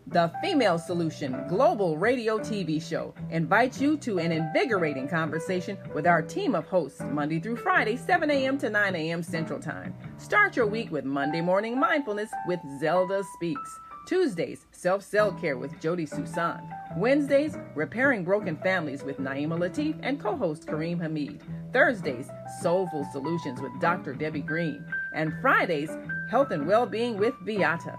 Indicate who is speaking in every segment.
Speaker 1: The Female Solution Global Radio TV Show invites you to an invigorating conversation with our team of hosts Monday through Friday, 7 a.m. to 9 a.m. Central Time. Start your week with Monday Morning Mindfulness with Zelda Speaks. Tuesdays, Self-Cell Care with Jody Susan. Wednesdays, Repairing Broken Families with Naima Latif and co-host Kareem Hamid. Thursdays, Soulful Solutions with Dr. Debbie Green. And Fridays, Health and Wellbeing with Beata.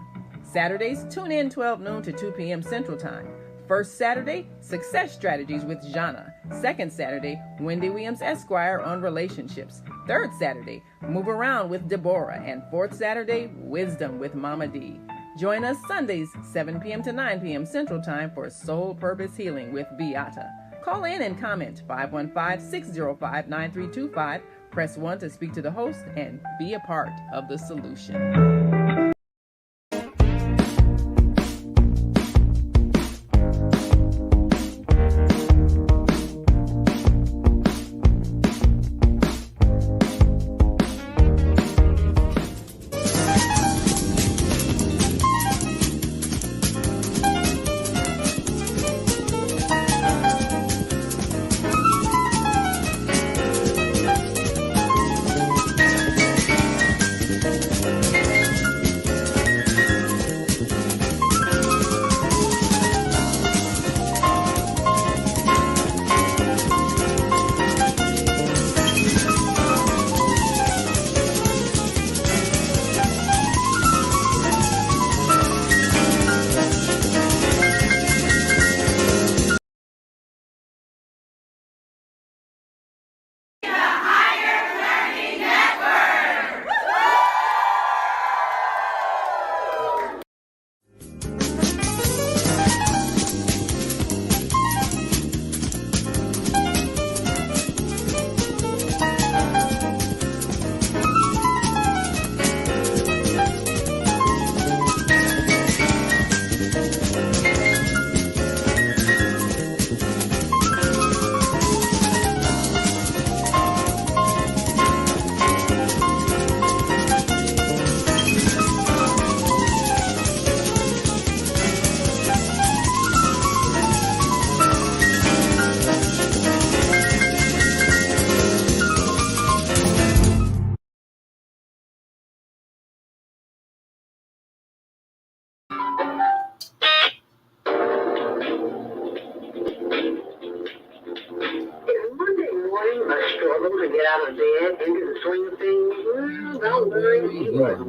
Speaker 1: Saturdays, tune in 12 noon to 2 p.m. Central Time. First Saturday, Success Strategies with Jana. Second Saturday, Wendy Williams Esquire on relationships. Third Saturday, Move Around with Deborah. And fourth Saturday, Wisdom with Mama D. Join us Sundays, 7 p.m. to 9 p.m. Central Time for Soul Purpose Healing with Beata. Call in and comment 515-605-9325. Press 1 to speak to the host and be a part of the solution.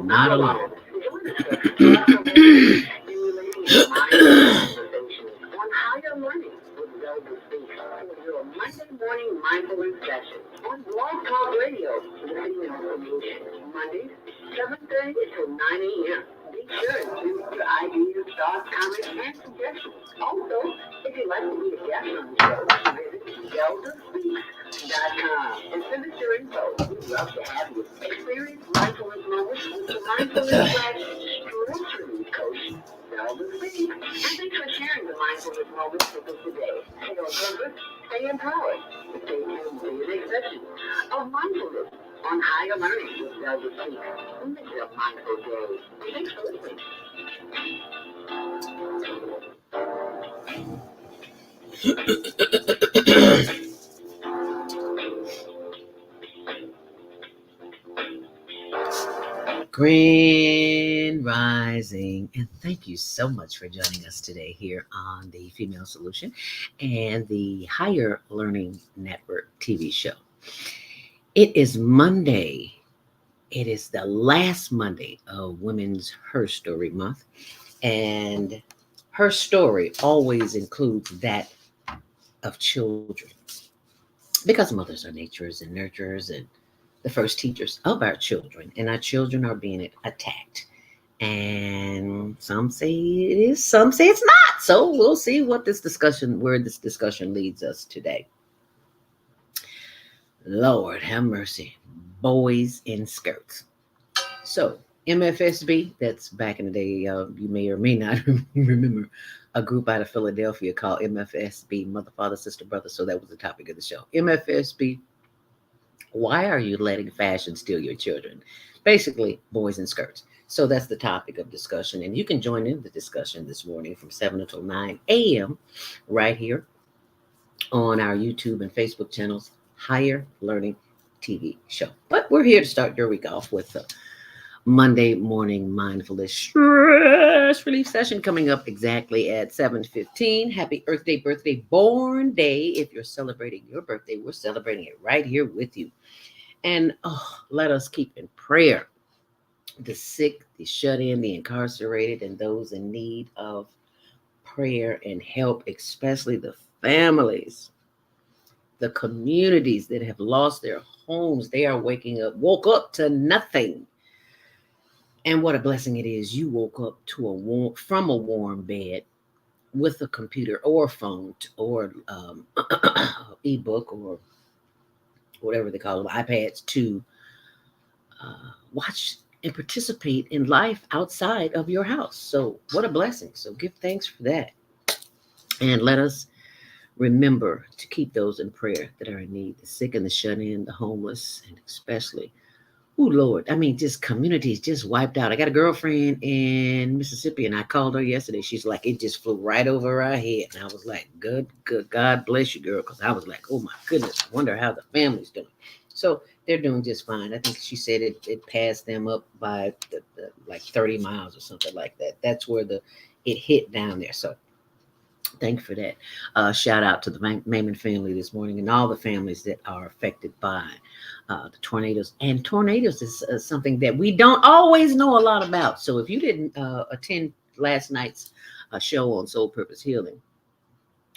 Speaker 2: Not alone. Monday Morning Mindfulness session on Blog Talk Radio, the Female Solution. Mondays, 7:30 to 9 a.m. Be sure to leave your ideas, thoughts, comments, and suggestions. Also, if you'd like to be a guest on the show, visit zeldaspeaks.com and send us your info. We'd love to have you. Experience mindfulness moments with the mindfulness/spiritual coach, Zelda Speaks. And thanks for sharing the mindfulness moments with us today. Stay on purpose, stay empowered. Stay tuned to the next session of mindfulness on Higher Learning with Zelda Speaks. Make it a mindful day. Thanks for listening.
Speaker 3: Grand Rising, and thank you so much for joining us today here on the Female Solution and the Higher Learning Network TV show. It is Monday. It is the last Monday of Women's Her Story Month, and her story always includes that of children, because mothers are naturers and nurturers and the first teachers of our children, and our children are being attacked. And some say it is, some say it's not. So we'll see where this discussion leads us today. Lord have mercy, boys in skirts. So MFSB, that's back in the day, you may or may not remember a group out of Philadelphia called MFSB, Mother, Father, Sister, Brother. So that was the topic of the show. MFSB, why are you letting fashion steal your children? basically boys in skirts. So that's the topic of discussion. And you can join in the discussion this morning from 7 until 9 a.m. right here on our YouTube and Facebook channels, Higher Learning TV show. But we're here to start your week off with the Monday Morning Mindfulness stress relief session coming up exactly at 7:15. Happy Earth Day, birthday, born day. If you're celebrating your birthday, we're celebrating it right here with you. And let us keep in prayer the sick, the shut in, the incarcerated, and those in need of prayer and help, especially the families, the communities that have lost their homes. They are woke up to nothing. And what a blessing it is. You woke up from a warm bed with a computer or phone or ebook or whatever they call them, iPads, to watch and participate in life outside of your house. So what a blessing. So give thanks for that. And let us remember to keep those in prayer that are in need, the sick and the shut in, the homeless, and especially, oh Lord, I mean, just communities just wiped out. I got a girlfriend in Mississippi, and I called her yesterday. She's like, it just flew right over our head. And I was like, good, God bless you, girl. Because I was like, oh my goodness, I wonder how the family's doing. So they're doing just fine. I think she said it passed them up by like 30 miles or something like that. That's where it hit down there. So thank you for that. Shout out to the Maimon family this morning and all the families that are affected by the tornadoes. And tornadoes is something that we don't always know a lot about. So if you didn't attend last night's show on Soul Purpose Healing,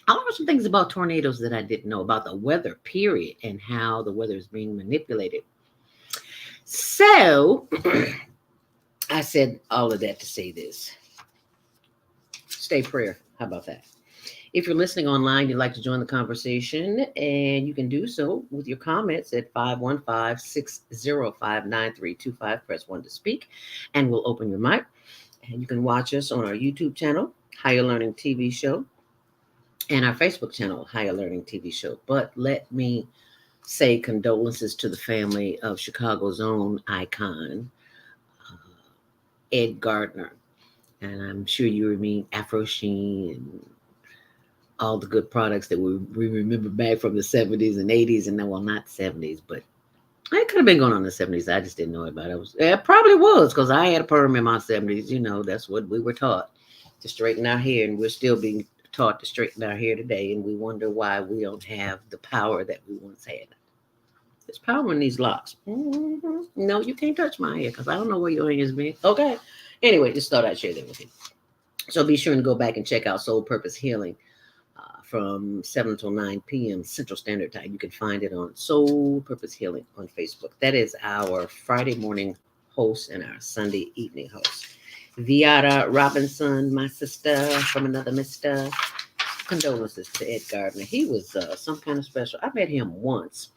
Speaker 3: I learned some things about tornadoes that I didn't know about the weather, period, and how the weather is being manipulated. So I said all of that to say this. Stay prayer. How about that? If you're listening online, you'd like to join the conversation, and you can do so with your comments at 515-605-9325. Press 1 to speak, and we'll open your mic. And you can watch us on our YouTube channel, Higher Learning TV Show, and our Facebook channel, Higher Learning TV Show. But let me say condolences to the family of Chicago's own icon, Ed Gardner. And I'm sure you mean Afro Sheen and all the good products that we remember back from the 70s and 80s. And well, not 70s, but it could have been going on in the 70s. I just didn't know about it. It probably was, because I had a perm in my 70s. You know, that's what we were taught, to straighten our hair. And we're still being taught to straighten our hair today. And we wonder why we don't have the power that we once had. There's power in these locks. Mm-hmm. No, you can't touch my hair, because I don't know where your hair is being. Okay. Anyway, just thought I'd share that with you. So be sure and go back and check out Soul Purpose Healing from 7 till 9 p.m. Central Standard Time. You can find it on Soul Purpose Healing on Facebook. That is our Friday morning host and our Sunday evening host. Viata Robinson, my sister from another mister. Condolences to Ed Gardner. He was some kind of special. I met him once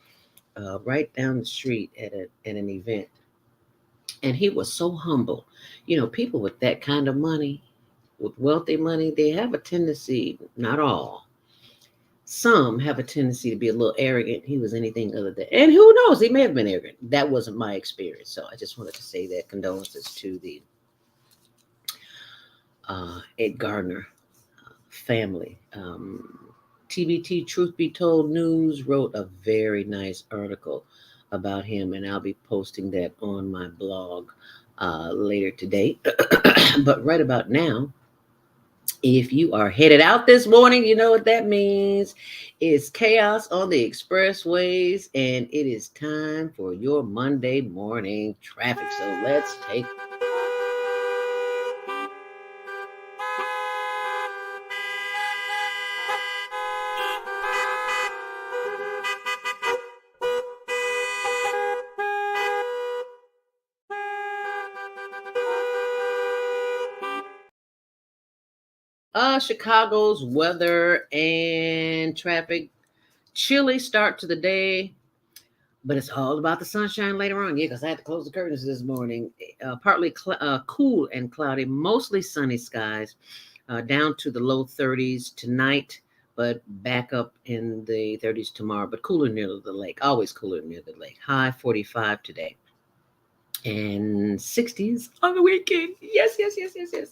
Speaker 3: right down the street at an event. And he was so humble. You know, people with that kind of money, with wealthy money, they have a tendency, not all, some have a tendency to be a little arrogant. He was anything other than, and who knows, he may have been arrogant. That wasn't my experience. So I just wanted to say that. Condolences to the Ed Gardner family. TBT Truth Be Told News wrote a very nice article about him, and I'll be posting that on my blog later today. But right about now, if you are headed out this morning, you know what that means. It's chaos on the expressways, and it is time for your Monday morning traffic. So let's take Chicago's weather and traffic. Chilly start to the day, but it's all about the sunshine later on. Yeah, because I had to close the curtains this morning. Partly cool and cloudy, mostly sunny skies, down to the low 30s tonight, but back up in the 30s tomorrow, but cooler near the lake. Always cooler near the lake. High 45 today. and 60s on the weekend. Yes, yes, yes, yes, yes.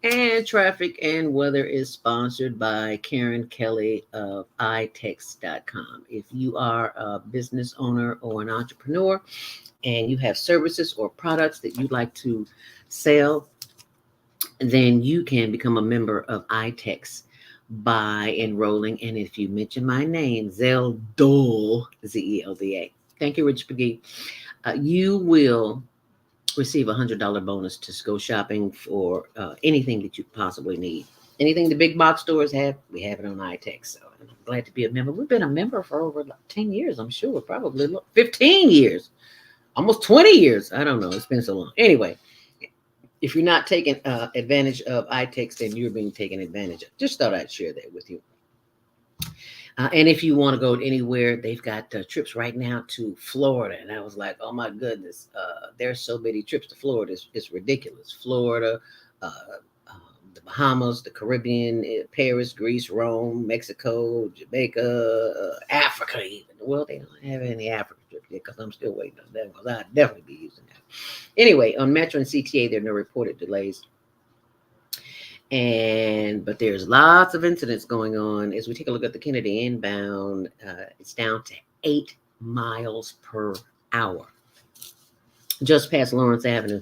Speaker 3: And traffic and weather is sponsored by Karen Kelly of itex.com. If you are a business owner or an entrepreneur and you have services or products that you'd like to sell, then you can become a member of iTex by enrolling. And if you mention my name, Zelda, Zelda. Thank you, Rich McGee. You will receive $100 bonus to go shopping for anything that you possibly need. Anything the big box stores have, we have it on iTex. So I'm glad to be a member. We've been a member for over 10 years, I'm sure. Probably 15 years, almost 20 years. I don't know. It's been so long. Anyway, if you're not taking advantage of iTex, then you're being taken advantage of. Just thought I'd share that with you. And if you want to go anywhere, they've got trips right now to Florida. And I was like, oh my goodness, there's so many trips to Florida. It's ridiculous. Florida, uh, the Bahamas, the Caribbean, Paris, Greece, Rome, Mexico, Jamaica, Africa even. Well, they don't have any Africa trips yet because I'm still waiting on them because I'd definitely be using that. Anyway, on Metro and CTA, there are no reported delays. But there's lots of incidents going on. As we take a look at the Kennedy inbound, it's down to 8 miles per hour. Just past Lawrence Avenue,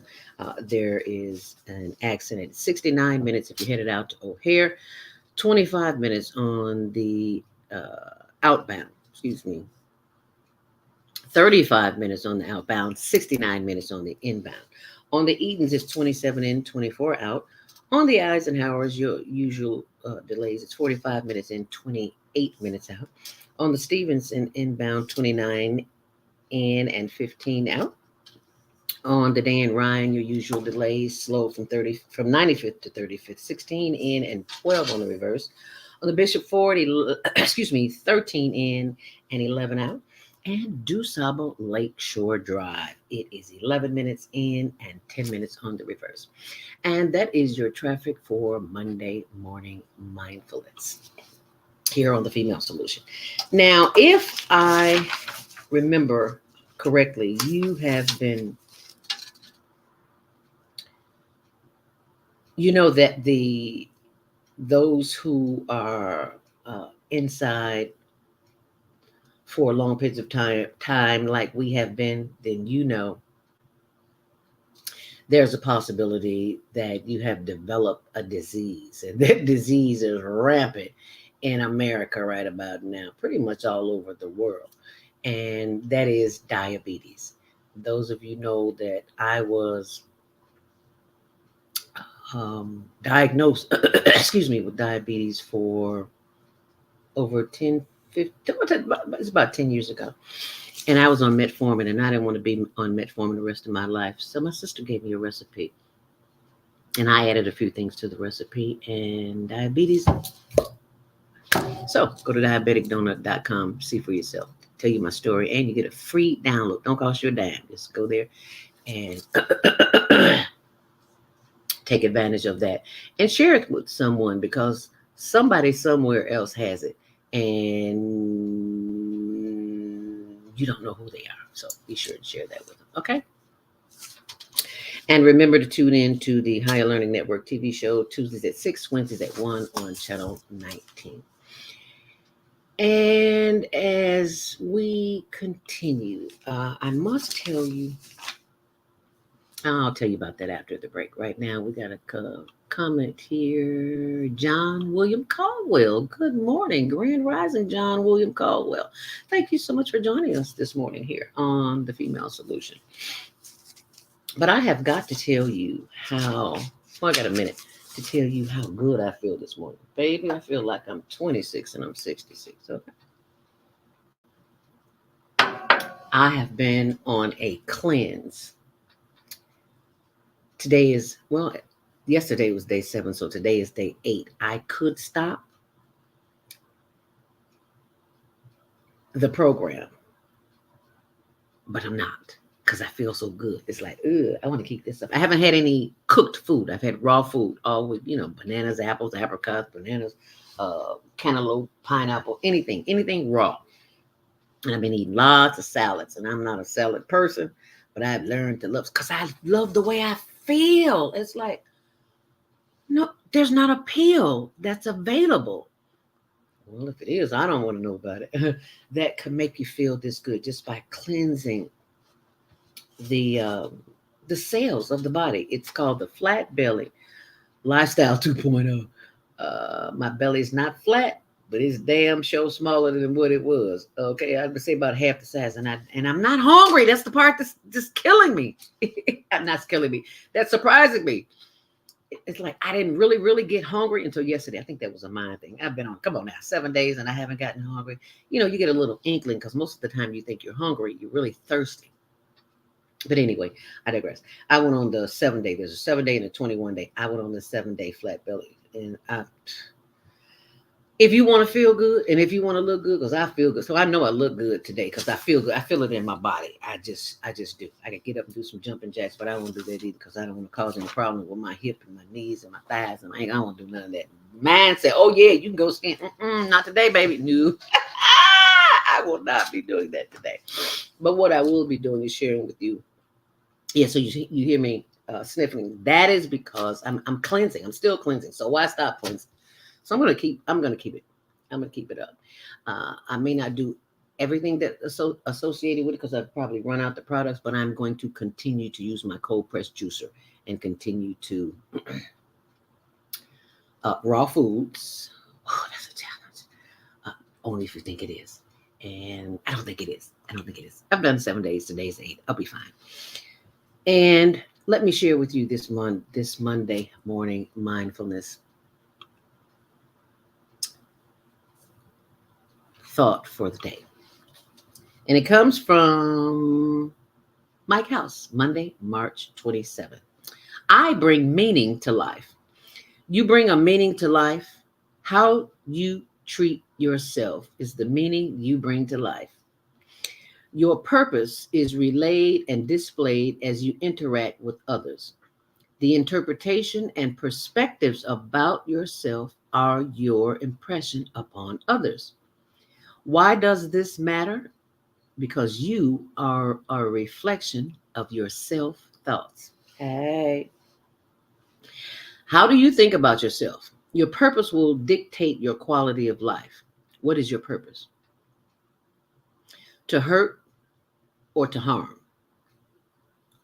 Speaker 3: there is an accident. 69 minutes if you're headed out to O'Hare, 25 minutes on the outbound, 35 minutes on the outbound, 69 minutes on the inbound. On the Edens, it's 27 in, 24 out. On the Eisenhower's, your usual delays, it's 45 minutes in, 28 minutes out. On the Stevenson inbound, 29 in and 15 out. On the Dan Ryan, your usual delays, slow from 95th to 35th, 16 in and 12 on the reverse. On the Bishop Ford, 13 in and 11 out. And DuSable Lakeshore Drive. It is 11 minutes in and 10 minutes on the reverse. And that is your traffic for Monday Morning Mindfulness here on the Female Solution. Now, if I remember correctly, you have been, that those who are inside for long periods of time like we have been, then there's a possibility that you have developed a disease. And that disease is rampant in America right about now, pretty much all over the world. And that is diabetes. Those of you know that I was diagnosed, with diabetes for over 10, 15, it's about 10 years ago. And I was on metformin, and I didn't want to be on metformin the rest of my life. So my sister gave me a recipe, and I added a few things to the recipe, and diabetes. So go to diabeticdonut.com, see for yourself, tell you my story, and you get a free download. Don't cost you a dime. Just go there and take advantage of that and share it with someone, because somebody somewhere else has it, and you don't know who they are. So be sure to share that with them. Okay. And remember to tune in to the Higher Learning Network TV show, Tuesdays at 6, Wednesdays at 1 on Channel 19. And as we continue, I must tell you, I'll tell you about that after the break. Right now, we got a comment here. John William Caldwell. Good morning. Grand Rising, John William Caldwell. Thank you so much for joining us this morning here on The Female Solution. But I have got to tell you I got a minute to tell you how good I feel this morning. Baby, I feel like I'm 26 and I'm 66. Okay. I have been on a cleanse. Yesterday was day 7, so today is day 8. I could stop the program, but I'm not, because I feel so good. It's like, I want to keep this up. I haven't had any cooked food. I've had raw food, always, bananas, apples, apricots, bananas, cantaloupe, pineapple, anything raw. And I've been eating lots of salads, and I'm not a salad person, but I've learned to love because I love the way I feel. It's like, no, there's not a pill that's available. Well, if it is, I don't want to know about it. That can make you feel this good just by cleansing the uh, the cells of the body. It's called the flat belly lifestyle 2.0. My belly's not flat, but it's damn sure smaller than what it was. Okay, I would say about half the size, and I'm not hungry. That's the part that's just killing me. I'm not killing me. That's surprising me. It's like I didn't really get hungry until yesterday. I think that was a mind thing. I've been on, come on now, 7 days and I haven't gotten hungry. You know, you get a little inkling because most of the time you think you're hungry, you're really thirsty. But anyway, I digress. I went on the 7 day. There's a 7 day and a 21 day. I went on the 7 day flat belly. And if you want to feel good and if you want to look good, because I feel good. So I know I look good today because I feel good. I feel it in my body. I just do. I can get up and do some jumping jacks, but I don't want to do that either because I don't want to cause any problem with my hip and my knees and my thighs. And I don't want to do none of that. Man said, oh yeah, you can go skiing. Not today, baby. No. I will not be doing that today. But what I will be doing is sharing with you. Yeah, so you hear me sniffling. That is because I'm cleansing. I'm still cleansing. So why stop cleansing? So I'm gonna keep it. I'm gonna keep it up. I may not do everything that associated with it because I've probably run out the products, but I'm going to continue to use my cold press juicer and continue to raw foods. Oh, that's a challenge. Only if you think it is. And I don't think it is. I've done 7 days. Today's 8. I'll be fine. And let me share with you this Monday morning mindfulness thought for the day. And it comes from Mike House, Monday, March 27th. I bring meaning to life. You bring a meaning to life. How you treat yourself is the meaning you bring to life. Your purpose is relayed and displayed as you interact with others. The interpretation and perspectives about yourself are your impression upon others. Why does this matter? Because you are a reflection of your self-thoughts. Hey. How do you think about yourself? Your purpose will dictate your quality of life. What is your purpose? To hurt or to harm?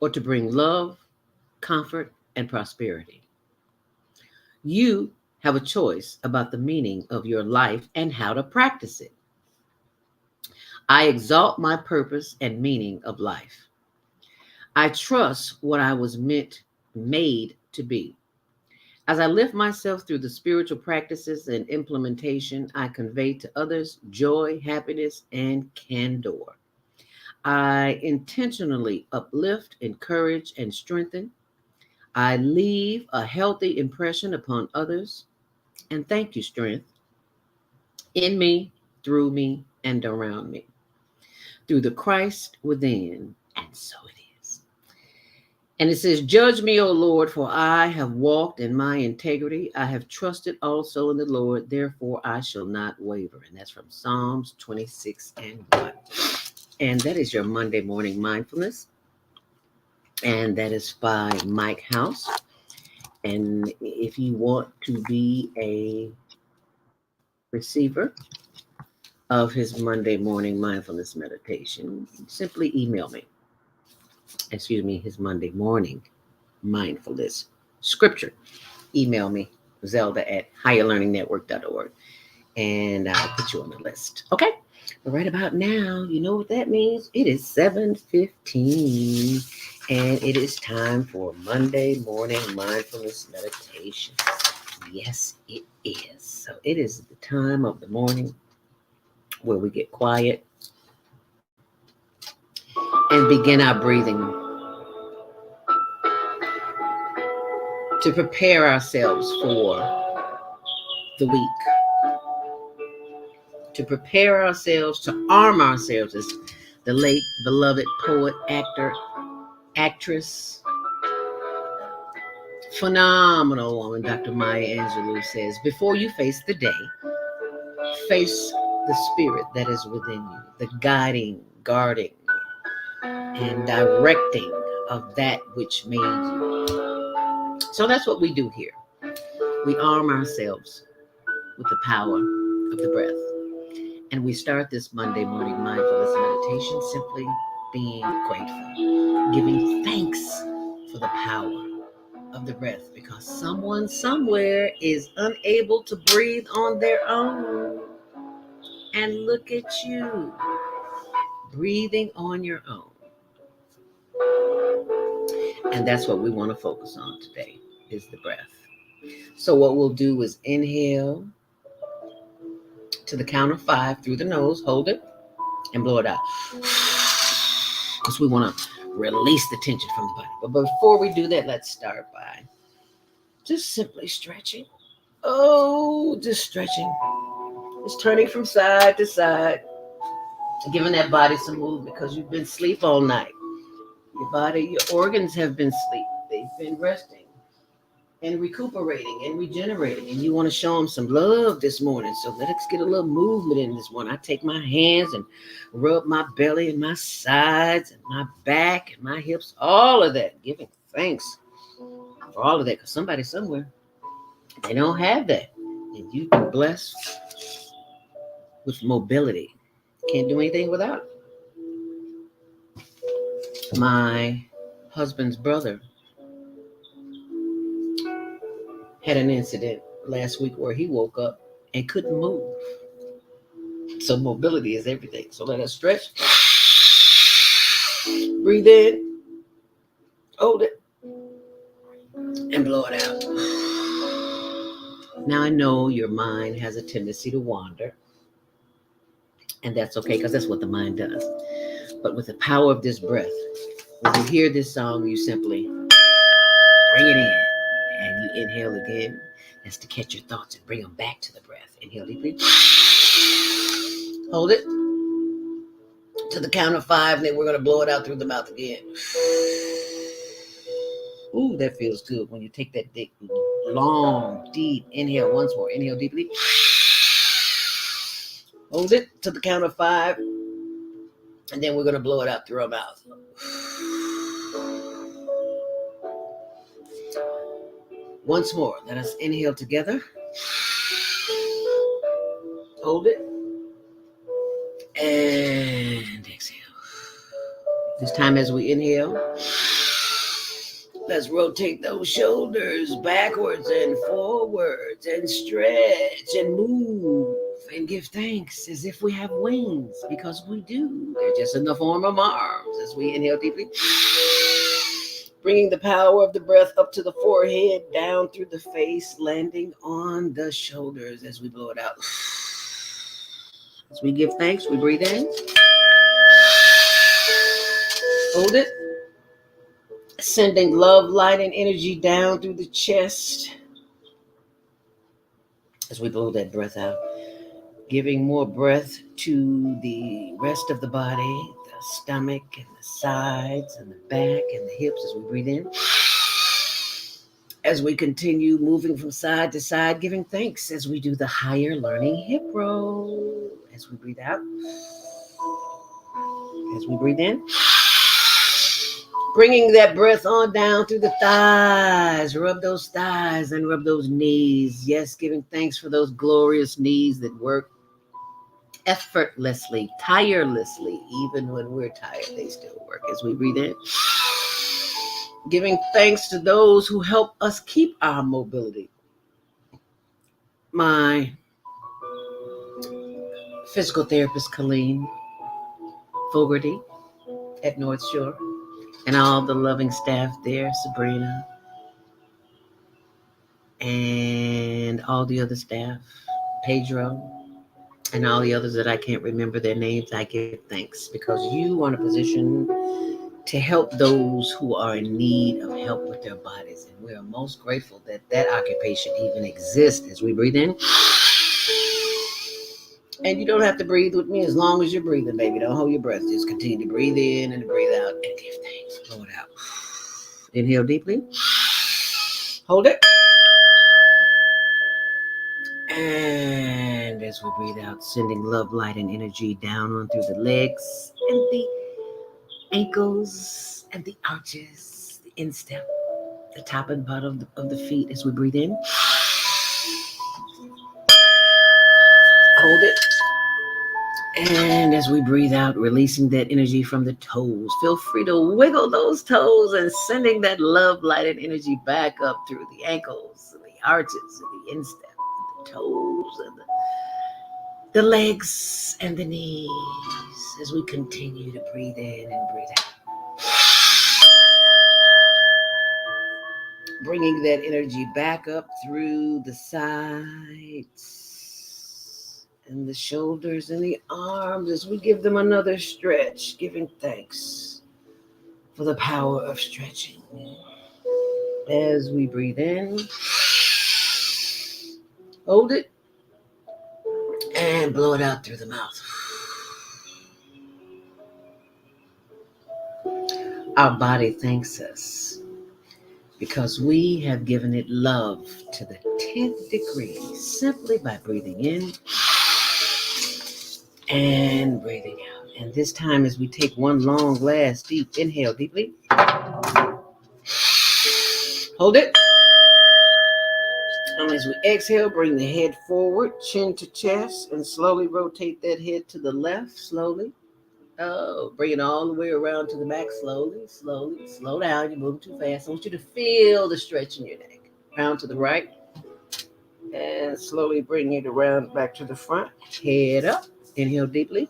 Speaker 3: Or to bring love, comfort, and prosperity? You have a choice about the meaning of your life and how to practice it. I exalt my purpose and meaning of life. I trust what I was made to be. As I lift myself through the spiritual practices and implementation, I convey to others joy, happiness, and candor. I intentionally uplift, encourage, and strengthen. I leave a healthy impression upon others. And thank you, strength, in me, through me, and around me. Through the Christ within, and so it is. And it says, judge me, O Lord, for I have walked in my integrity. I have trusted also in the Lord, therefore I shall not waver. And that's from Psalms 26:1. And that is your Monday morning mindfulness. And that is by Mike House. And if you want to be a receiver of his Monday morning mindfulness meditation, simply email me. His Monday morning mindfulness scripture. Email me, zelda@higherlearningnetwork.org, and I'll put you on the list. Okay? But right about now, you know what that means? It is 7:15, and it is time for Monday morning mindfulness meditation. Yes, it is. So it is the time of the morning where we get quiet and begin our breathing to prepare ourselves for the week, to prepare ourselves, to arm ourselves, as the late beloved poet, actor, actress, phenomenal woman, Dr. Maya Angelou says, before you face the day, face the spirit that is within you, the guiding, guarding, and directing of that which made you. So that's what we do here. We arm ourselves with the power of the breath. And we start this Monday morning mindfulness meditation simply being grateful, giving thanks for the power of the breath, because someone somewhere is unable to breathe on their own. And look at you, breathing on your own. And that's what we want to focus on today, is the breath. So what we'll do is inhale to the count of 5 through the nose, hold it, and blow it out. Because we want to release the tension from the body. But before we do that, let's start by just simply stretching. Oh, just stretching. Just turning from side to side, giving that body some movement, because you've been asleep all night. Your body, your organs have been asleep. They've been resting and recuperating and regenerating. And you want to show them some love this morning. So let's get a little movement in this morning. I take my hands and rub my belly and my sides and my back and my hips, all of that, giving thanks for all of that. Because somebody somewhere, they don't have that. And you've been blessed with mobility. Can't do anything without it. My husband's brother had an incident last week where he woke up and couldn't move. So mobility is everything. So let us stretch. Breathe in. Hold it. And blow it out. Now I know your mind has a tendency to wander. And that's okay, because that's what the mind does. But with the power of this breath, when you hear this song, you simply bring it in. And you inhale again. That's to catch your thoughts and bring them back to the breath. Inhale deeply. Hold it to the count of 5, and then we're going to blow it out through the mouth again. Ooh, that feels good when you take that deep, long, deep inhale once more. Inhale deeply. Hold it to the count of 5, and then we're going to blow it out through our mouth. Once more, let us inhale together. Hold it. And exhale. This time as we inhale, let's rotate those shoulders backwards and forwards and stretch and move and give thanks as if we have wings, because we do. They're just in the form of arms. As we inhale deeply, bringing the power of the breath up to the forehead, down through the face, landing on the shoulders as we blow it out. As we give thanks, we breathe in. Hold it. Sending love, light, and energy down through the chest as we blow that breath out. Giving more breath to the rest of the body, the stomach and the sides and the back and the hips as we breathe in. As we continue moving from side to side, giving thanks as we do the higher learning hip roll. As we breathe out. As we breathe in. Bringing that breath on down through the thighs. Rub those thighs and rub those knees. Yes, giving thanks for those glorious knees that work effortlessly, tirelessly. Even when we're tired, they still work. As we breathe in. Giving thanks to those who help us keep our mobility. My physical therapist, Colleen Fogarty at North Shore, and all the loving staff there, Sabrina, and all the other staff, Pedro, and all the others that I can't remember their names. I give thanks because you are in a position to help those who are in need of help with their bodies. And we are most grateful that that occupation even exists. As we breathe in. And you don't have to breathe with me as long as you're breathing, baby. Don't hold your breath. Just continue to breathe in and breathe out and give thanks. Blow it out. Inhale deeply. Hold it. And as we breathe out, sending love, light, and energy down on through the legs and the ankles and the arches, the instep, the top and bottom of the feet as we breathe in. Hold it. And as we breathe out, releasing that energy from the toes, feel free to wiggle those toes and sending that love, light, and energy back up through the ankles and the arches and the instep, and the toes and the legs and the knees as we continue to breathe in and breathe out. Bringing that energy back up through the sides and the shoulders and the arms as we give them another stretch, giving thanks for the power of stretching. As we breathe in, hold it, and blow it out through the mouth. Our body thanks us because we have given it love to the 10th degree simply by breathing in and breathing out. And this time, as we take one long, last deep inhale deeply, hold it. And as we exhale, bring the head forward, chin to chest, and slowly rotate that head to the left, slowly. Oh, bring it all the way around to the back, slowly. Slow down, you're moving too fast. I want you to feel the stretch in your neck. Round to the right, and slowly bring it around back to the front. Head up, inhale deeply.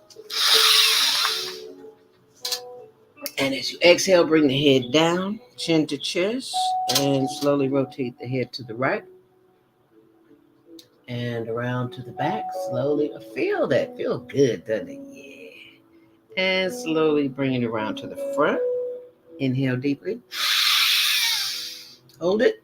Speaker 3: And as you exhale, bring the head down, chin to chest, and slowly rotate the head to the right. And around to the back, slowly. Feel that. Feel good, doesn't it? Yeah. And slowly bring it around to the front. Inhale deeply. Hold it.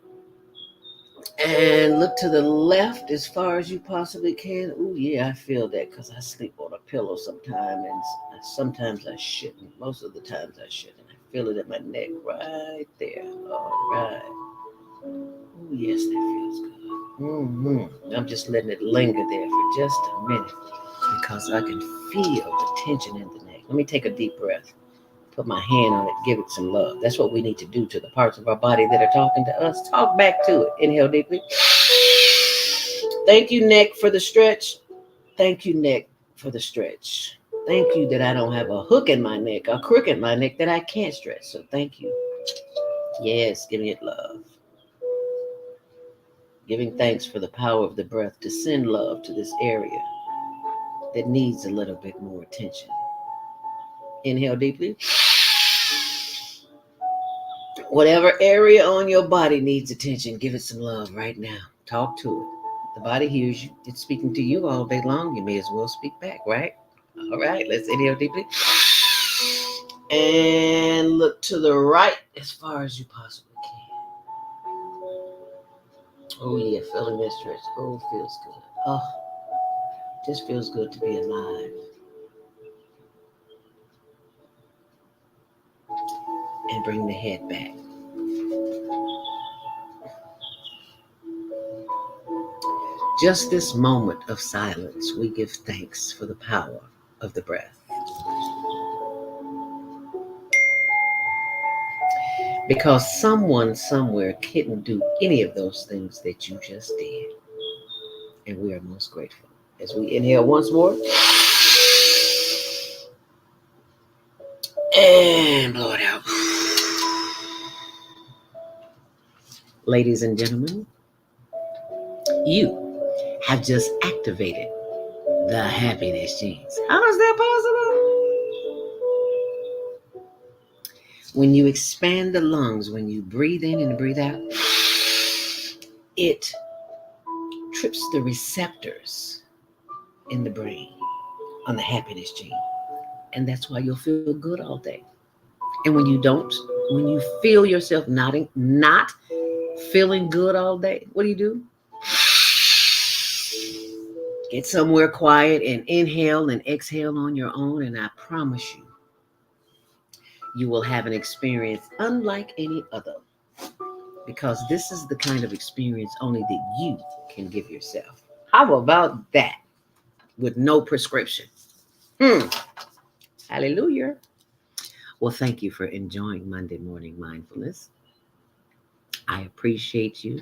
Speaker 3: And look to the left as far as you possibly can. Oh, yeah, I feel that because I sleep on a pillow sometimes. And sometimes I shouldn't. Most of the times I shouldn't. I feel it in my neck right there. All right. Oh, yes, that feels good. I'm just letting it linger there for just a minute because I can feel the tension in the neck. Let me take a deep breath. Put my hand on it. Give it some love. That's what we need to do to the parts of our body that are talking to us. Talk back to it. Inhale deeply. Thank you, neck, for the stretch. Thank you, neck, for the stretch. Thank you that I don't have a hook in my neck, a crook in my neck that I can't stretch. So thank you. Yes, giving it love. Giving thanks for the power of the breath to send love to this area that needs a little bit more attention. Inhale deeply. Whatever area on your body needs attention, give it some love right now. Talk to it. The body hears you. It's speaking to you all day long. You may as well speak back, right? All right, let's inhale deeply. And look to the right as far as you possibly can. Oh, yeah, feeling that stretch. Oh, feels good. Oh, just feels good to be alive. And bring the head back. Just this moment of silence, we give thanks for the power of the breath. Because someone somewhere couldn't do any of those things that you just did. And we are most grateful. As we inhale once more. And blow it out. Ladies and gentlemen, you have just activated the happiness genes. How is that possible? When you expand the lungs, when you breathe in and breathe out, it trips the receptors in the brain on the happiness gene. And that's why you'll feel good all day. And when you don't, when you feel yourself not feeling good all day, what do? Get somewhere quiet and inhale and exhale on your own. And I promise you will have an experience unlike any other. Because this is the kind of experience only that you can give yourself. How about that? With no prescription. Hallelujah. Well, thank you for enjoying Monday Morning Mindfulness. I appreciate you.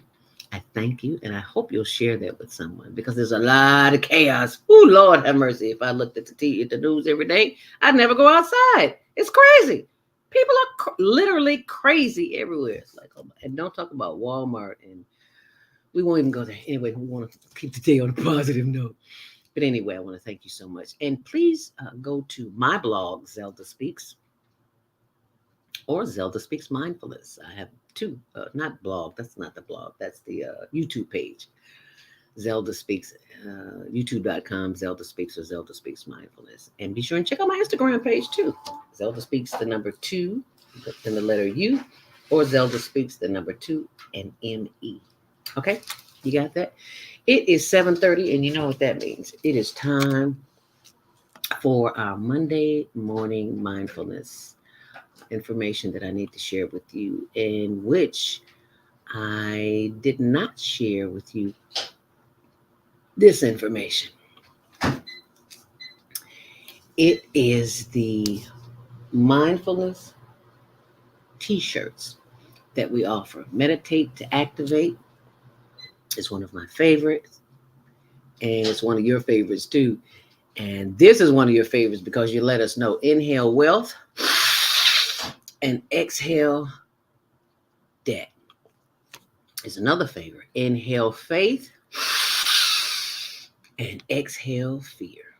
Speaker 3: I thank you, and I hope you'll share that with someone because there's a lot of chaos. Oh, Lord have mercy. If I looked at the news every day, I'd never go outside. It's crazy. People are literally crazy everywhere. It's like, oh, and don't talk about Walmart, and we won't even go there. Anyway, we want to keep the day on a positive note. But anyway, I want to thank you so much. And please go to my blog, Zelda Speaks, or Zelda Speaks Mindfulness. I have two, not blog, that's not the blog, that's the YouTube page. Zelda Speaks, youtube.com, Zelda Speaks or Zelda Speaks Mindfulness. And be sure and check out my Instagram page too. Zelda Speaks the number 2, then the letter U, or Zelda Speaks the number 2 and M-E. Okay, you got that? It is 7:30, and you know what that means. It is time for our Monday morning mindfulness information that I need to share with you, in which I did not share with you this information. It is the mindfulness t-shirts that we offer. Meditate to Activate is one of my favorites, and it's one of your favorites too. And this is one of your favorites because you let us know. Inhale wealth and exhale debt is another favorite. Inhale faith and exhale fear.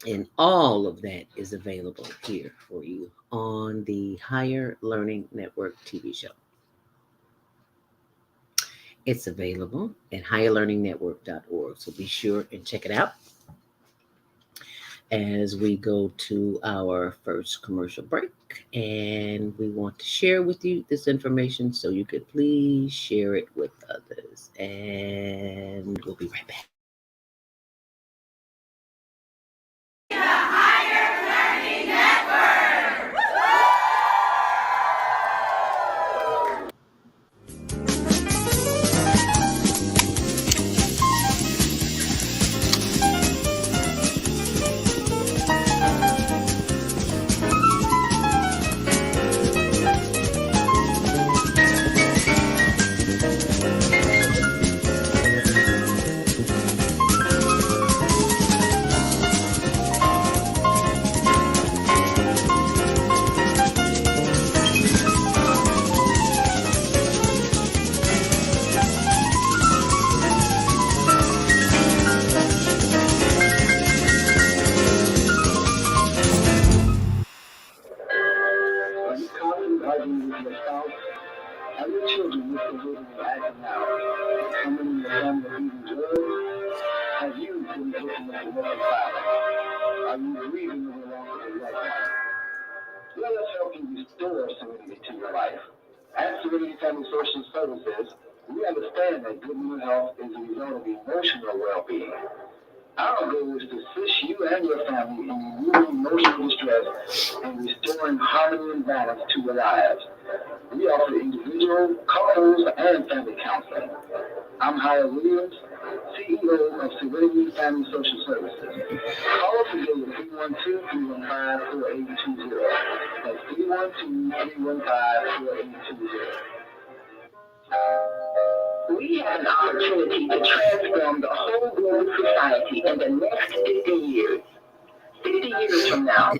Speaker 3: And all of that is available here for you on the Higher Learning Network TV show. It's available at higherlearningnetwork.org. So be sure and check it out as we go to our first commercial break. And we want to share with you this information, so you could please share it with others. And we'll be right back.
Speaker 2: Are you constantly arguing with your spouse? Are your children misbehaving and acting out? Someone in your family abusing drugs? Have you been victim of domestic violence? Are you grieving over the loss of a loved one? Let us help you restore serenity to your life. At Serenity Family Social Services, we understand that good mental health is a result of emotional well-being. Our goal is to assist you and your family in removing emotional distress and restoring harmony and balance to your lives. We offer individual, couples, and family counseling. I'm Howard Williams, CEO of Serenity Family Social Services. Call us today at 312-315-4820. That's 312-315-4820. We have an opportunity to transform the whole global society in the next 50 years. 50 years from now,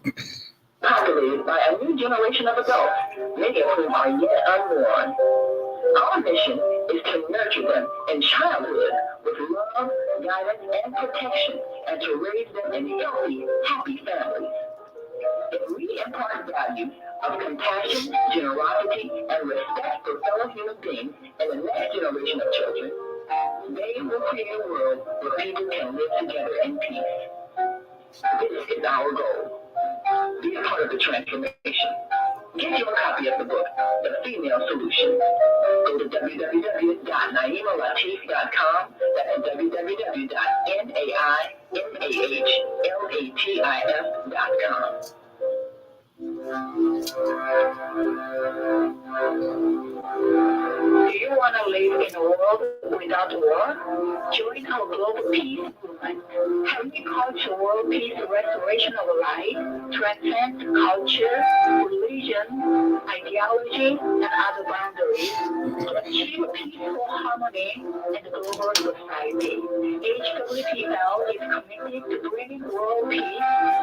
Speaker 2: populated by a new generation of adults, many of whom are yet unborn. Our mission is to nurture them in childhood with love, guidance, and protection, and to raise them in healthy, happy families. If we impart values of compassion, generosity, and respect for fellow human beings in the next generation of children, they will create a world where people can live together in peace. This is our goal. Be a part of the transformation. Get your copy of the book, The Female Solution. Go to www.naimalatif.com. That's www.naimalatif.com. Do you want to live in in a world without war? Join our global peace movement. Helping culture world peace restoration of life, transcend culture, religion, ideology, and other boundaries to achieve peaceful harmony in the global society. HWPL is committed to bringing world peace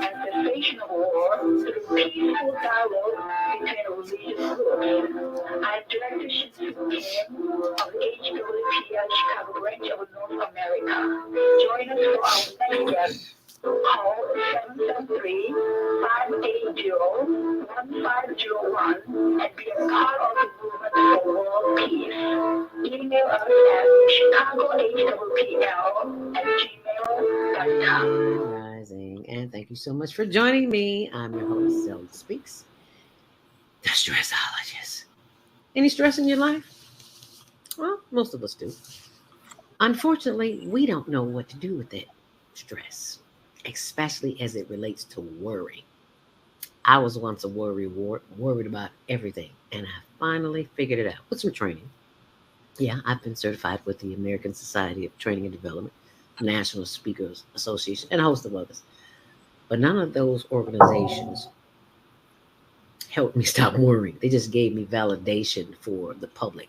Speaker 2: and cessation of war through peaceful dialogue between religious groups. I'm Director Shinsu Kim of HWPL Chicago branch of North America. Join us for our next guest. Call 773-580-1501 and be a part of the movement for world peace. Email us at chicagohwpl@gmail.com.
Speaker 3: Rising, and thank you so much for joining me. I'm your host, Zelda Speaks, the stressologist. Any stress in your life? Well, most of us do. Unfortunately, we don't know what to do with that stress, especially as it relates to worry. I was once a worried about everything, and I finally figured it out with some training. Yeah, I've been certified with the American Society of Training and Development, National Speakers Association, and a host of others. But none of those organizations helped me stop worrying. They just gave me validation for the public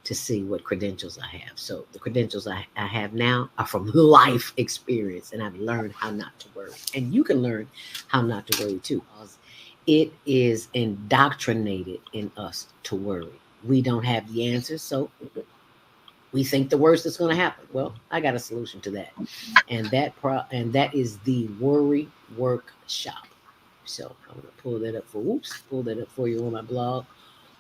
Speaker 3: to see what credentials I have. So the credentials I have now are from life experience, and I've learned how not to worry. And you can learn how not to worry too, because it is indoctrinated in us to worry. We don't have the answers, so we think the worst is going to happen. Well, I got a solution to that, and that is the worry workshop. So I'm going to pull that up for you on my blog.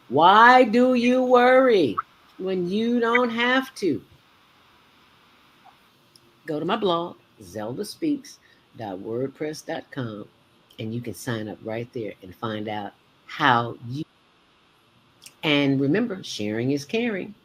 Speaker 3: Why do you worry when you don't have to? Go to my blog, zeldaspeaks.wordpress.com, and you can sign up right there and find out how you. And remember, sharing is caring.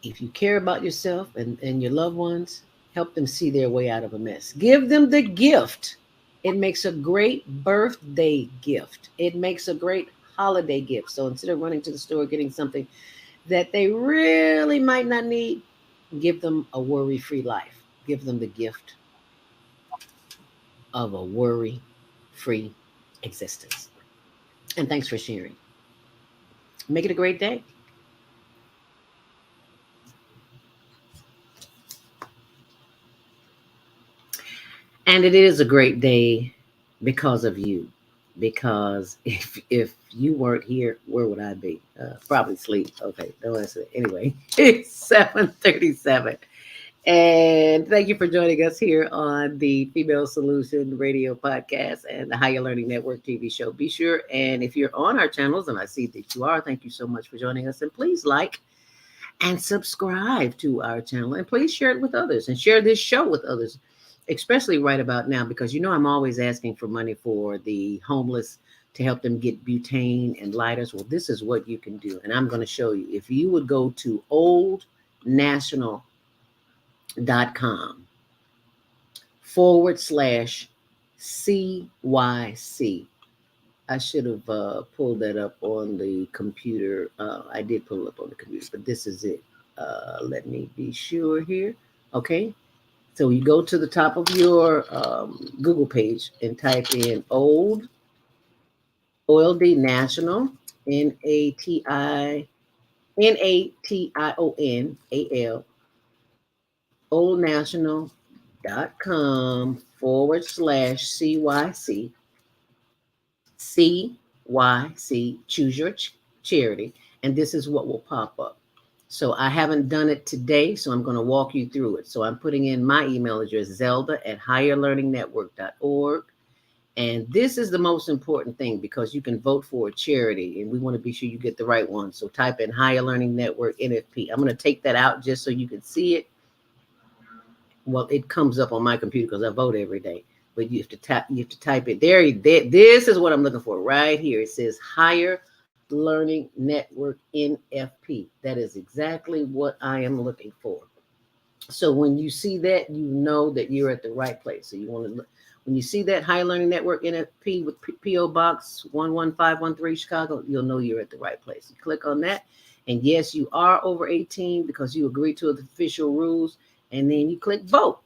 Speaker 3: If you care about yourself and your loved ones, help them see their way out of a mess. Give them the gift. It makes a great birthday gift. It makes a great holiday gift. So instead of running to the store getting something that they really might not need, give them a worry-free life. Give them the gift of a worry-free existence. And thanks for sharing. Make it a great day. And it is a great day because of you. Because if you weren't here, where would I be? Probably sleep. Okay, don't answer it. Anyway, it's 7:37. And thank you for joining us here on the Female Solution Radio Podcast and the Higher Learning Network TV show. Be sure, and if you're on our channels, and I see that you are, thank you so much for joining us. And please like and subscribe to our channel. And please share it with others and share this show with others, especially right about now, because you know I'm always asking for money for the homeless to help them get butane and lighters. Well, this is what you can do. And I'm going to show you. If you would go to oldnational.com /CYC. I should have pulled that up on the computer. I did pull it up on the computer, but this is it. Let me be sure here. Okay. So you go to the top of your Google page and type in OLD National, NATIONAL, oldnational.com /CYC. CYC, choose your charity, and this is what will pop up. So I haven't done it today, so I'm going to walk you through it. So I'm putting in my email address, zelda@higherlearningnetwork.org. And this is the most important thing because you can vote for a charity, and we want to be sure you get the right one. So type in Higher Learning Network, NFP. I'm going to take that out just so you can see it. Well, it comes up on my computer because I vote every day. But you have to type it there. This is what I'm looking for right here. It says Higher Learning Network NFP. That is exactly what I am looking for. So when you see that, you know that you're at the right place. So you want to look. When you see that Higher Learning Network NFP with PO Box 11513 Chicago, you'll know you're at the right place. You click on that, And yes, you are over 18 because you agree to the official rules. And then you click vote.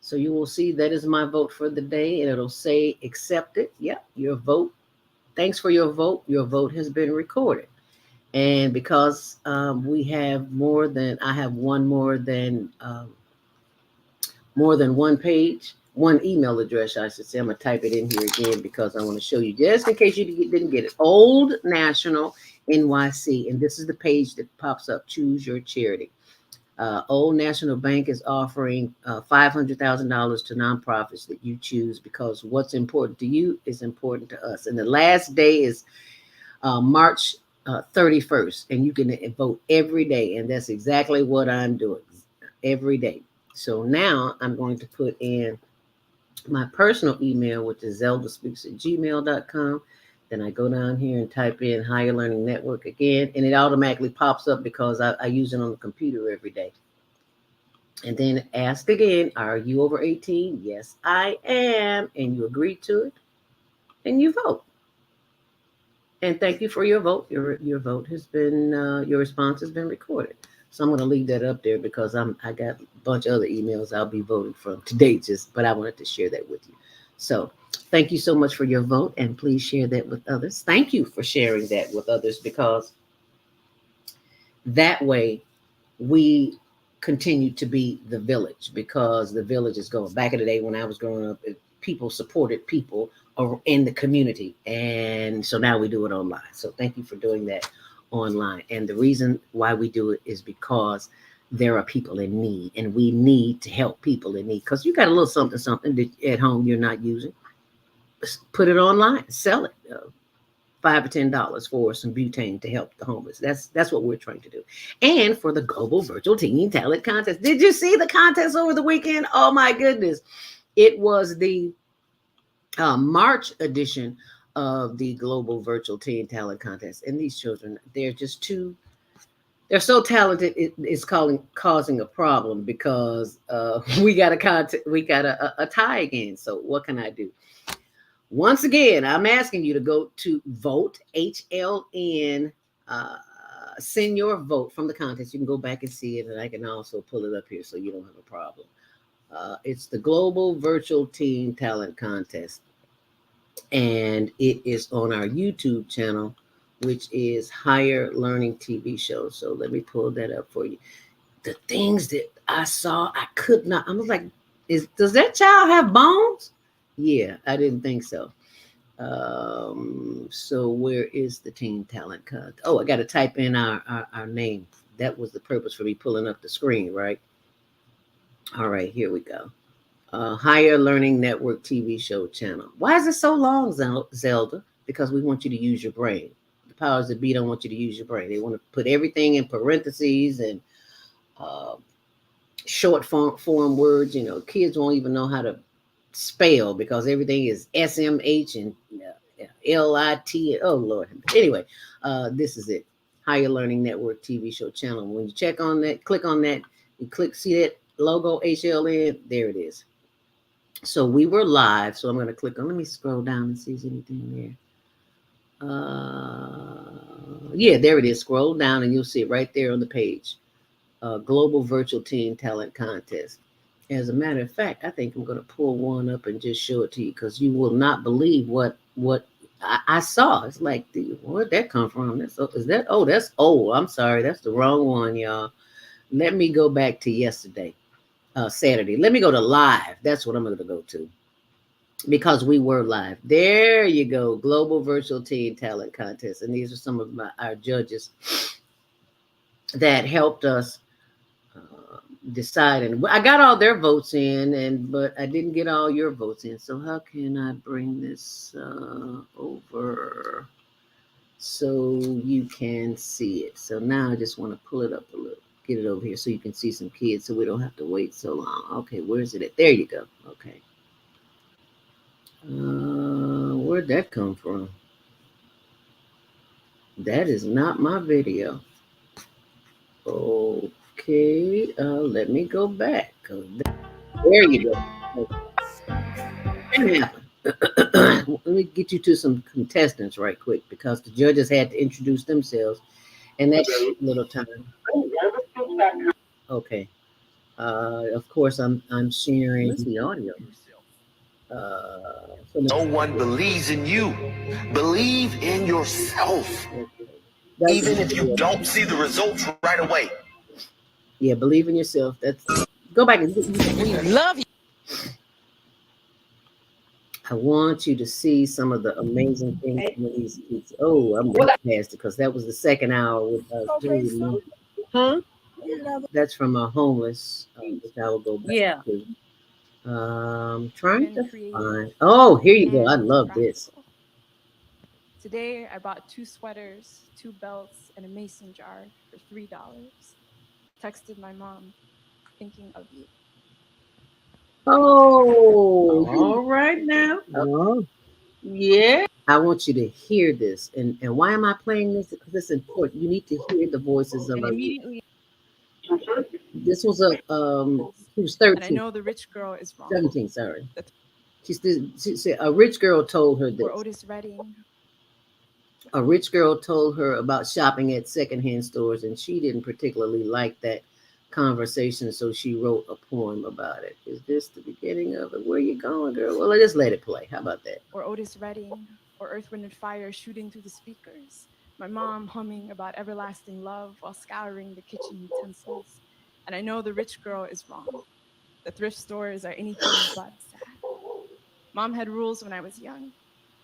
Speaker 3: So you will see that is my vote for the day, and it'll say accepted. Yep, your vote. Thanks for your vote. Your vote has been recorded. And because we have I have more than one page, one email address, I should say. I'm going to type it in here again because I want to show you, just in case you didn't get it. Old National NYC. And this is the page that pops up. Choose your charity. Old National Bank is offering $500,000 to nonprofits that you choose, because what's important to you is important to us. And the last day is March 31st, and you can vote every day. And that's exactly what I'm doing every day. So now I'm going to put in my personal email, which is zeldaspeaks@gmail.com. Then I go down here and type in Higher Learning Network again, and it automatically pops up because I use it on the computer every day. And then ask again, are you over 18? Yes, I am. And you agree to it, and you vote. And thank you for your vote. Your vote has been, your response has been recorded. So I'm going to leave that up there because I got a bunch of other emails I'll be voting from today, but I wanted to share that with you. So thank you so much for your vote, and please share that with others. Thank you for sharing that with others, because that way we continue to be the village, because the village is going. Back in the day when I was growing up, people supported people in the community, and so now we do it online. So thank you for doing that online. And the reason why we do it is because there are people in need, and we need to help people in need. Because you got a little something that at home you're not using, put it online, sell it. $5 or $10 for some butane to help the homeless. That's what we're trying to do. And for the Global Virtual Teen Talent Contest. Did you see the contest over the weekend? Oh my goodness. It was the March edition of the Global Virtual Teen Talent Contest. And these children, they're so talented, it's causing a problem, because we got a tie again. So what can I do? Once again, I'm asking you to go to vote, HLN, send your vote from the contest. You can go back and see it, and I can also pull it up here so you don't have a problem. It's the Global Virtual Teen Talent Contest, and it is on our YouTube channel, which is Higher Learning TV Show. So let me pull that up for you. The things that I saw, I was like, does that child have bones? Yeah, I didn't think so. So where is the Teen Talent Contest? Oh, I got to type in our name. That was the purpose for me pulling up the screen, right? All right, here we go. Higher Learning Network TV show channel. Why is it so long, Zelda? Because we want you to use your brain. The powers that be don't want you to use your brain. They want to put everything in parentheses and short form words. Kids won't even know how to spell because everything is SMH and LIT. Oh Lord. Anyway, this is it. Higher Learning Network TV show channel. When you check on that, click on that, you see that logo HLN. There it is. So we were live. So I'm going to click on. Let me scroll down and see if there's anything there. Yeah, there it is. Scroll down and you'll see it right there on the page. Global Virtual Teen Talent Contest. As a matter of fact, I think I'm going to pull one up and just show it to you, because you will not believe what I saw. It's like, where'd that come from? That's old. I'm sorry. That's the wrong one, y'all. Let me go back to yesterday, Saturday. Let me go to live. That's what I'm going to go to, because we were live. There you go. Global Virtual Teen Talent Contest. And these are some of our judges that helped us decide. And I got all their votes in, but I didn't get all your votes in. So how can I bring this over so you can see it? So now I just want to pull it up a little, get it over here so you can see some kids, so we don't have to wait so long. Okay, where's it at? There you go. Okay. Where'd that come from? That is not my video. Okay, let me go back. There you go. Let me get you to some contestants right quick, because the judges had to introduce themselves, And that's a little time. Okay. Of course, I'm sharing.
Speaker 1: Where's the audio?
Speaker 4: No one believes in you. Believe in yourself. Even if you don't see the results right away.
Speaker 3: Yeah, believe in yourself. That's go back and
Speaker 1: We love you.
Speaker 3: I want you to see some of the amazing things some of these kids. Oh, I'm right past it because that was the second hour with Julie.
Speaker 1: Huh?
Speaker 3: That's from a homeless, which I will go back
Speaker 1: Yeah.
Speaker 3: to. Trying to find. Oh, here you go. I love this.
Speaker 5: Today, I bought 2 sweaters, 2 belts, and a mason jar for $3. Texted my mom, thinking of you.
Speaker 3: Oh,
Speaker 1: All right now.
Speaker 3: oh, yeah. I want you to hear this. And why am I playing this? Because it's important. You need to hear the voices of
Speaker 5: And
Speaker 3: our youth.
Speaker 5: immediately,
Speaker 3: This was she was
Speaker 5: and I
Speaker 3: 13,
Speaker 5: know the rich girl is wrong.
Speaker 3: 17, sorry.
Speaker 5: That
Speaker 3: She said a rich girl told her
Speaker 5: or
Speaker 3: this.
Speaker 5: Otis Redding.
Speaker 3: A rich girl told her about shopping at secondhand stores, and she didn't particularly like that conversation, so she wrote a poem about it. Is this the beginning of it? Where you going, girl? Well, just let it play. How about that?
Speaker 5: Or Otis Redding, or Earth, Wind, and Fire shooting through the speakers. My mom humming about everlasting love while scouring the kitchen utensils. And I know the rich girl is wrong. The thrift stores are anything but sad. Mom had rules when I was young.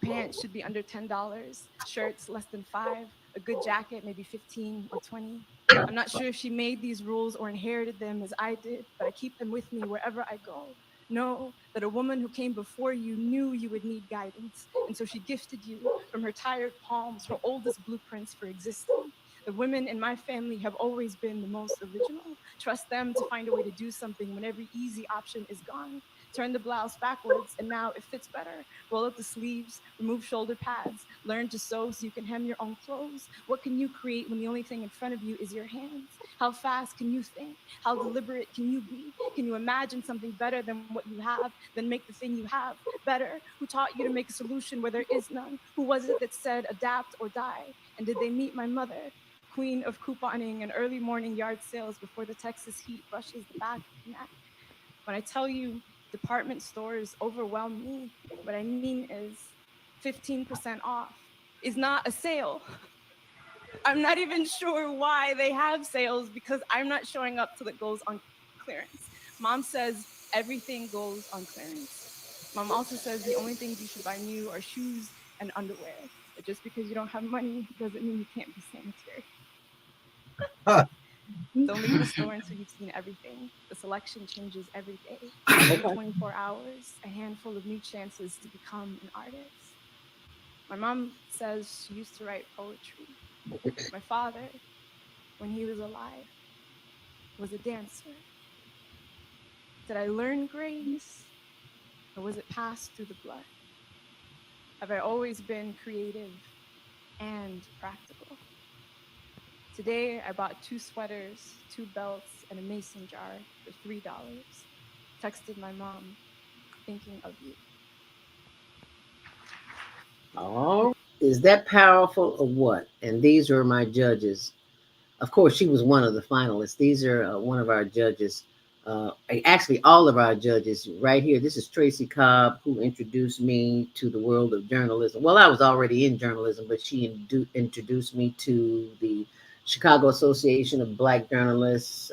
Speaker 5: Pants should be under $10, shirts less than 5, a good jacket maybe 15 or 20. I'm not sure if she made these rules or inherited them as I did, but I keep them with me wherever I go. Know that a woman who came before you knew you would need guidance, and so she gifted you from her tired palms her oldest blueprints for existing. The women in my family have always been the most original. Trust them to find a way to do something when every easy option is gone. Turn the blouse backwards and now it fits better. Roll up the sleeves, remove shoulder pads, learn to sew so you can hem your own clothes. What can you create when the only thing in front of you is your hands? How fast can you think? How deliberate can you be? Can you imagine something better than what you have, then make the thing you have better? Who taught you to make a solution where there is none? Who was it that said adapt or die? And did they meet my mother? Queen of couponing and early morning yard sales before the Texas heat brushes the back of your neck. When I tell you department stores overwhelm me, what I mean is 15% off is not a sale. I'm not even sure why they have sales because I'm not showing up till it goes on clearance. Mom says everything goes on clearance. Mom also says the only things you should buy new are shoes and underwear. But just because you don't have money doesn't mean you can't be sanitary. Don't leave the store until you've seen everything. The selection changes every day. Every 24 hours, a handful of new chances to become an artist. My mom says she used to write poetry. My father, when he was alive, was a dancer. Did I learn grace, or was it passed through the blood? Have I always been creative and practical? Today, I bought 2 sweaters, 2 belts, and a mason jar for $3. Texted my mom, thinking of you.
Speaker 3: Oh, is that powerful or what? And these are my judges. Of course, she was one of the finalists. These are one of our judges. Actually, all of our judges right here. This is Tracy Cobb, who introduced me to the world of journalism. Well, I was already in journalism, but she introduced me to the Chicago Association of Black Journalists,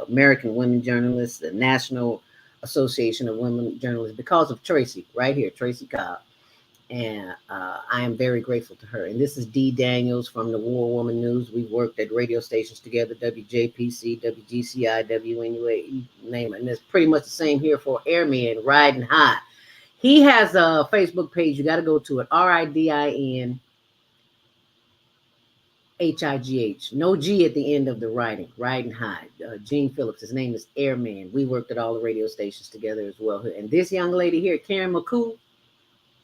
Speaker 3: American Women Journalists, the National Association of Women Journalists, because of Tracy, right here, Tracy Cobb. And I am very grateful to her. And this is Dee Daniels from the War Woman News. We worked at radio stations together, WJPC, WGCI, WNUA, you name it. And it's pretty much the same here for Airman Riding High. He has a Facebook page. You got to go to it, RIDIN HIGH. No G at the end of the writing, Riding High. Gene Phillips, his name is Airman. We worked at all the radio stations together as well. And this young lady here, Karen McCool,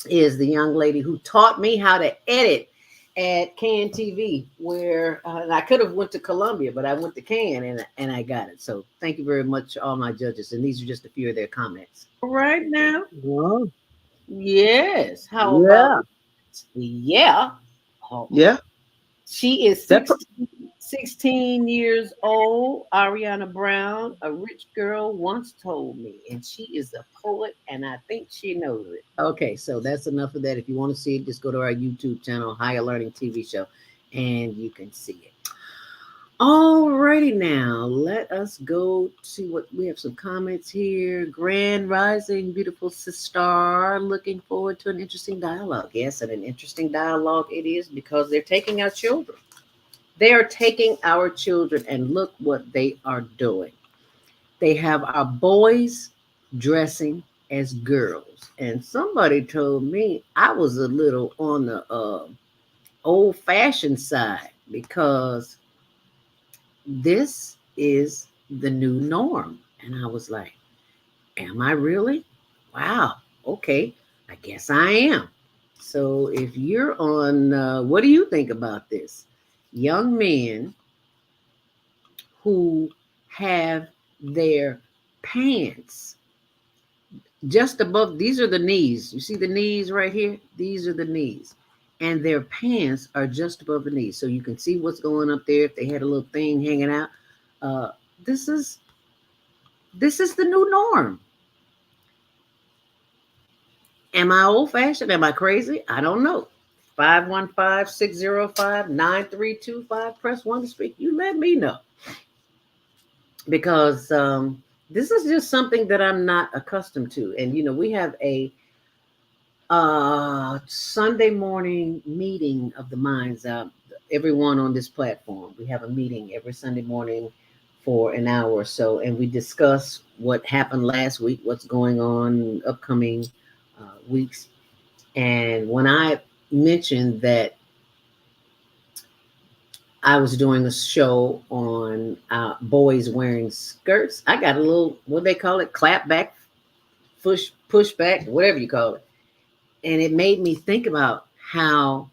Speaker 3: is the young lady who taught me how to edit at Can TV, where I could have went to Columbia, but I went to Can and I got it. So thank you very much, all my judges. And these are just a few of their comments. Right now. Well, yes. How about? Yeah. Oh. Yeah. She is 16, 16 years old, Ariana Brown, a rich girl once told me, and she is a poet, and I think she knows it. Okay, so that's enough of that. If you want to see it, just go to our YouTube channel, Higher Learning TV Show, and you can see it. Alrighty now, let us go to what we have some comments here. Grand Rising, beautiful sister. Looking forward to an interesting dialogue. Yes, and an interesting dialogue it is because they're taking our children. They are taking our children, and look what they are doing. They have our boys dressing as girls. And somebody told me I was a little on the old fashioned side because this is the new norm. And I was like, am I really? Wow. Okay. I guess I am. So if you're on, what do you think about this? Young men who have their pants just above, these are the knees. You see the knees right here? These are the knees. And their pants are just above the knees. So you can see what's going up there if they had a little thing hanging out. Uh, this is the new norm. Am I old fashioned? Am I crazy? I don't know. 515-605-9325. Press 1 to speak. You let me know. Because this is just something that I'm not accustomed to. And, we have a Sunday morning meeting of the minds. Everyone on this platform, we have a meeting every Sunday morning for an hour or so, and we discuss what happened last week, what's going on upcoming weeks. And when I mentioned that I was doing a show on boys wearing skirts, I got a little, what they call it, clap back, push back, whatever you call it. And it made me think about how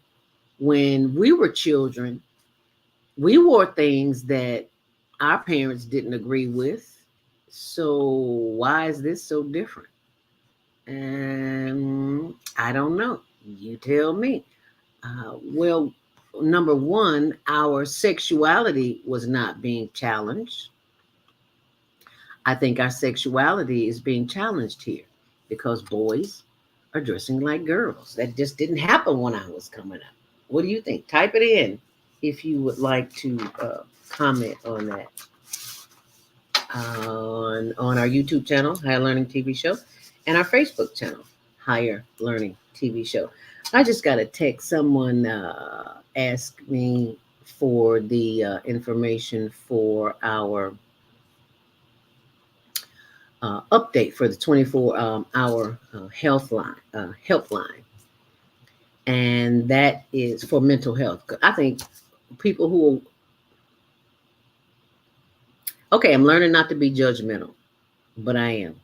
Speaker 3: when we were children, we wore things that our parents didn't agree with. So why is this so different? And I don't know. You tell me. Well, number one, our sexuality was not being challenged. I think our sexuality is being challenged here because boys are dressing like girls. That just didn't happen when I was coming up. What do you think? Type it in if you would like to comment on that on our YouTube channel, Higher Learning TV Show, and our Facebook channel, Higher Learning TV Show. I just got a text. Someone asked me for the information for our update for the 24-hour helpline. And that is for mental health. I think people who okay, I'm learning not to be judgmental, but I am.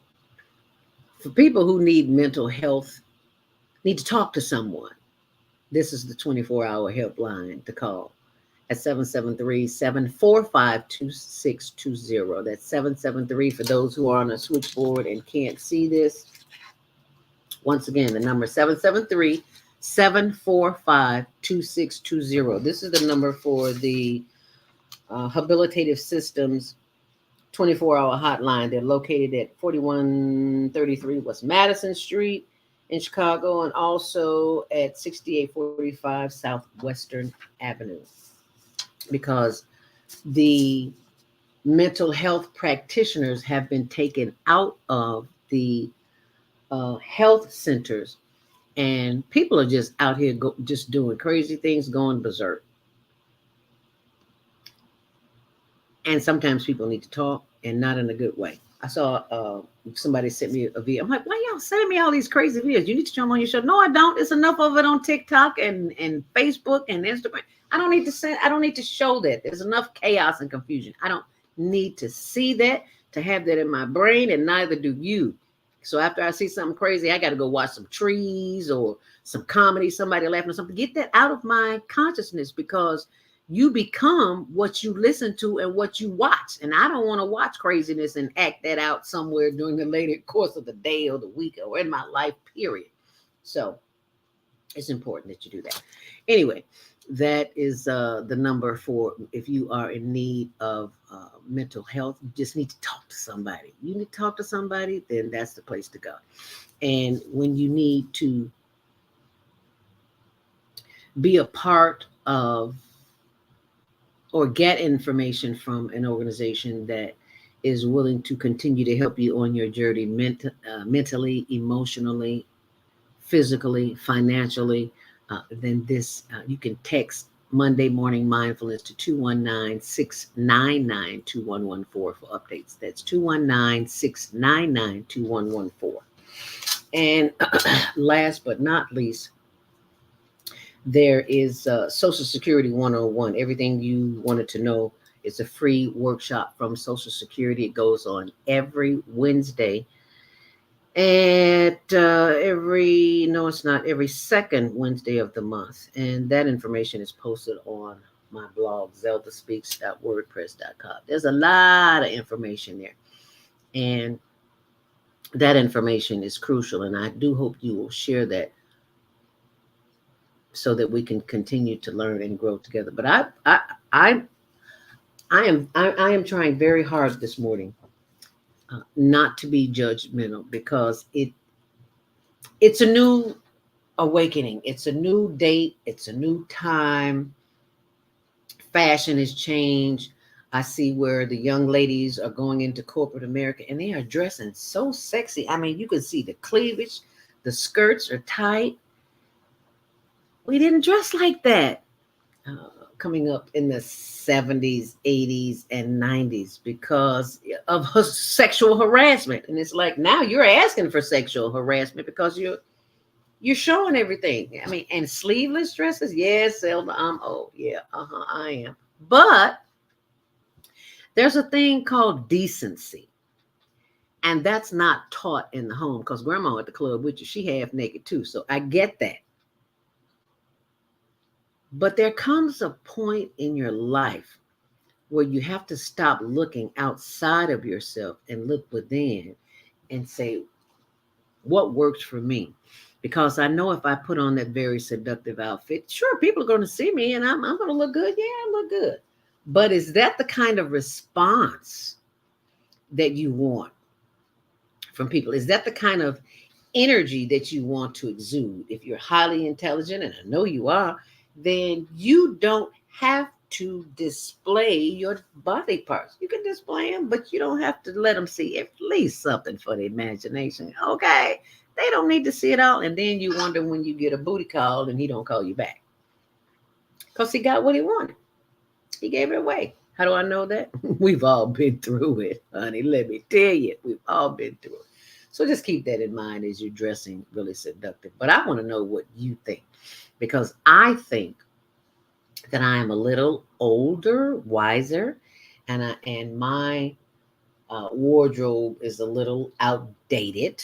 Speaker 3: For people who need mental health, need to talk to someone, this is the 24-hour helpline to call at 773-745-2620. That's 773 for those who are on a switchboard and can't see this. Once again, the number 773-745-2620. This is the number for the habilitative systems 24-hour hotline. They're located at 4133 West Madison Street in Chicago and also at 6845 Southwestern Avenue. Because the mental health practitioners have been taken out of the health centers, and people are just out here just doing crazy things, going berserk. And sometimes people need to talk, and not in a good way. I saw somebody sent me a video. I'm like, why y'all sending me all these crazy videos? You need to show them on your show. No, I don't. It's enough of it on TikTok and Facebook and Instagram. I don't need to show that. There's enough chaos and confusion. I don't need to see that, to have that in my brain, and neither do you. So after I see something crazy, I got to go watch some trees or some comedy, somebody laughing or something. Get that out of my consciousness, because you become what you listen to and what you watch. And I don't want to watch craziness and act that out somewhere during the later course of the day or the week or in my life, period. So it's important that you do that. Anyway, That is the number for if you are in need of mental health. You just need to talk to somebody. You need to talk to somebody, then that's the place to go. And when you need to be a part of or get information from an organization that is willing to continue to help you on your journey mentally, emotionally, physically, financially, then this you can text Monday Morning Mindfulness to 219-699-2114 for updates. That's 219-699-2114. And last but not least, there is Social Security 101. Everything you wanted to know. It's a free workshop from Social Security. It goes on every Wednesday at every second Wednesday of the month. And that information is posted on my blog, zeldaspeaks.wordpress.com. There's a lot of information there. And that information is crucial. And I do hope you will share that so that we can continue to learn and grow together. But I am trying very hard this morning not to be judgmental, because it's a new awakening. It's a new date. It's a new time. Fashion has changed. I see where the young ladies are going into corporate America and they are dressing so sexy. I mean, you can see the cleavage, the skirts are tight. We didn't dress like that coming up in the 70s, 80s, and 90s because of sexual harassment. And it's like, now you're asking for sexual harassment because you're showing everything. I mean, and sleeveless dresses. Yes, Zelda, I'm old. Yeah, I am. But there's a thing called decency. And that's not taught in the home, because grandma at the club with you, she half naked too. So I get that. But there comes a point in your life where you have to stop looking outside of yourself and look within and say, what works for me? Because I know if I put on that very seductive outfit, sure, people are going to see me and I'm going to look good. Yeah, I look good. But is that the kind of response that you want from people? Is that the kind of energy that you want to exude? If you're highly intelligent, and I know you are, then you don't have to display your body parts. You can display them, but you don't have to let them see at least something for the imagination. Okay, they don't need to see it all. And then you wonder when you get a booty call and he don't call you back because he got what he wanted. He gave it away. How do I know that? We've all been through it, honey. Let me tell you, we've all been through it. So just keep that in mind as you're dressing really seductive. But I want to know what you think, because I think that I am a little older, wiser, and my wardrobe is a little outdated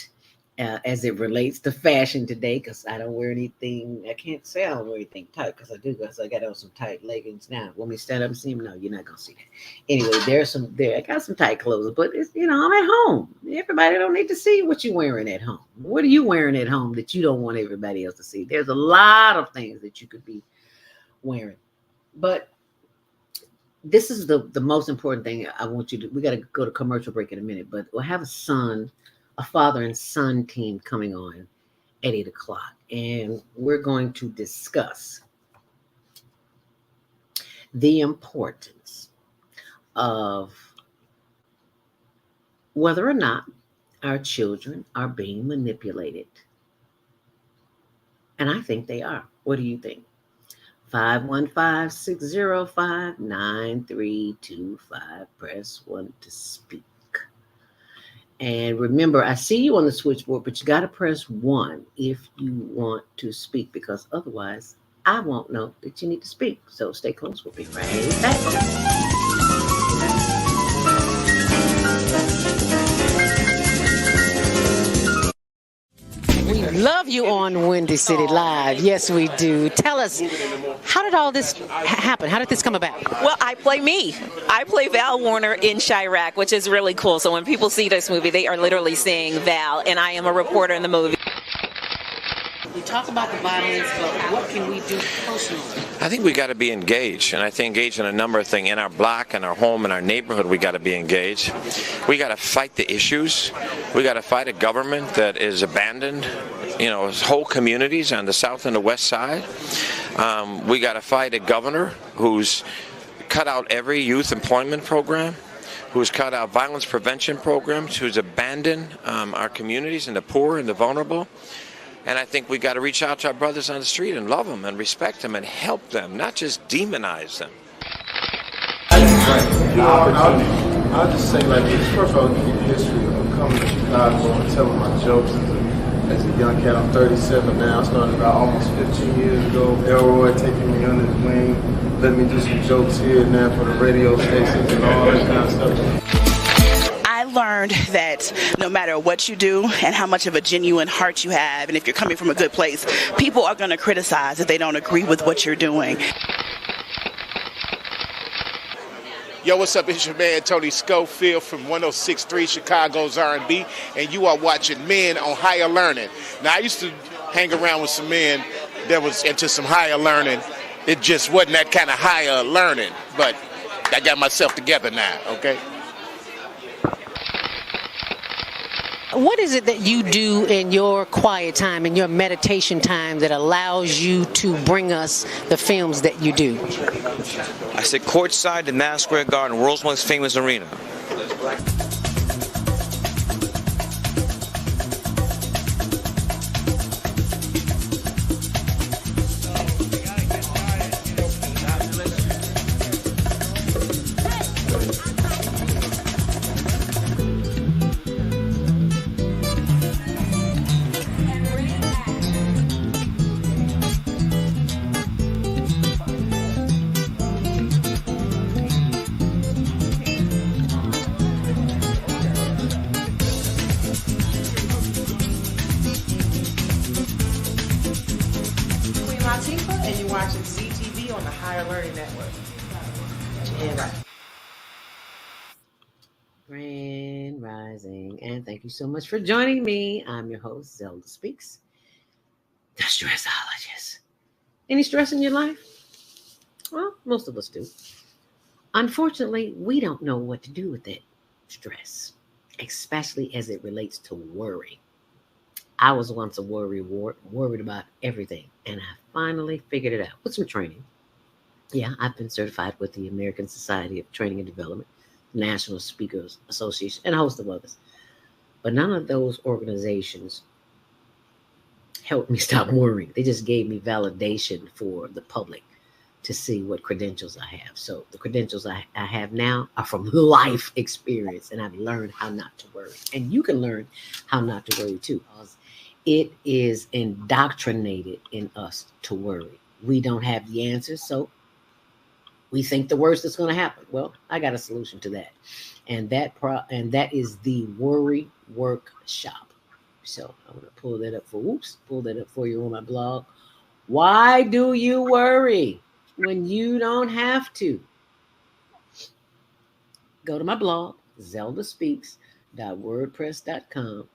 Speaker 3: as it relates to fashion today, because I don't wear anything. I can't say I don't wear anything tight, because I do, because I got on some tight leggings now. Want me to stand up and see them? No, you're not gonna see that. Anyway, I got some tight clothes, but it's, I'm at home. Everybody don't need to see what you're wearing at home. What are you wearing at home that you don't want everybody else to see? There's a lot of things that you could be wearing, but this is the most important thing I want you to. We got to go to commercial break in a minute, but we'll have a father and son team coming on at 8:00, and we're going to discuss the importance of whether or not our children are being manipulated. And I think they are. What do you think? 515-605-9325. Press 1 to speak. And remember, I see you on the switchboard, but you got to press 1 if you want to speak, because otherwise I won't know that you need to speak. So stay close. We'll be right back. We love you on Windy City Live. Yes, we do. Tell us, how did all this happen? How did this come about?
Speaker 6: Well, I play me. I play Val Warner in Chirac, which is really cool. So when people see this movie, they are literally seeing Val, and I am a reporter in the movie.
Speaker 7: We talk about the violence, but what can we do personally?
Speaker 8: I think we got to be engaged, and I think engaged in a number of things. In our block, in our home, in our neighborhood, we got to be engaged. We got to fight the issues. We got to fight a government that is abandoned, whole communities on the south and the west side. We got to fight a governor who's cut out every youth employment program, who's cut out violence prevention programs, who's abandoned our communities and the poor and the vulnerable. And I think we got to reach out to our brothers on the street and love them and respect them and help them, not just demonize them.
Speaker 9: I'll just say like this. First of all, give you the history of coming to Chicago and telling my jokes as a young cat. I'm 37 now. I started about almost 15 years ago. Elroy taking me under his wing, letting me do some jokes here and there for the radio stations and all that kind of stuff.
Speaker 10: I learned that no matter what you do and how much of a genuine heart you have, and if you're coming from a good place, people are going to criticize if they don't agree with what you're doing.
Speaker 11: Yo, what's up? It's your man Tony Schofield from 106.3 Chicago's R&B, and you are watching Men on Higher Learning. Now, I used to hang around with some men that was into some higher learning. It just wasn't that kind of higher learning, but I got myself together now, okay?
Speaker 7: What is it that you do in your quiet time, in your meditation time, that allows you to bring us the films that you do?
Speaker 12: I sit courtside in Madison Square Garden, world's most famous arena.
Speaker 13: And you're watching CTV on the Higher Learning Network. And right.
Speaker 3: Grand Rising, and thank you so much for joining me. I'm your host, Zelda Speaks, the stressologist. Any stress in your life? Well, most of us do. Unfortunately, we don't know what to do with that stress, especially as it relates to worry. I was once a worried about everything, and I finally figured it out with some training. Yeah, I've been certified with the American Society of Training and Development, National Speakers Association, and a host of others. But none of those organizations helped me stop worrying. They just gave me validation for the public to see what credentials I have. So the credentials I have now are from life experience, and I've learned how not to worry. And you can learn how not to worry too. It is indoctrinated in us to worry. We don't have the answers, so we think the worst is going to happen. Well, I got a solution to that, and that is the Worry Workshop. So I'm going to pull that up for you on my blog. Why do you worry when you don't have to? Go to my blog, zeldaspeaks.wordpress.com.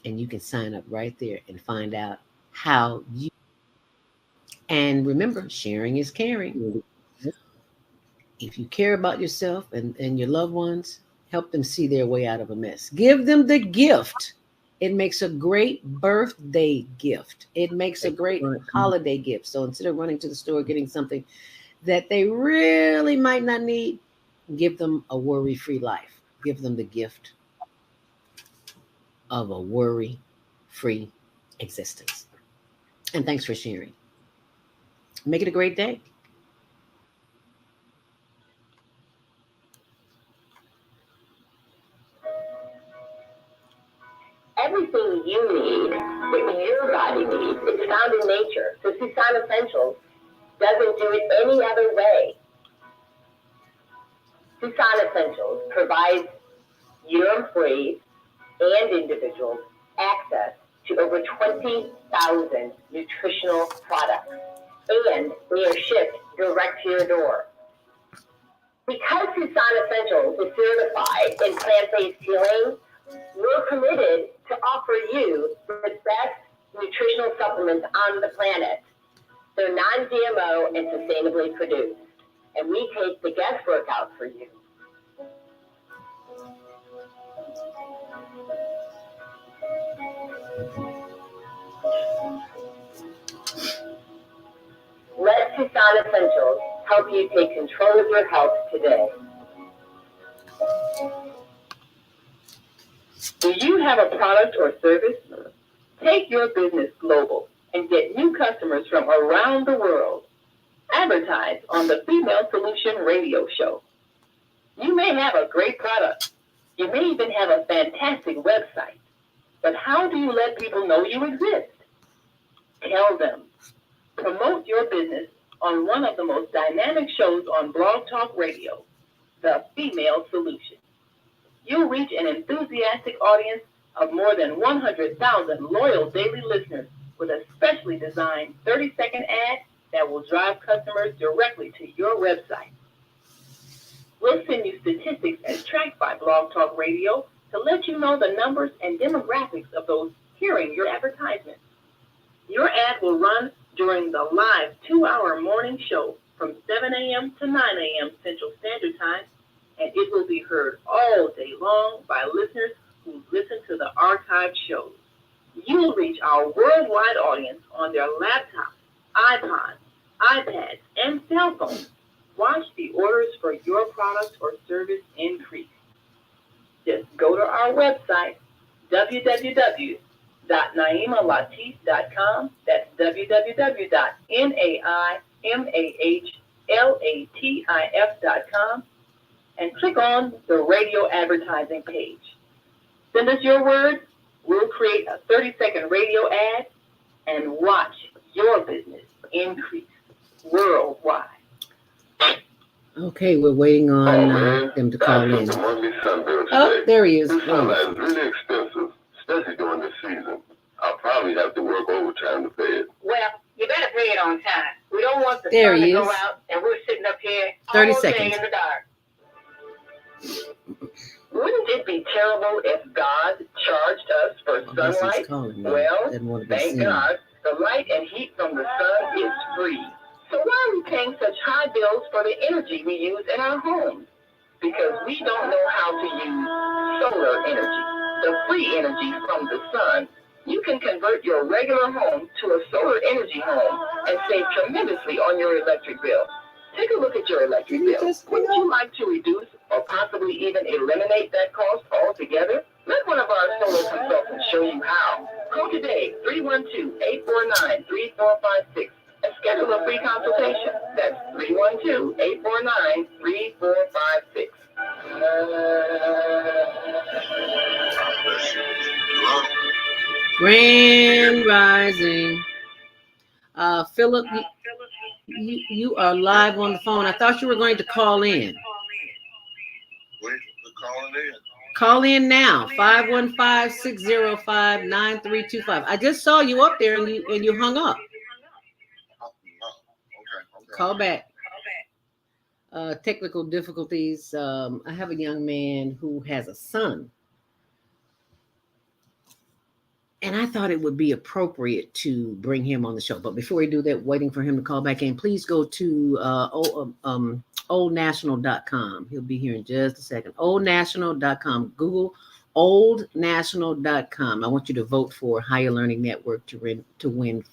Speaker 3: And you can sign up right there and find out how you. And remember, sharing is caring. If you care about yourself and your loved ones, help them see their way out of a mess. Give them the gift. It makes a great birthday gift. It makes a great holiday gift. So instead of running to the store getting something that they really might not need, give them a worry-free life. Give them the gift of a worry-free existence. And thanks for sharing. Make it a great day.
Speaker 2: Everything you need, that your body needs, is found in nature. So Susan Essentials doesn't do it any other way. Susan Essentials provides your employees and individuals access to over 20,000 nutritional products, and they are shipped direct to your door. Because Susan Essentials is certified in plant-based healing, we're committed to offer you the best nutritional supplements on the planet. They're non-GMO and sustainably produced. And we take the guesswork out for you. Let Tucson Essentials help you take control of your health today. Do you have a product or service? Take your business global and get new customers from around the world. Advertise on the Female Solution radio show. You may have a great product. You may even have a fantastic website. But how do you let people know you exist? Tell them. Promote your business on one of the most dynamic shows on Blog Talk Radio, The Female Solution. You'll reach an enthusiastic audience of more than 100,000 loyal daily listeners with a specially designed 30-second ad that will drive customers directly to your website. We'll send you statistics as tracked by Blog Talk Radio to let you know the numbers and demographics of those hearing your advertisement. Your ad will run during the live 2-hour morning show from 7 a.m. to 9 a.m. Central Standard Time, and it will be heard all day long by listeners who listen to the archived shows. You will reach our worldwide audience on their laptops, iPods, iPads, and cell phones. Watch the orders for your product or service increase. Just go to our website, www.naimalatif.com. That's www.naimalatif.com, and click on the radio advertising page. Send us your words. We'll create a 30-second radio ad and watch your business increase worldwide.
Speaker 3: Okay, we're waiting on them to call in. Oh, there he is.
Speaker 14: This summer is really expensive, especially during this season. I'll probably have to work overtime to pay it.
Speaker 2: Well, you better pay it on time. We don't want the
Speaker 3: There
Speaker 2: sun
Speaker 3: he
Speaker 2: to go
Speaker 3: is.
Speaker 2: out and we're sitting up here
Speaker 3: 30
Speaker 2: all
Speaker 3: seconds.
Speaker 2: day in the dark. Wouldn't it be terrible if God charged us for sunlight? Well, thank God, the light and heat from the sun is free. So why are we paying such high bills for the energy we use in our homes? Because we don't know how to use solar energy, the free energy from the sun. You can convert your regular home to a solar energy home and save tremendously on your electric bill. Take a look at your electric bill. Wouldn't you like to reduce or possibly even eliminate that cost altogether? Let one of our solar consultants show you how. Call today, 312-849-3456. And schedule a free consultation. That's 312-849-3456.
Speaker 3: Grand Rising. Philip, you are live on the phone. I thought you were going to call in. Call in now, 515-605-9325. I just saw you up there and you hung up. Call back. Technical difficulties. I have a young man who has a son. And I thought it would be appropriate to bring him on the show. But before we do that, waiting for him to call back in, please go to oldnational.com. He'll be here in just a second. Oldnational.com. Google oldnational.com. I want you to vote for Higher Learning Network to win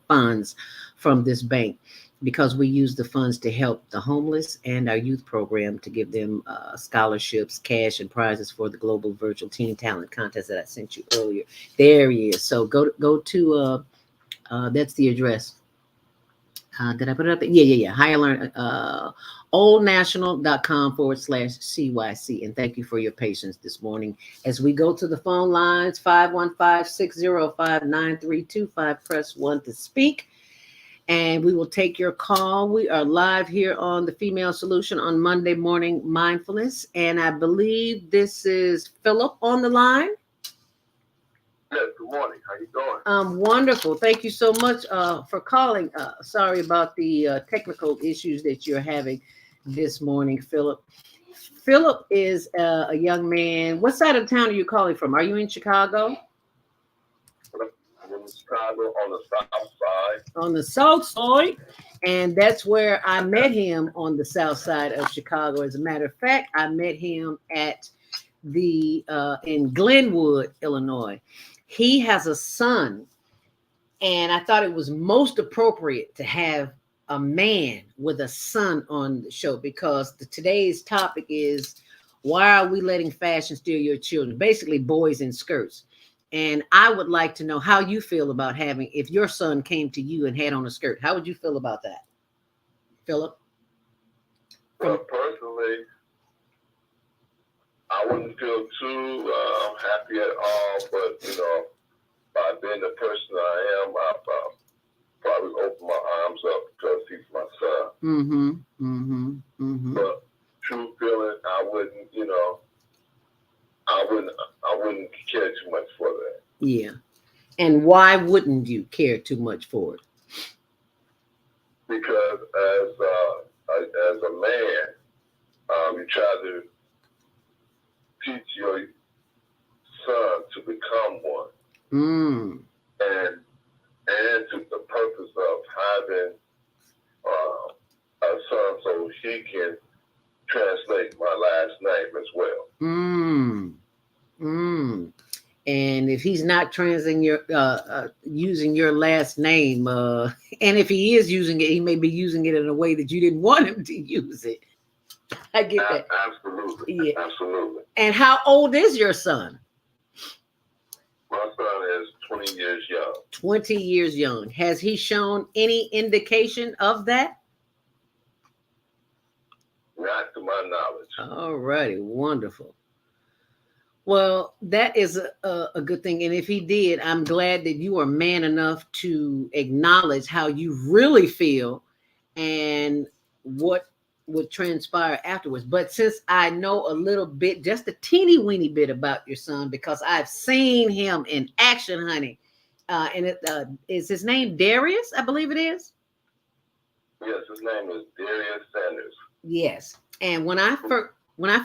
Speaker 3: funds from this bank, because we use the funds to help the homeless and our youth program to give them scholarships, cash, and prizes for the Global Virtual Teen Talent Contest that I sent you earlier. There he is. So go to that's the address. Did I put it up there? Yeah. Higher Learn, oldnational.com/CYC. And thank you for your patience this morning. As we go to the phone lines, 515-605-9325, press 1 to speak. And we will take your call. We are live here on the Female Solution on Monday Morning Mindfulness. And I believe this is Philip on the line.
Speaker 14: Yes, good morning. How you doing?
Speaker 3: Wonderful. Thank you so much for calling. Sorry about the technical issues that you're having this morning, Philip. Philip is a young man. What side of town are you calling from? Are you in Chicago?
Speaker 14: in Chicago on the south side.
Speaker 3: On the south side. And that's where I met him, on the south side of Chicago. As a matter of fact, I met him at the in Glenwood, Illinois. He has a son, and I thought it was most appropriate to have a man with a son on the show, because today's topic is, why are we letting fashion steal your children? Basically, boys in skirts. And I would like to know how you feel about having, if your son came to you and had on a skirt, how would you feel about that, Philip?
Speaker 14: Well, personally, I wouldn't feel too happy at all, but, you know, by being the person I am, I probably open my arms up because he's my son. But true feeling, I wouldn't, you know, I wouldn't care too much for that.
Speaker 3: Yeah. And why wouldn't you care too much for it?
Speaker 14: Because as a man, you try to teach your son to become one. And to the purpose of having a son so he can translate my last name as well.
Speaker 3: And if he's not translating your using your last name, and if he is using it, he may be using it in a way that you didn't want him to use it. I get that.
Speaker 14: Absolutely.
Speaker 3: Yeah.
Speaker 14: Absolutely.
Speaker 3: And how old is your son?
Speaker 14: My son is 20 years young.
Speaker 3: 20 years young. Has he shown any indication of that?
Speaker 14: Not to my knowledge.
Speaker 3: All righty. Wonderful. Well, that is a good thing. And if he did, I'm glad that you are man enough to acknowledge how you really feel and what would transpire afterwards. But since I know a little bit, just a teeny weeny bit about your son, because I've seen him in action, honey. And it is his name Darius, I believe it is.
Speaker 14: Yes, his name is Darius Sanders.
Speaker 3: Yes. And when I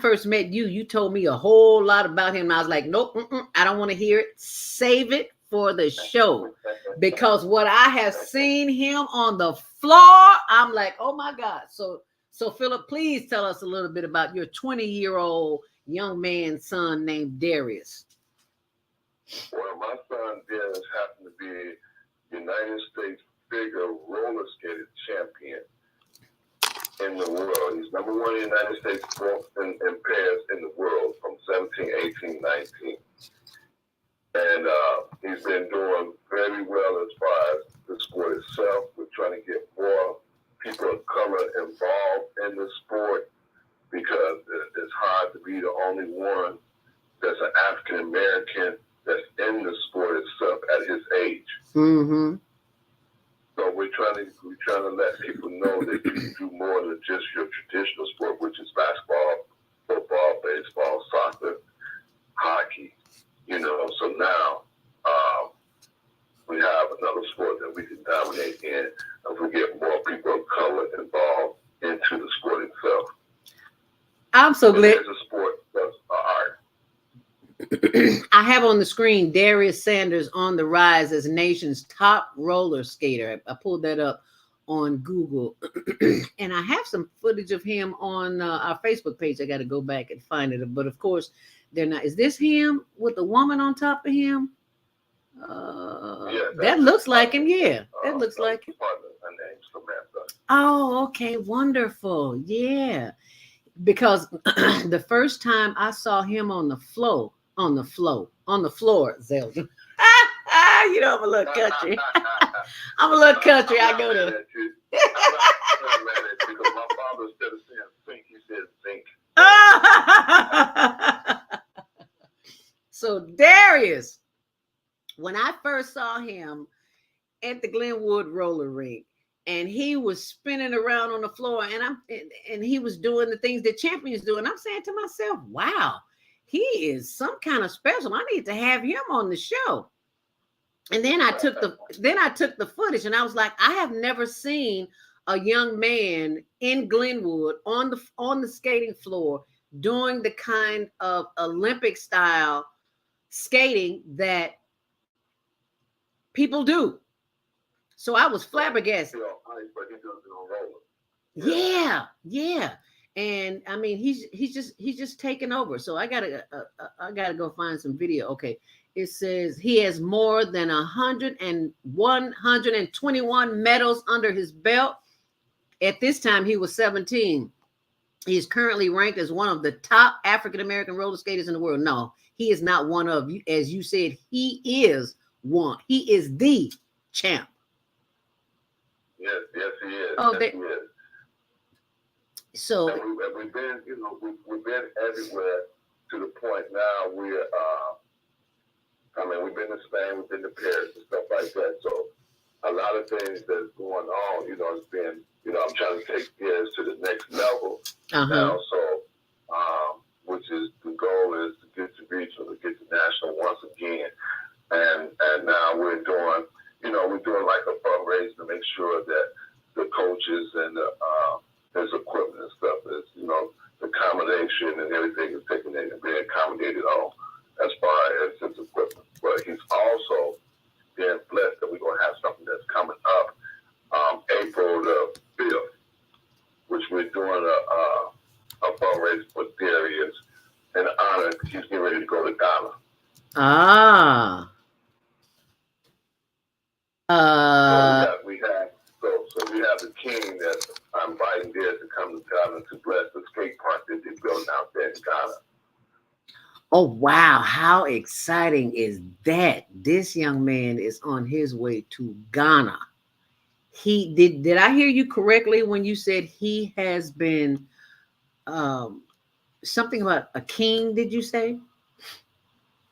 Speaker 3: first met you, you told me a whole lot about him. And I was like, nope, I don't want to hear it. Save it for the show. Because what I have seen him on the floor, I'm like, oh my God. So Philip, please tell us a little bit about your 20-year-old young man's son named Darius.
Speaker 14: Well, my son Darius happened to be United States figure roller skating champion in the world. He's number one in the United States in pairs in the world from 17, 18, 19. And he's been doing very well as far as the sport itself. We're trying to get more people of color involved in the sport, because it's hard to be the only one that's an African American that's in the sport itself at his age. So we're trying to let people know that you can do more than just your traditional sport, which is basketball, football, baseball, soccer, hockey. You know, so now we have another sport that we can dominate in, and we get more people of color involved into the sport itself.
Speaker 3: I'm so glad.
Speaker 14: It's a sport that's art.
Speaker 3: I have on the screen Darius Sanders on the rise as nation's top roller skater. I pulled that up on Google. And I have some footage of him on our Facebook page. I got to go back and find it. But of course, they're not. Is this him with the woman on top of him? That looks like him. Yeah, that looks like him.
Speaker 14: Her name's Samantha.
Speaker 3: Oh, okay. Wonderful. Yeah. Because the first time I saw him on the floor, Zelda. You know, I'm a little country. I'm a little country. I go to.
Speaker 14: I'm not mad at you, because my father, instead of saying think, he said think.
Speaker 3: So Darius, when I first saw him at the Glenwood roller rink, and he was spinning around on the floor, and he was doing the things that champions do, and I'm saying to myself, wow, he is some kind of special. I need to have him on the show. And then I took the footage, and I was like, I have never seen a young man in Glenwood on the skating floor doing the kind of Olympic style skating that People do. So I was flabbergasted. Yeah, yeah. And I mean, he's just taking over. So I gotta go find some video. Okay, it says he has more than 121 medals under his belt. At this time, he was 17. He's currently ranked as one of the top African American roller skaters in the world. No, he is not one of you. As you said, he is one. He is the champ.
Speaker 14: Yes, he is.
Speaker 3: Oh,
Speaker 14: yes, he is.
Speaker 3: So
Speaker 14: and we've been, we've been everywhere to the point now we're, we've been to Spain, we've been to Paris and stuff like that. So a lot of things that's going on, it's been, I'm trying to take Paris to the next level now. So, which is the goal is to get to regional, to get to national once again. And now we're doing, we're doing like a fundraiser to make sure that the coaches and his equipment and stuff is, the accommodation and everything is taken in and being accommodated on as far as his equipment. But he's also being blessed that we're going to have something that's coming up April the 5th, which we're doing a fundraiser for Darius in honor. He's getting ready to go to Ghana. So we have the king that I'm inviting there to come to Ghana to bless the skate park that they're building out there in Ghana.
Speaker 3: Oh, wow. How exciting is that? This young man is on his way to Ghana. Did I hear you correctly when you said he has been something about a king, did you say?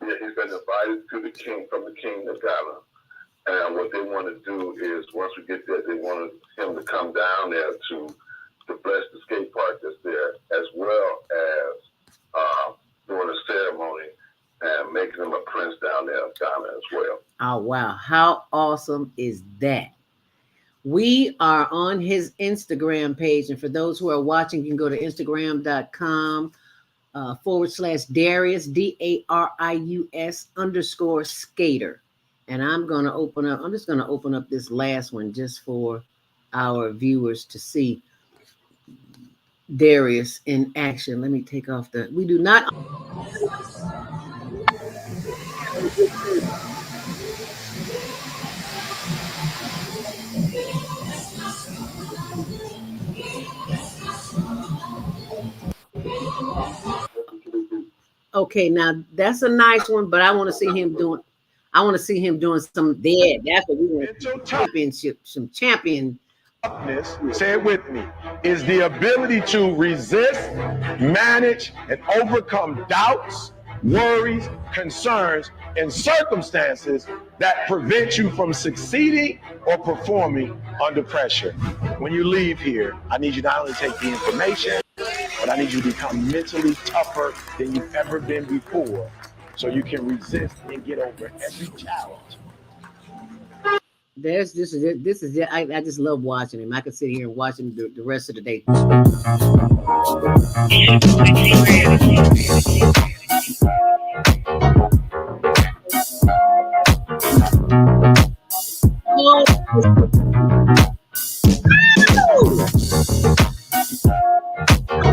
Speaker 14: Yeah, he's been invited to the king, from the king of Ghana. And what they want to do is, once we get there, they want him to come down there to bless the skate park that's there, as well as doing a ceremony and making him a prince down there in Ghana as well.
Speaker 3: Oh, wow. How awesome is that? We are on his Instagram page. And for those who are watching, you can go to Instagram.com /Darius, DARIUS_skater. And I'm just going to open up this last one just for our viewers to see Darius in action. Let me take off we do not. Okay, now that's a nice one, but I want to see him doing some there. That's what we want. Championship, some champion.
Speaker 15: Say it with me, is the ability to resist, manage, and overcome doubts, worries, concerns, and circumstances that prevent you from succeeding or performing under pressure. When you leave here, I need you not only to take the information, but I need you to become mentally tougher than you've ever been before, so you can resist and get over every challenge.
Speaker 3: This is it. I just love watching him. I could sit here and watch him the rest of the day. I'm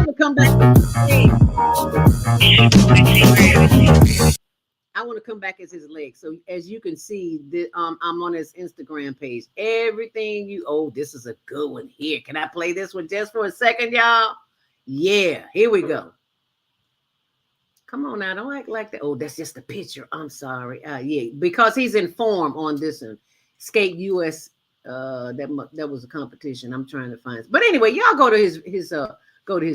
Speaker 3: gonna come back. I want to come back as his leg. So as you can see, I'm on his Instagram page. Everything this is a good one here. Can I play this one just for a second, y'all? Yeah, here we go. Come on now, don't act like that. Oh, that's just a picture. I'm sorry. Yeah, because he's in form on this one. Skate US. That was a competition. I'm trying to find. But anyway, y'all go to his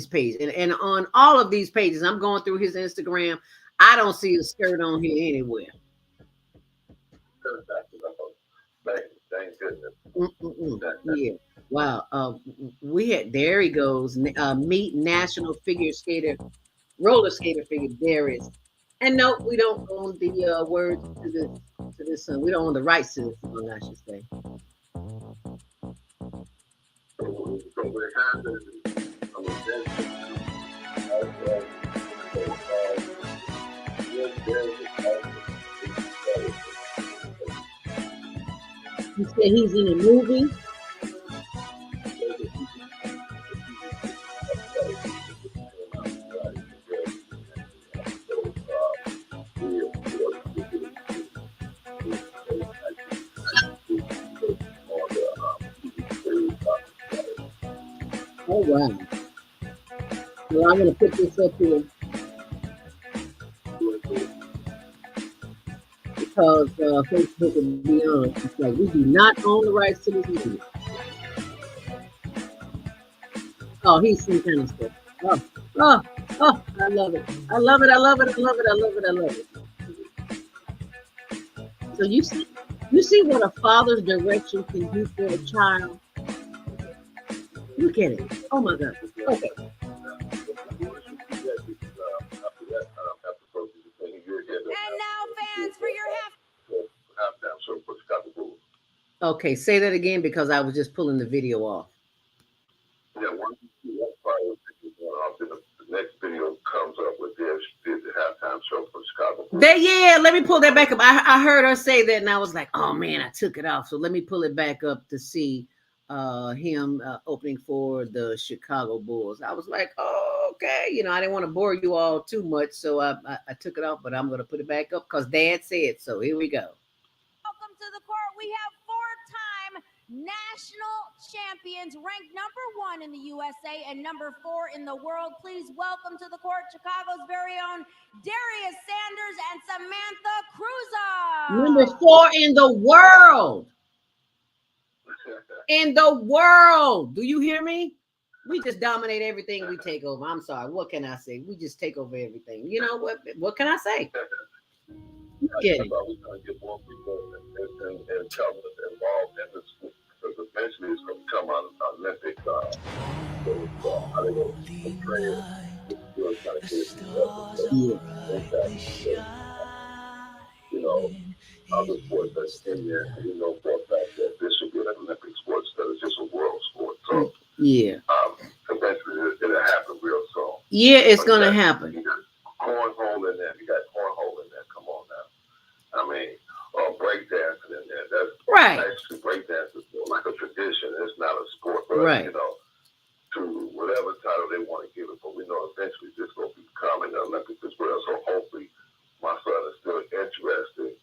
Speaker 3: page, and on all of these pages, I'm going through his Instagram. I don't see a skirt on here anywhere.
Speaker 14: Thank goodness.
Speaker 3: Yeah. Wow. There he goes. Meet national roller skater figure Darius. And no, we don't own the words to this song. We don't own the rights to this song, I should say. You said he's in a movie? Oh, wow. Well, I'm going to put this up here because Facebook will be on. It's like, we do not own the rights to this movie. Oh, he's some kind of stuff. Oh, I love it. I love it. I love it. I love it. I love it. I love it. So you see what a father's direction can do for a child? Look at it. Oh my God. Okay.
Speaker 2: And now, fans, for your halftime show for Chicago Bulls.
Speaker 3: Okay, say that again because I was just pulling the video off.
Speaker 14: Yeah, once you see that part of the next video comes up with this, did the halftime show for Chicago Bulls.
Speaker 3: Yeah, let me pull that back up. I heard her say that and I was like, oh man, I took it off. So let me pull it back up to see him opening for the Chicago Bulls. I was like, oh, okay. You know, I didn't want to bore you all too much. So I took it off, but I'm going to put it back up because Dad said so. Here we go.
Speaker 2: Welcome to the court. We have four-time national champions ranked number 1 in the USA and number 4 in the world. Please welcome to the court Chicago's very own Darius Sanders and Samantha Cruza.
Speaker 3: Number 4 in the world. In the world. Do you hear me? We just dominate everything we take over. I'm sorry. What can I say? We just take over everything. You know what? What can I say?
Speaker 14: Get it. We're going to get more people and tell us involved in this because eventually it's going to become an Olympic. You know, other sports that's in there, you know, for a fact that this should be an Olympic sport instead of just a world sport. So,
Speaker 3: yeah.
Speaker 14: Eventually it'll happen real soon.
Speaker 3: Yeah, it's going to happen.
Speaker 14: You got cornhole in there. You got cornhole in there. Come on now. I mean, breakdancing in there. That's
Speaker 3: right.
Speaker 14: Actually, breakdancing is more like a tradition. It's not a sport, but
Speaker 3: right.
Speaker 14: You know, to whatever title they want to give it. But we know eventually this will become an Olympics as well. So hopefully, my son is still interested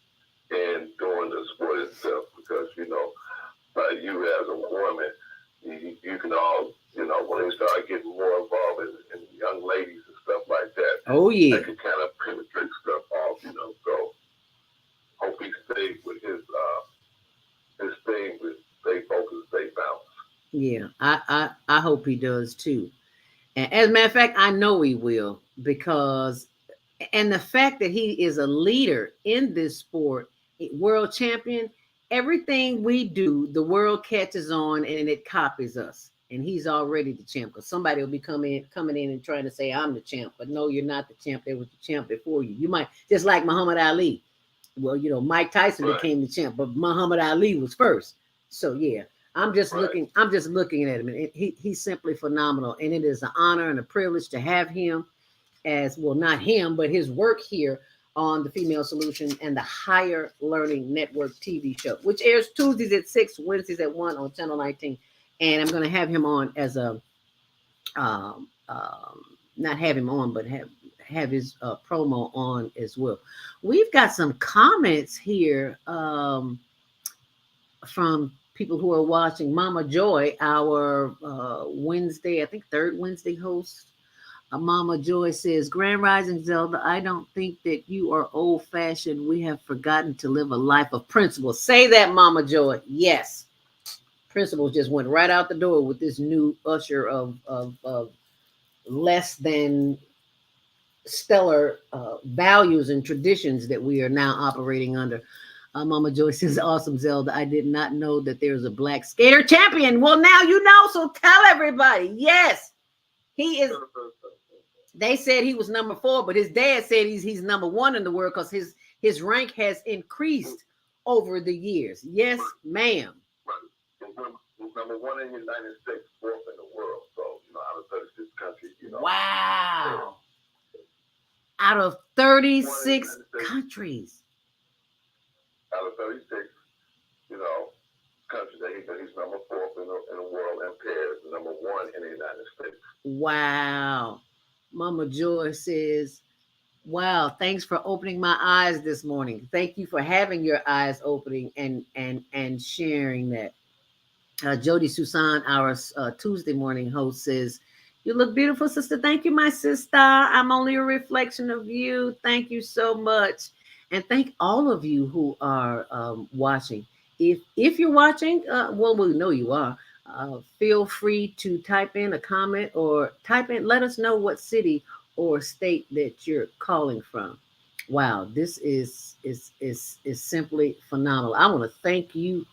Speaker 14: in doing the sport itself because you know, you as a woman, you can all you know when they start getting more involved in young ladies and stuff like that.
Speaker 3: Oh yeah.
Speaker 14: They can kind of penetrate stuff off, you know. So. Hope he stays with his thing, with stay focused, stay balanced.
Speaker 3: Yeah, I hope he does too. And as a matter of fact, I know he will because, and the fact that he is a leader in this sport, world champion, everything we do, the world catches on and it copies us. And he's already the champ because somebody will be coming in and trying to say, I'm the champ. But no, you're not the champ. There was the champ before you. You might, just like Muhammad Ali. Well, you know, Mike Tyson became the champ, but Muhammad Ali was first. So yeah, I'm just looking at him, and he's simply phenomenal. And it is an honor and a privilege to have him as well, not him, but his work here on the Female Solution and the Higher Learning Network TV show, which airs Tuesdays at 6, Wednesdays at 1 on Channel 19. And I'm going to have him on as a not have him on, but have his promo on as well. We've got some comments here from people who are watching. Mama Joy, our Wednesday, I think third Wednesday host. Mama Joy says, Grand Rising Zelda, I don't think that you are old-fashioned. We have forgotten to live a life of principles. Say that, Mama Joy. Yes. Principles just went right out the door with this new usher of less than stellar values and traditions that we are now operating under. Mama Joy says, awesome, Zelda. I did not know that there's a black skater champion. Well, now you know, so tell everybody. Yes, he is. They said he was number 4, but his dad said he's number 1 in the world because his rank has increased over the years. Yes, ma'am.
Speaker 14: Number 1 in the United States, 4th in the world. So, you know, out of 36 countries, you know.
Speaker 3: Wow. Out of 36 countries.
Speaker 14: Out of 36, you know, number 4 in the world, and Paris is number 1 in the United States.
Speaker 3: Wow. Mama Joy says, wow, thanks for opening my eyes this morning. Thank you for having your eyes opening and sharing that. Jody Susan, our Tuesday morning host, says, you look beautiful, sister. Thank you, my sister. I'm only a reflection of you. Thank you so much. And thank all of you who are watching. If you're watching, well, we know you are. Feel free to type in a comment or let us know what city or state that you're calling from. Wow, this is simply phenomenal. I want to thank you,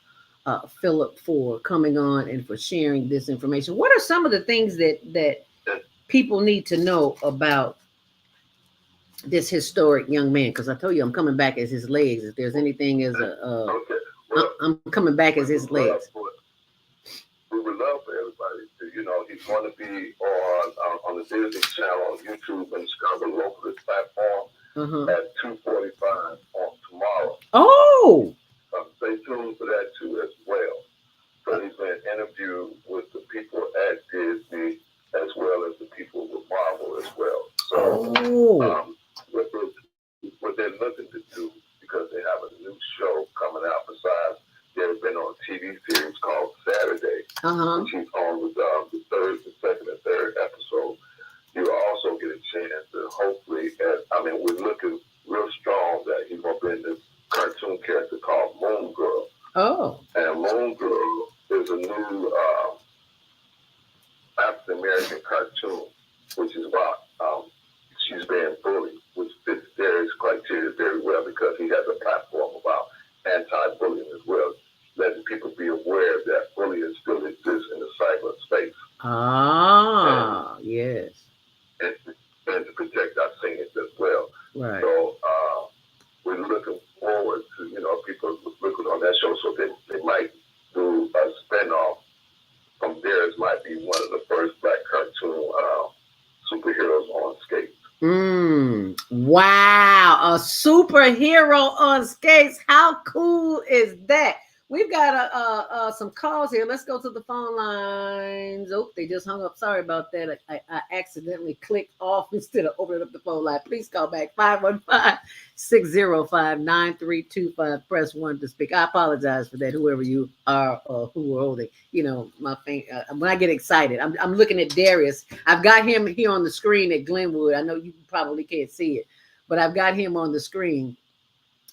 Speaker 3: Philip, for coming on and for sharing this information. What are some of the things that people need to know about this historic young man? Because I told you I'm coming back as his legs. If there's anything as I'm coming back as his legs.
Speaker 14: We would love for everybody to, he's going to be on the Disney Channel on YouTube and Chicago Localist platform at 2:45 on tomorrow.
Speaker 3: Oh!
Speaker 14: Stay tuned for that too as well. So he's going to interview with the people at Disney as well as the people with Marvel as well. So what they're looking to do, because they have a new show coming out besides, they've been on a TV series called Saturday, which he's on with the second and third episode. You'll also get a chance to hopefully, we're looking real strong that he's going to be in this cartoon character called Moon Girl.
Speaker 3: Oh.
Speaker 14: And Moon Girl is a new African American cartoon, which is about she's being bullied, which fits Derek's criteria very well because he has a platform about anti-bullying as well, letting people be aware that bullying still exists in the cyberspace.
Speaker 3: Yes.
Speaker 14: And to protect our seniors as well.
Speaker 3: Right.
Speaker 14: So we're looking forward to, people looking on that show, so they might do a spinoff from theirs, might be one of the first black cartoon superheroes on skates.
Speaker 3: Wow, a superhero on skates. How cool is that? We've got some calls here. Let's go to the phone lines. Oh, they just hung up. Sorry about that. I accidentally clicked off instead of opening up the phone line. Please call back 515-605-9325. Press 1 to speak. I apologize for that, whoever you are or who are holding. My when I get excited, I'm looking at Darius. I've got him here on the screen at Glenwood. I know you probably can't see it, but I've got him on the screen.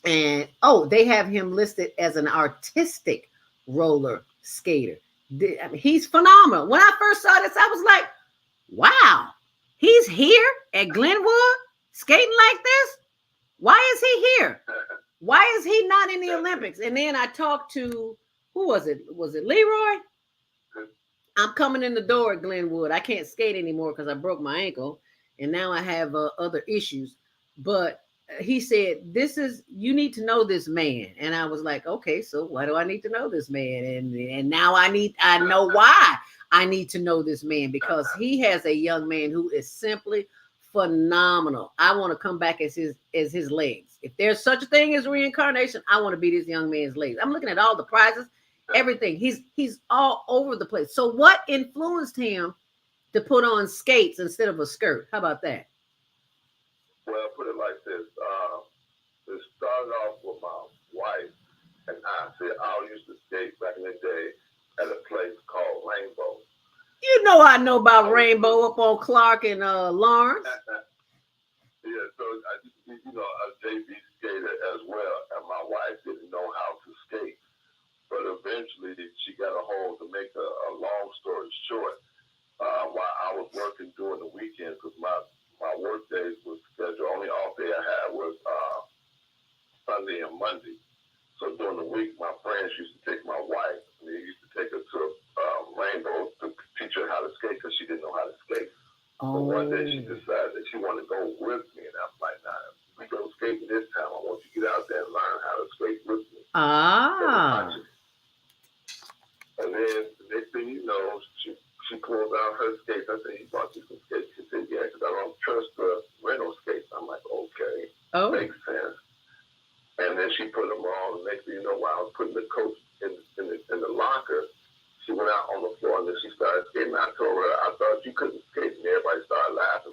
Speaker 3: And they have him listed as an artistic roller skater. He's phenomenal. When I first saw this, I was like, wow, he's here at Glenwood skating like this? Why is he here? Why is he not in the Olympics? And then I talked to, who was it? Was it Leroy? I'm coming in the door at Glenwood. I can't skate anymore because I broke my ankle. And now I have other issues. But he said, you need to know this man. And I was like, okay, so why do I need to know this man? And now I know why I need to know this man, because he has a young man who is simply phenomenal. I want to come back as his legs. If there's such a thing as reincarnation, I want to be this young man's legs. I'm looking at all the prizes, everything. He's all over the place. So what influenced him to put on skates instead of a skirt? How about that?
Speaker 14: Well, put it like this. It started off with my wife and I. I used to skate back in the day at a place called Rainbow.
Speaker 3: I know about Rainbow up on Clark and Lawrence.
Speaker 14: Yeah, so I used to be, a JV skater as well, and my wife didn't know how to skate. But eventually she got a hold, to make a long story short, while I was working during the weekends, because my work days was scheduled. Only off day I had was Sunday and Monday. So during the week, my friends used to take my wife, and they used to take her to Rainbow to teach her how to skate, because she didn't know how to skate. But one day she decided that she wanted to go with me, and I'm like, nah, if we go skating this time, I want you to get out there and learn how to skate with me. And then the next thing you know, she pulled out her skates. I said, you bought you some skates? She said, yeah, because I don't trust the rental skates. I'm like, okay, makes sense. And then she put them on. The next thing you know, while I was putting the coats in the locker, she went out on the floor and then she started skating. I told her I thought you couldn't skate, and everybody started laughing.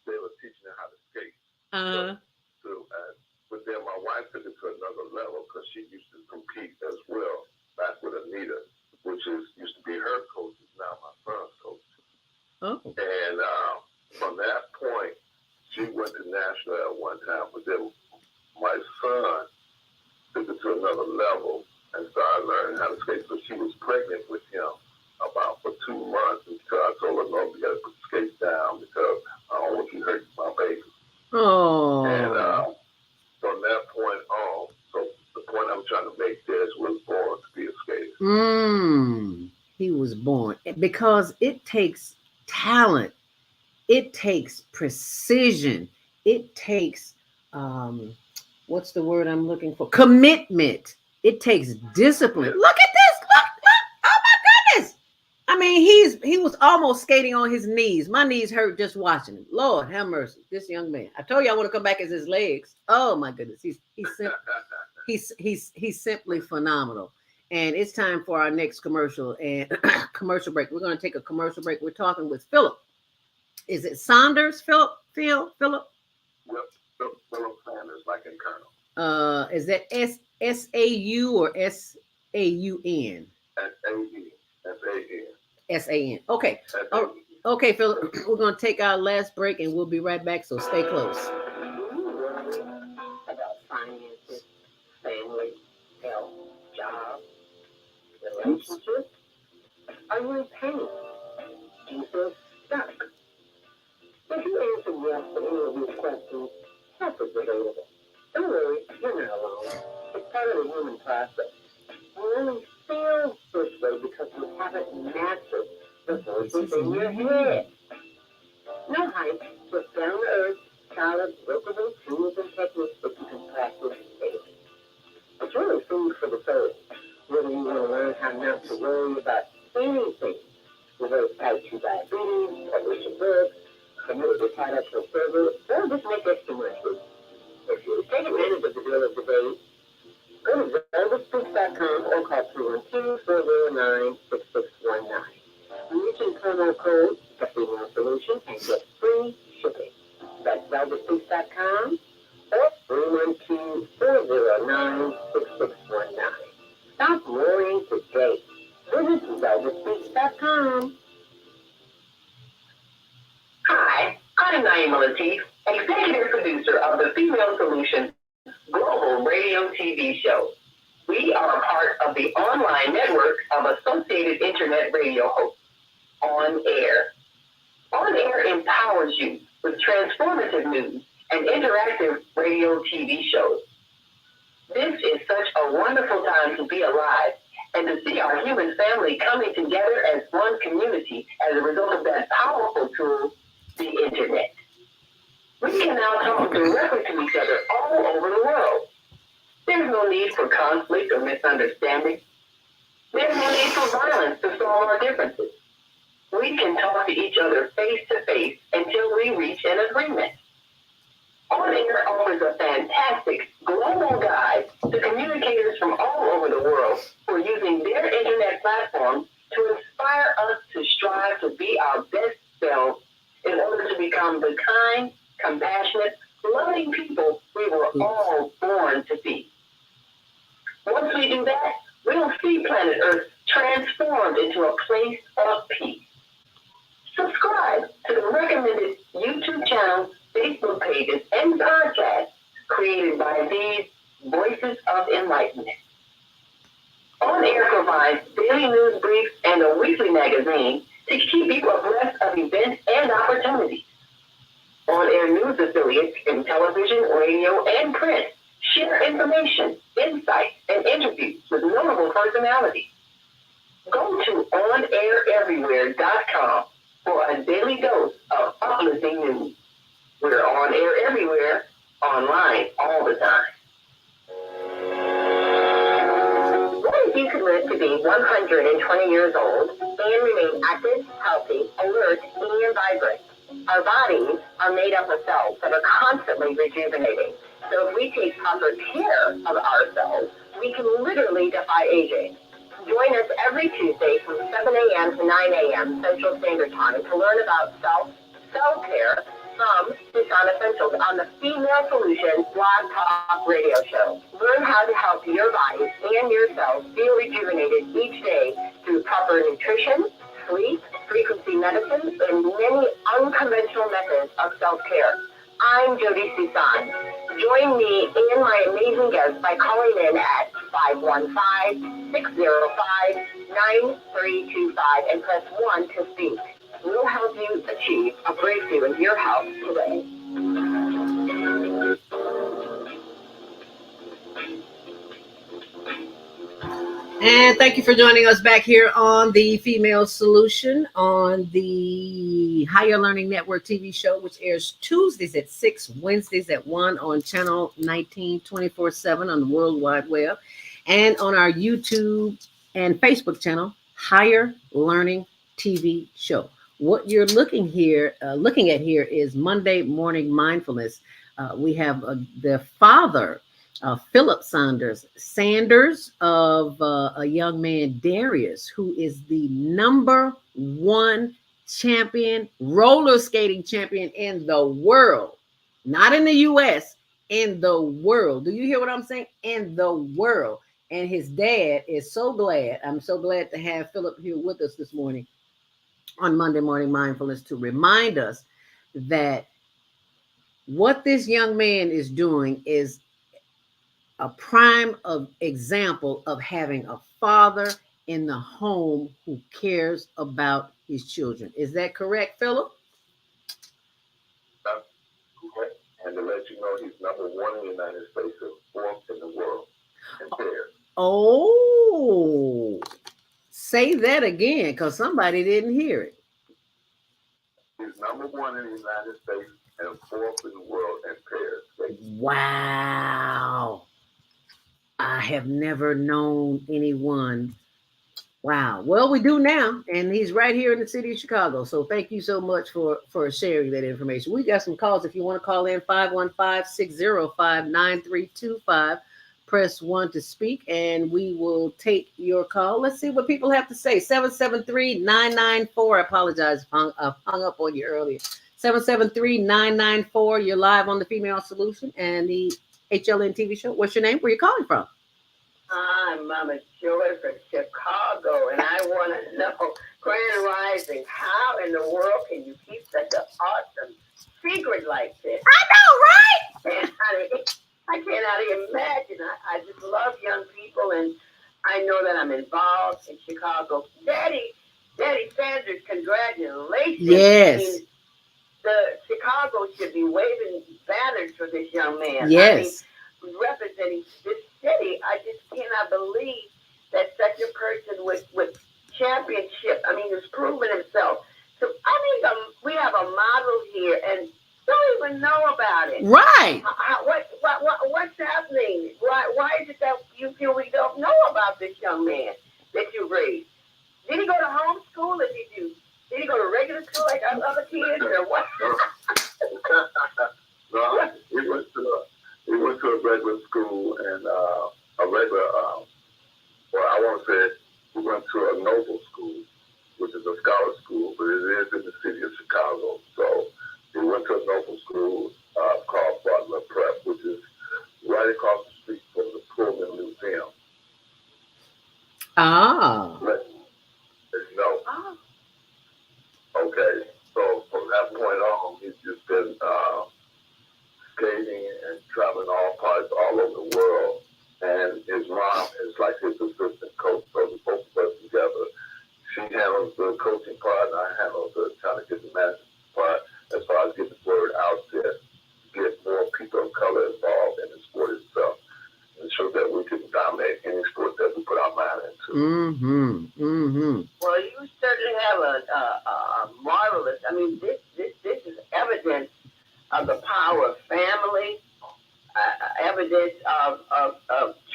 Speaker 14: They were teaching her how to skate. But then my wife took it to another level because she used to compete as well back with Anita, which used to be her coach, is now my son's coach.
Speaker 3: Oh.
Speaker 14: And from that point, she went to national at one time, but then my son took it to another level and started learning how to skate. So she was pregnant with him about for 2 months until I told her, no, we got to put the skates down because I don't want you to hurt my baby.
Speaker 3: Oh.
Speaker 14: And from that point on, so the point I'm trying to make is was born to be a skater.
Speaker 3: He was born because it takes talent. It takes precision. It takes, what's the word I'm looking for? Commitment. It takes discipline. Look at this. Look. Oh my goodness. I mean, he was almost skating on his knees. My knees hurt just watching him. Lord have mercy. This young man. I told you I want to come back as his legs. Oh my goodness. He's simply phenomenal. And it's time for our next commercial and commercial break. We're going to take a commercial break. We're talking with Philip. Is it Saunders, Philip? Philip?
Speaker 14: Yep, Philip Sanders, like in Colonel.
Speaker 3: Is that S-A-U or S-A-U-N?
Speaker 14: S-A-E. S-A-N.
Speaker 3: S-A-N. Okay. Okay, Philip, we're going to take our last break and we'll be right back, so stay close.
Speaker 2: About finances, family, health, job, relationships? Are you in pain? Do you feel stuck? If you answer yes to any of these questions, that's relatable. Don't worry, you're not alone. It's part of the human process. You only feel this way because you haven't mastered the voices in your head. No hype, just down to earth, solid, workable tools and techniques that you can practice daily. It's really food for the soul. Whether you want to learn how not to worry about anything, reverse type 2 diabetes, publish a book, promote your product or service, or just make extra money. If you take advantage of the deal of the day, go to velvetspeaks.com or call 212-409-6619. Using promo code The Female Solution and get free shipping. That's velvetspeaks.com or 312-409-6619. Stop worrying today. Visit velvetspeaks.com. Hi, I'm Naima Latif, executive producer of the Female Solution Global Radio TV show. We are a part of the online network of Associated Internet Radio hosts, On Air. On Air empowers you with transformative news and interactive radio TV shows. This is such a wonderful time to be alive and to see our human family coming together as one community as a result of that powerful tool, the internet. We can now talk directly to each other all over the world. There's no need for conflict or misunderstanding. There's no need for violence to solve our differences. We can talk to each other face to face until we reach an agreement. On Air offers a fantastic global guide to communicators from all over the world who are using their internet platform to inspire us to strive to be our best selves in order to become the kind, compassionate, loving people we were all born to be. Once we do that, we'll see planet Earth transformed into a place of peace. Subscribe to the recommended YouTube channels, Facebook pages, and podcasts created by these Voices of Enlightenment. On Air provides daily news briefs and a weekly magazine to keep you abreast of events and opportunities. On Air news affiliates in television, radio, and print share information, insights, and interviews with notable personalities. Go to OnAirEverywhere.com for a daily dose of uplifting news. We're on air everywhere, online all the time. What if you could live to be 120 years old and remain active, healthy, alert, and vibrant? Our bodies are made up of cells that are constantly rejuvenating. So if we take proper care of ourselves, we can literally defy aging. Join us every Tuesday from 7 a.m. to 9 a.m. Central Standard Time to learn about self-care from Tucson Essentials on the Female Solution Blog Talk Radio Show. Learn how to help your body and yourself feel rejuvenated each day through proper nutrition, sleep, frequency medicine, and many unconventional methods of self-care. I'm Jody Susan. Join me and my amazing guests by calling in at 515-605-9325 and press 1 to speak. We'll help you achieve a breakthrough in your health today.
Speaker 3: And thank you for joining us back here on the Female Solution on the Higher Learning Network TV show, which airs Tuesdays at 6, Wednesdays at 1 on channel 19, 24/7 on the World Wide Web, and on our YouTube and Facebook channel, Higher Learning TV show. What you're looking at here is Monday Morning Mindfulness. We have the father, Philip Sanders of a young man, Darius, who is the #1 champion, roller skating champion in the world, not in the U.S., in the world. Do you hear what I'm saying? In the world. And his dad is so glad. I'm so glad to have Philip here with us this morning on Monday Morning Mindfulness to remind us that what this young man is doing is a prime example of having a father in the home who cares about his children. Is that correct, Philip?
Speaker 14: That's correct. And to let you know, he's #1 in the United States and 4th in the world.
Speaker 3: Oh, say that again, because somebody didn't hear it.
Speaker 14: He's #1 in the United States and 4th in the world in pairs.
Speaker 3: Wow. I have never known anyone. Wow. Well, we do now, and he's right here in the city of Chicago. So thank you so much for sharing that information. We got some calls. If you want to call in, 515-605-9325. Press 1 to speak, and we will take your call. Let's see what people have to say. 773-994. I apologize if I hung up on you earlier. 773-994. You're live on the Female Solution and the HLN TV show. What's your name? Where you calling from?
Speaker 2: I'm Mama Joy from Chicago, and I want to know, Grand Rising, how in the world can you keep such an awesome secret like this?
Speaker 3: I know, right?
Speaker 2: I cannot imagine. I just love young people, and I know that I'm involved in Chicago. Daddy Sanders, congratulations.
Speaker 3: Yes.
Speaker 2: I mean, the Chicago should be waving banners for this young man.
Speaker 3: Yes.
Speaker 2: I mean, representing this city. I just cannot believe that such a person with championship, I mean, has proven himself. So, I mean, we have a model here, and don't even know about it.
Speaker 3: Right.
Speaker 2: What's happening? Why is it that you feel we don't know about this young man that you raised? Did he go to homeschool, or did he go to regular school like other kids, or what?
Speaker 14: No, he went to a regular school and a regular, well, I won't say it. He went to a noble school, which is a scholar school, but it is in the city of Chicago. So he went to a noble school called Butler Prep, which is right across the street from the Pullman Museum.
Speaker 3: Ah.
Speaker 14: No. Okay, so from that point on, he's just been skating and traveling all over the world. And his mom is like his assistant coach, so the both of us together. She handles the coaching part, and I handle the trying to get the management part as far as getting the word out there, get more people of color involved in the sport itself, and so that we can dominate any sport that we put our mind into.
Speaker 3: Mm-hmm. Mm-hmm.
Speaker 2: Well, you certainly have a marvelous. I mean, this is evidence of the power of family, evidence of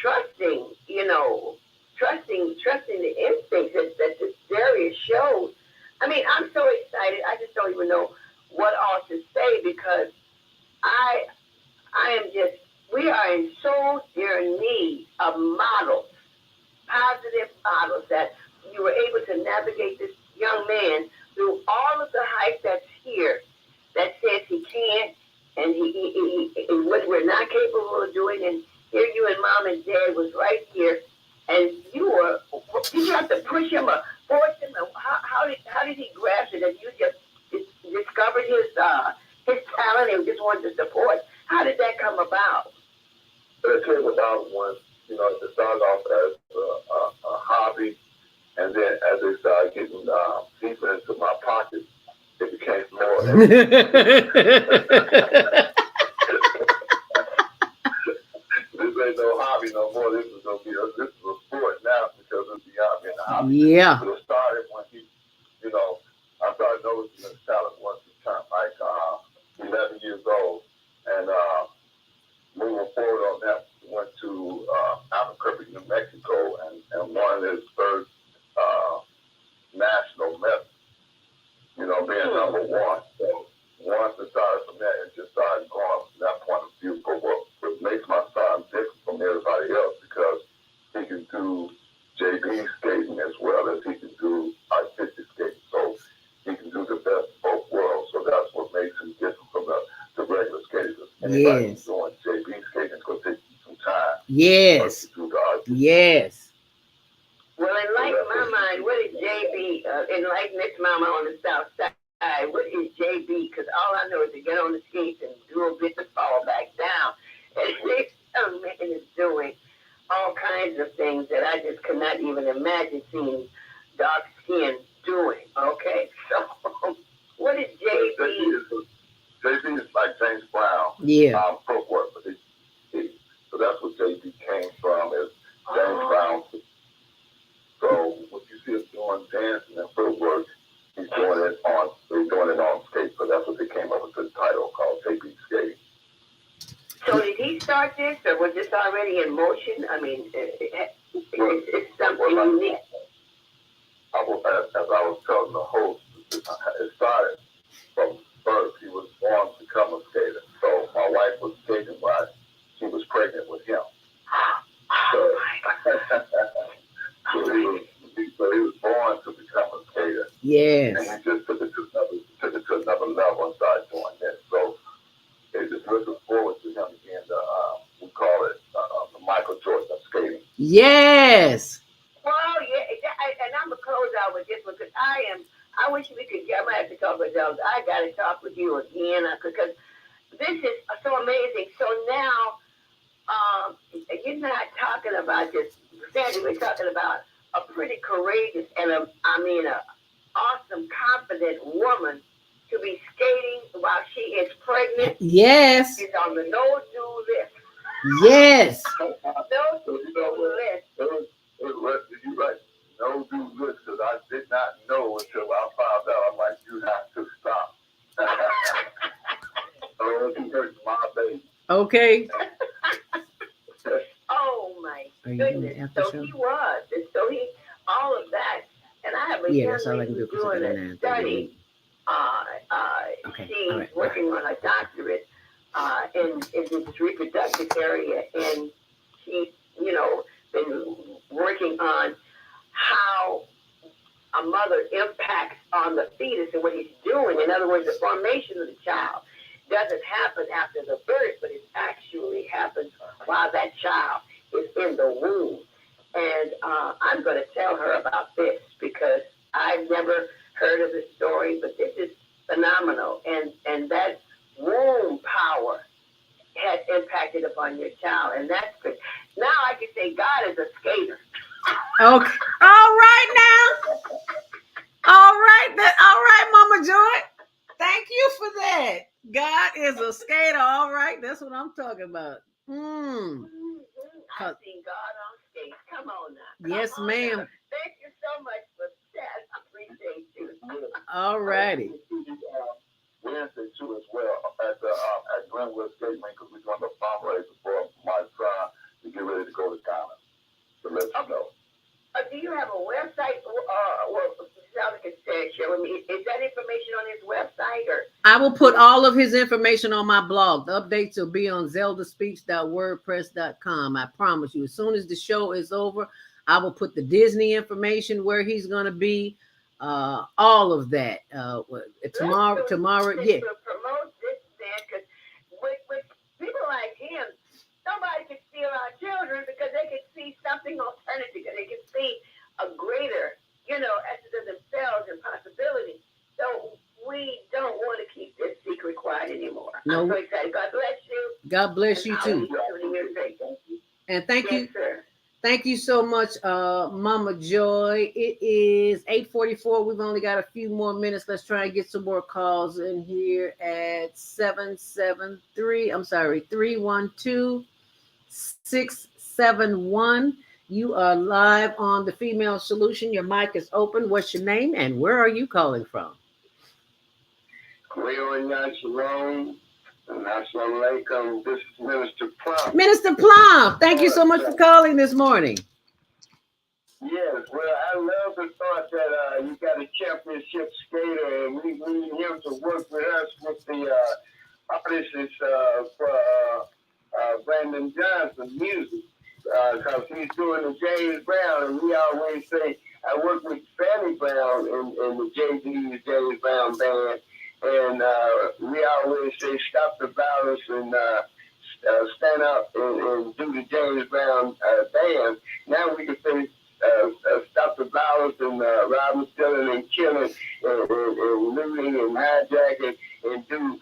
Speaker 2: trusting. Trusting the instincts that this Darius shows. I mean, I'm so excited. I just don't even know what all to say because we are in so dear need of models, positive models that you were able to navigate this young man through all of the hype that's here that says he can't and he what we're not capable of doing. And here you and mom and dad was right here, and did you have to push him or force him? Or how did he grasp it? And you just discovered his talent and just wanted to support. How did that come about?
Speaker 14: It came about when, it started off as a hobby, and then as they started getting deeper into my pocket, it became more. This ain't no hobby no more. This is a sport now because it's beyond being a hobby.
Speaker 3: Yeah.
Speaker 14: But it started when I started noticing his talent once he turned like 11 years old, and moving forward on that, went to Albuquerque, New Mexico, and won his first national medal. Being number one. So once it started from that, it just started going from that point of view. But what makes my son different from everybody else, because he can do JB skating as well as he can do artistic skating. So he can do the best of both worlds. So that's what makes him different from the regular skaters. Anybody who's doing JB skating is going to take some time.
Speaker 3: Yes. Yes.
Speaker 2: Well, enlighten my mind. What is JB? Enlighten this mama on the south side. What is JB? Because all I know is to get on the skates and do a bit to fall back down. And this young man is doing all kinds of things that I just could not even imagine seeing dark skin doing. Okay, so what is JB?
Speaker 14: JB is like James Brown.
Speaker 3: Yeah.
Speaker 14: Footwork, but so that's what JB came from, is James Brown. So what you see us doing, dancing and footwork, he's doing it on skate. So that's what they came up with the title called JB Skating.
Speaker 2: So did he start this, or was this already in motion? I mean, it's something unique.
Speaker 14: As I was telling the host, it started from birth. He was born to become a skater. So my wife was skating while she was pregnant with him. So, so he was born to become a skater.
Speaker 3: Yes.
Speaker 14: And he just took it to another level and started doing this. So it just looking forward to him being we call it the Michael Jordan of skating.
Speaker 3: Yes.
Speaker 2: Well, yeah, and I'm gonna close out with this one because I wish we could. I might have to talk with those. I gotta talk with you again because this is so amazing. So now, you're not talking about just Sandy. We're talking about a pretty courageous and a awesome, confident woman to be skating while she is pregnant.
Speaker 3: Yes.
Speaker 2: She's on the no-do list.
Speaker 3: Yes.
Speaker 2: No-do list.
Speaker 14: You're right. No-do list, because I did not know until I found out. I'm like, you have to stop. So you hurt my baby.
Speaker 3: Okay.
Speaker 2: Oh my goodness. So he was. And so all of that. And I have a young lady who's doing a study. She's working on a doctorate in this reproductive area, and she's been working on how a mother impacts on the fetus and what he's doing. In other words, the formation of the child doesn't happen after the birth, but it actually happens while that child is in the womb. And I'm going to tell her about this because I've never heard of this story, but this is phenomenal. And that womb power has impacted upon your child. And that's good. Now I can say God is a skater.
Speaker 3: Okay. All right now. All right, Mama Joy. Thank you for that. God is a skater. All right. That's what I'm talking about.
Speaker 2: I've seen God on skates. Come on now.
Speaker 3: Yes, ma'am.
Speaker 2: Now. Thank you so much for that. I appreciate you.
Speaker 3: All righty.
Speaker 14: Wednesday too as well at Glenwood Skate Rink, because we're doing the fundraiser for my son to get ready to go to Ghana. To let you know.
Speaker 2: Do you have a website? Is that information on his website? Or
Speaker 3: I will put all of his information on my blog. The updates will be on zeldaspeaks.wordpress.com. I promise you. As soon as the show is over, I will put the Disney information where he's going to be. All of that. Tomorrow, yeah.
Speaker 2: Promote this man, because with people like him, nobody can steal our children because they can see something alternative. They can see a greater, essence of themselves and possibility. So we don't want to keep this secret quiet anymore. No. I'm so excited. God bless you.
Speaker 3: God bless you too. And thank you.
Speaker 2: Sir.
Speaker 3: Thank you so much, Mama Joy. It is 8:44. We've only got a few more minutes. Let's try and get some more calls in here at 312-671. You are live on the Female Solution. Your mic is open. What's your name and where are you calling from?
Speaker 14: Shalom. Assalamu alaikum. This is Minister Plum.
Speaker 3: Minister Plum, thank you so much for calling this morning.
Speaker 14: Yes, well, I love the thought that you got a championship skater, and we need him to work with us with the artists for Brandon Johnson music, because he's doing the James Brown, and we always say, I work with Fanny Brown in the JD's James Brown band, and we always say, stop the violence and stand up and do the James Brown band. Now we can say, stop the violence and robbing, stealing, and killing, and looting and hijacking, and do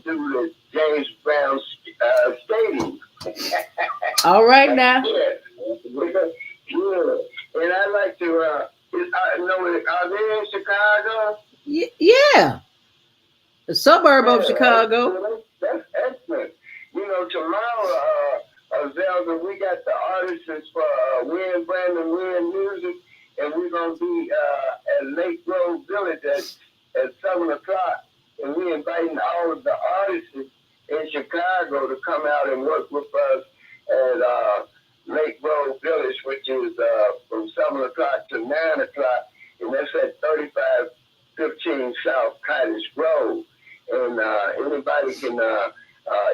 Speaker 14: the James Brown skating.
Speaker 3: All right now.
Speaker 14: Yeah. And I like to know, are they in Chicago?
Speaker 3: Yeah. The suburb of Chicago.
Speaker 14: That's excellent. Tomorrow, Zelda, we got the artists for Brandon Wynn Music, and we're going to be at Lake Grove Village at 7 o'clock, and we're inviting all of the artists in Chicago to come out and work with us at Lake Grove Village, which is from 7 o'clock to 9 o'clock, and that's at 3515 South Cottage Grove. And anybody can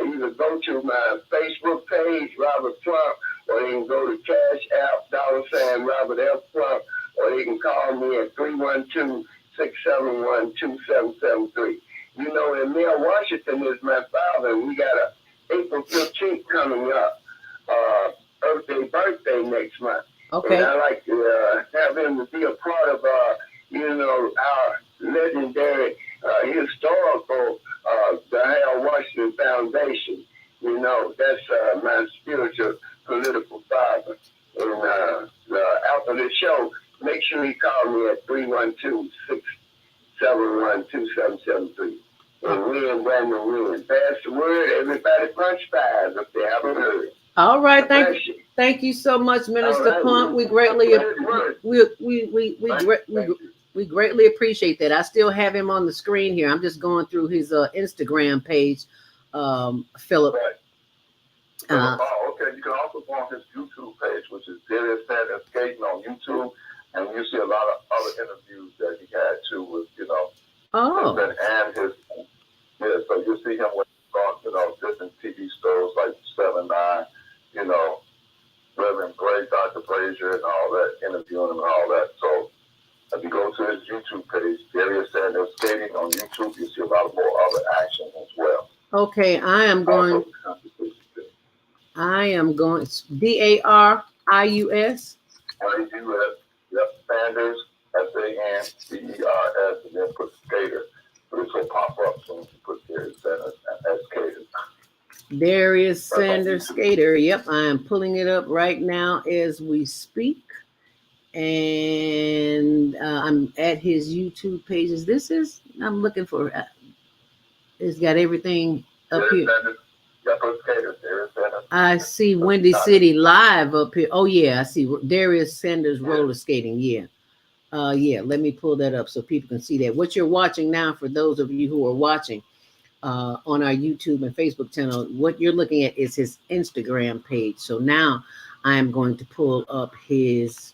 Speaker 14: either go to my Facebook page, Robert Plump, or they can go to Cash App, $ Robert F. Plump, or they can call me at 312-671-2773. And Mayor Washington is my father, and we got a April 15th coming up, birthday next month.
Speaker 3: Okay.
Speaker 14: And I like to have him to be a part of, our legendary historical the Hale Washington Foundation. That's my spiritual political father. And after the show, make sure you call me at 312-671-2773. And we in Brandon Wynn. Pass the word, everybody punch five if they haven't heard.
Speaker 3: All right, thank you so much, Minister Plump. We greatly we greatly appreciate that. I still have him on the screen here. I'm just going through his Instagram page, Philip.
Speaker 14: Right. Okay. You can also go on his YouTube page, which is Darius Sanders Skating on YouTube, and you see a lot of other interviews that he had too with,
Speaker 3: Oh.
Speaker 14: And his, so you see him with different TV shows like 7-9, Reverend Bray, Dr. Brazier, and all that, interviewing him and all that. So if you go to his YouTube page, Darius Sanders Skating on YouTube, you see a lot of more other action as well.
Speaker 3: Okay, I am going. Darius.
Speaker 14: IUS. Yep, Sanders, SANDERS, and then put skater. This will pop up soon as you put Darius Sanders as skater.
Speaker 3: Darius Sanders Skater. Yep, I am pulling it up right now as we speak. And I'm at his YouTube pages. I'm looking for, it's got everything up here. I see Windy City Live up here. Oh yeah, I see Darius Sanders roller skating. Yeah. Let me pull that up so people can see that. What you're watching now, for those of you who are watching on our YouTube and Facebook channel, what you're looking at is his Instagram page. So now I am going to pull up his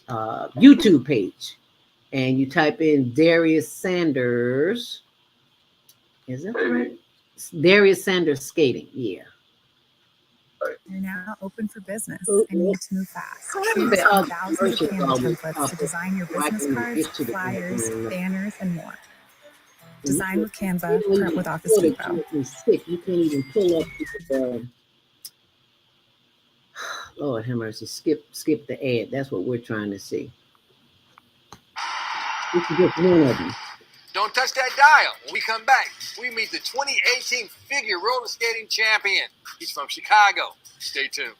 Speaker 3: YouTube page, and you type in Darius Sanders. Is that right? Darius Sanders Skating. Yeah.
Speaker 16: You're now open for business
Speaker 3: Oh,
Speaker 16: and need to move fast. Choose from thousands of Canva templates to design your business cards, flyers, banners, and more. Design with Canva, print with Office Depot.
Speaker 3: Sick. You can't even pull up. Lord have mercy. Skip the ad. That's what we're trying to see. This is just one of them.
Speaker 17: Don't touch that dial. When we come back, we meet the 2018 figure roller skating champion. He's from Chicago. Stay tuned.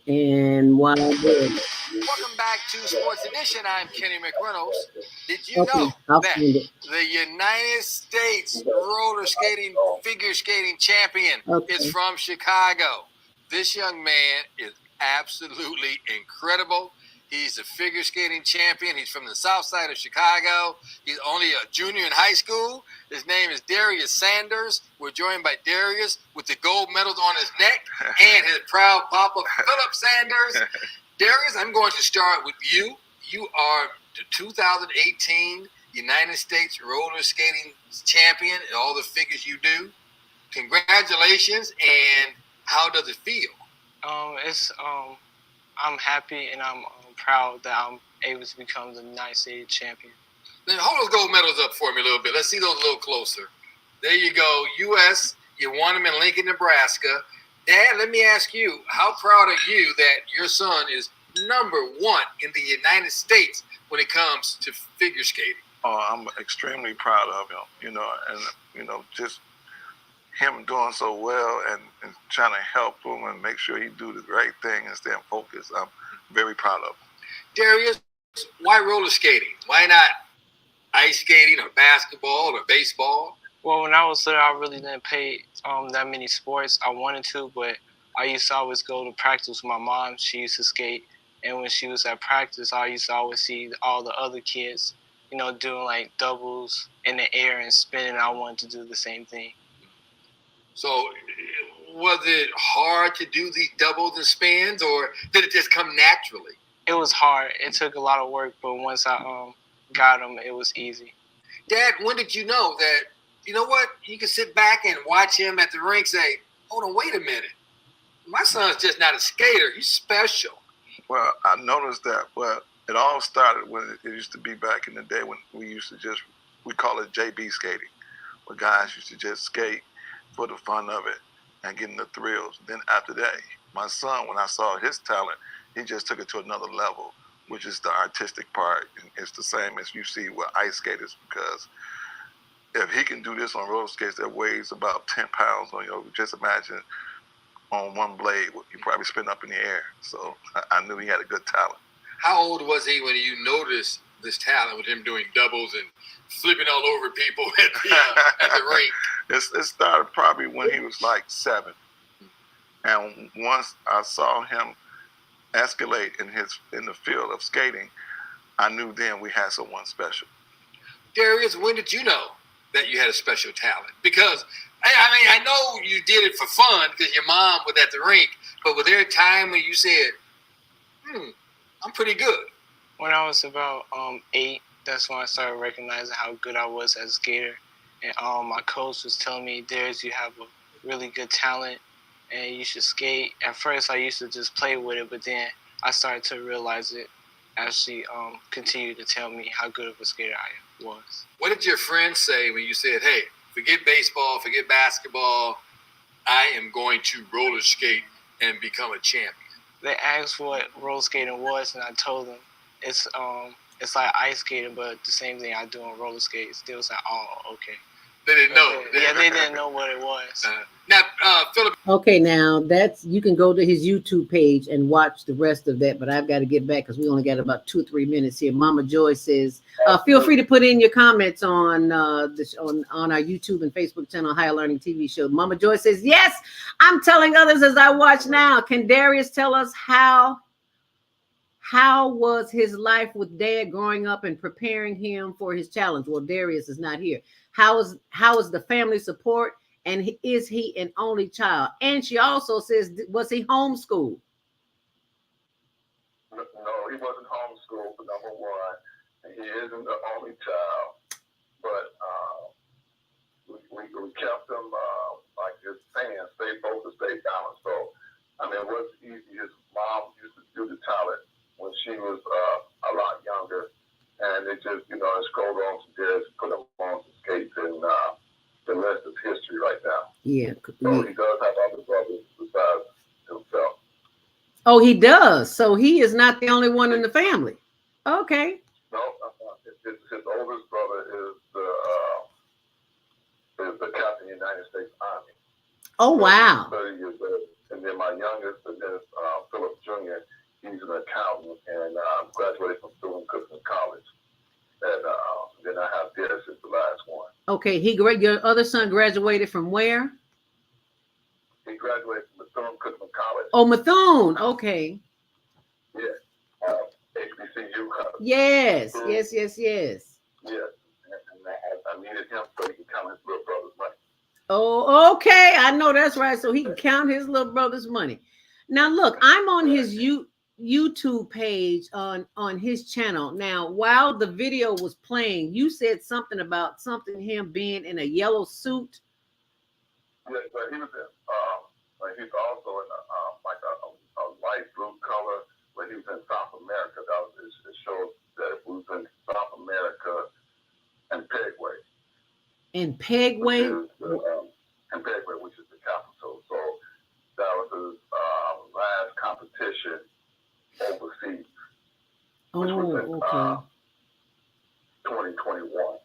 Speaker 3: And while
Speaker 17: Welcome back to Sports Edition. I'm Kenny McReynolds. Did you know that the United States roller skating figure skating champion is from Chicago? This young man is absolutely incredible. He's a figure skating champion. He's from the south side of Chicago. He's only a junior in high school. His name is Darius Sanders. We're joined by Darius with the gold medals on his neck and his proud papa, Philip Sanders. Darius, I'm going to start with you. You are the 2018 United States roller skating champion in all the figures you do. Congratulations, and how does it feel?
Speaker 18: I'm happy and I'm proud that I'm able to become the United States champion.
Speaker 17: Now, hold those gold medals up for me a little bit. Let's see those a little closer. There you go. U.S., you won them in Lincoln, Nebraska. Dad, let me ask you, how proud are you that your son is number one in the United States when it comes to figure skating?
Speaker 19: Oh, I'm extremely proud of him, and, just him doing so well and trying to help him and make sure he do the right thing and stay focused. I'm very proud of him.
Speaker 17: Darius, why roller skating? Why not ice skating or basketball or baseball?
Speaker 18: Well, when I was little, I really didn't play that many sports. I wanted to, but I used to always go to practice with my mom. She used to skate. And when she was at practice, I used to always see all the other kids, doing like doubles in the air and spinning. I wanted to do the same thing.
Speaker 17: So was it hard to do these doubles and spins, or did it just come naturally?
Speaker 18: It was hard. It took a lot of work, but once I got them, it was easy.
Speaker 17: Dad, when did you know that, you know what, you can sit back and watch him at the rink say, hold on, wait a minute. My son's just not a skater. He's special.
Speaker 19: Well, I noticed that, it all started when it used to be back in the day when we used to we call it JB skating, where guys used to just skate for the fun of it and getting the thrills. Then after that, my son, when I saw his talent, he just took it to another level, which is the artistic part. And it's the same as you see with ice skaters, because if he can do this on roller skates that weighs about 10 pounds on just imagine on one blade, he probably spin up in the air. So I knew he had a good talent.
Speaker 17: How old was he when you noticed this talent with him doing doubles and flipping all over people at the rink?
Speaker 19: It started probably when he was like 7. And once I saw him escalate in the field of skating, I knew then we had someone special.
Speaker 17: Darius, when did you know that you had a special talent? Because I know you did it for fun because your mom was at the rink, but was there a time when you said, I'm pretty good?
Speaker 18: When I was about 8, that's when I started recognizing how good I was as a skater. And my coach was telling me, Darius, you have a really good talent and you should skate. At first, I used to just play with it, but then I started to realize it as she continued to tell me how good of a skater I was.
Speaker 17: What did your friends say when you said, hey, forget baseball, forget basketball, I am going to roller skate and become a champion?
Speaker 18: They asked what roller skating was, and I told them it's like ice skating, but the same thing I do on roller skates. They was like, oh, okay.
Speaker 17: They didn't know.
Speaker 18: They didn't know what it was.
Speaker 17: Now, Philip.
Speaker 3: Okay, now you can go to his YouTube page and watch the rest of that, but I've got to get back because we only got about 2 or 3 minutes here. Mama Joy says, feel free to put in your comments on our YouTube and Facebook channel, Higher Learning TV show. Mama Joy says, yes, I'm telling others as I watch now. Can Darius tell us how was his life with Dad growing up and preparing him for his challenge? Well, Darius is not here. How is the family support? And is he an only child? And she also says, was he homeschooled?
Speaker 14: No, he wasn't homeschooled, for number one. And he isn't the only child. But we kept him, like you're saying, stay focused, stay balanced. So
Speaker 3: Yeah.
Speaker 14: So he does have other brothers besides himself.
Speaker 3: Oh, he does. So he is not the only one in the family. Okay.
Speaker 14: No, his oldest brother is the captain of the United States Army.
Speaker 3: Oh, wow.
Speaker 14: 30 years old. And then my youngest, and then Philip Jr., he's an accountant and graduated from Cookman College. And then I have Dennis as the last one.
Speaker 3: Okay, your other son graduated from where?
Speaker 14: He graduated from Cookman College.
Speaker 3: Oh, Methune. Okay.
Speaker 14: Yeah. HBCU college.
Speaker 3: Yes.
Speaker 14: Yeah. And I needed him so he can count his little brother's money.
Speaker 3: Oh, okay. I know that's right. So he can count his little brother's money. Now, look, I'm on his YouTube page on his channel. Now, while the video was playing, you said something about him being in a yellow suit.
Speaker 14: Yeah, but he was in, he's also in a light blue color. When he was in South America, it shows that he was in South America and Paraguay.
Speaker 3: In Paraguay?
Speaker 14: In Paraguay, which is the capital. So that was his last competition overseas. Which was in,
Speaker 3: okay.
Speaker 14: 2021.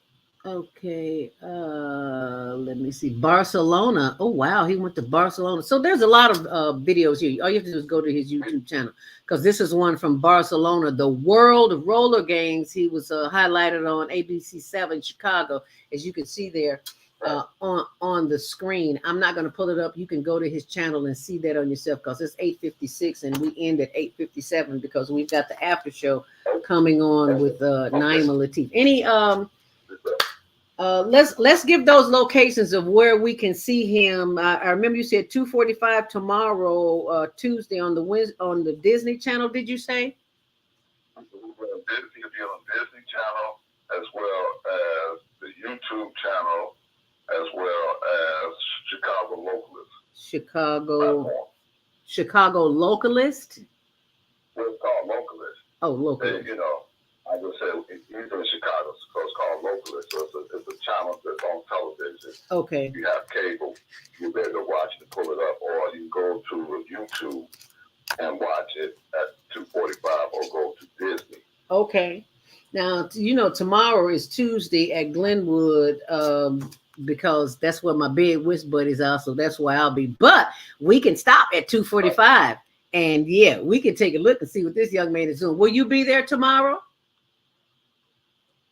Speaker 3: Okay. Let me see. Barcelona. Oh, wow. He went to Barcelona. So there's a lot of videos here. All you have to do is go to his YouTube channel, because this is one from Barcelona, the World Roller Games. He was highlighted on ABC7 Chicago, as you can see there on the screen. I'm not going to pull it up. You can go to his channel and see that on yourself, because it's 8:56 and we end at 8:57 because we've got the after show coming on with Naima Latif. Any let's give those locations of where we can see him. I remember you said 2:45 tomorrow, Tuesday on the Disney Channel. Did you say?
Speaker 14: He'll be on Disney Channel as well as the YouTube channel, as well as Chicago Localist.
Speaker 3: Chicago Localist.
Speaker 14: What's called Localist?
Speaker 3: Oh, Localist.
Speaker 14: And, I just said he's in Chicago, so it's called Localist. So it's a channel that's on television.
Speaker 3: Okay.
Speaker 14: You have cable, you're able to watch it and pull it up, or you go to YouTube and watch it at 2:45, or go to Disney.
Speaker 3: Okay. Now, tomorrow is Tuesday at Glenwood, because that's where my Big Wish buddies are, so that's where I'll be. But we can stop at 2:45, and we can take a look and see what this young man is doing. Will you be there tomorrow?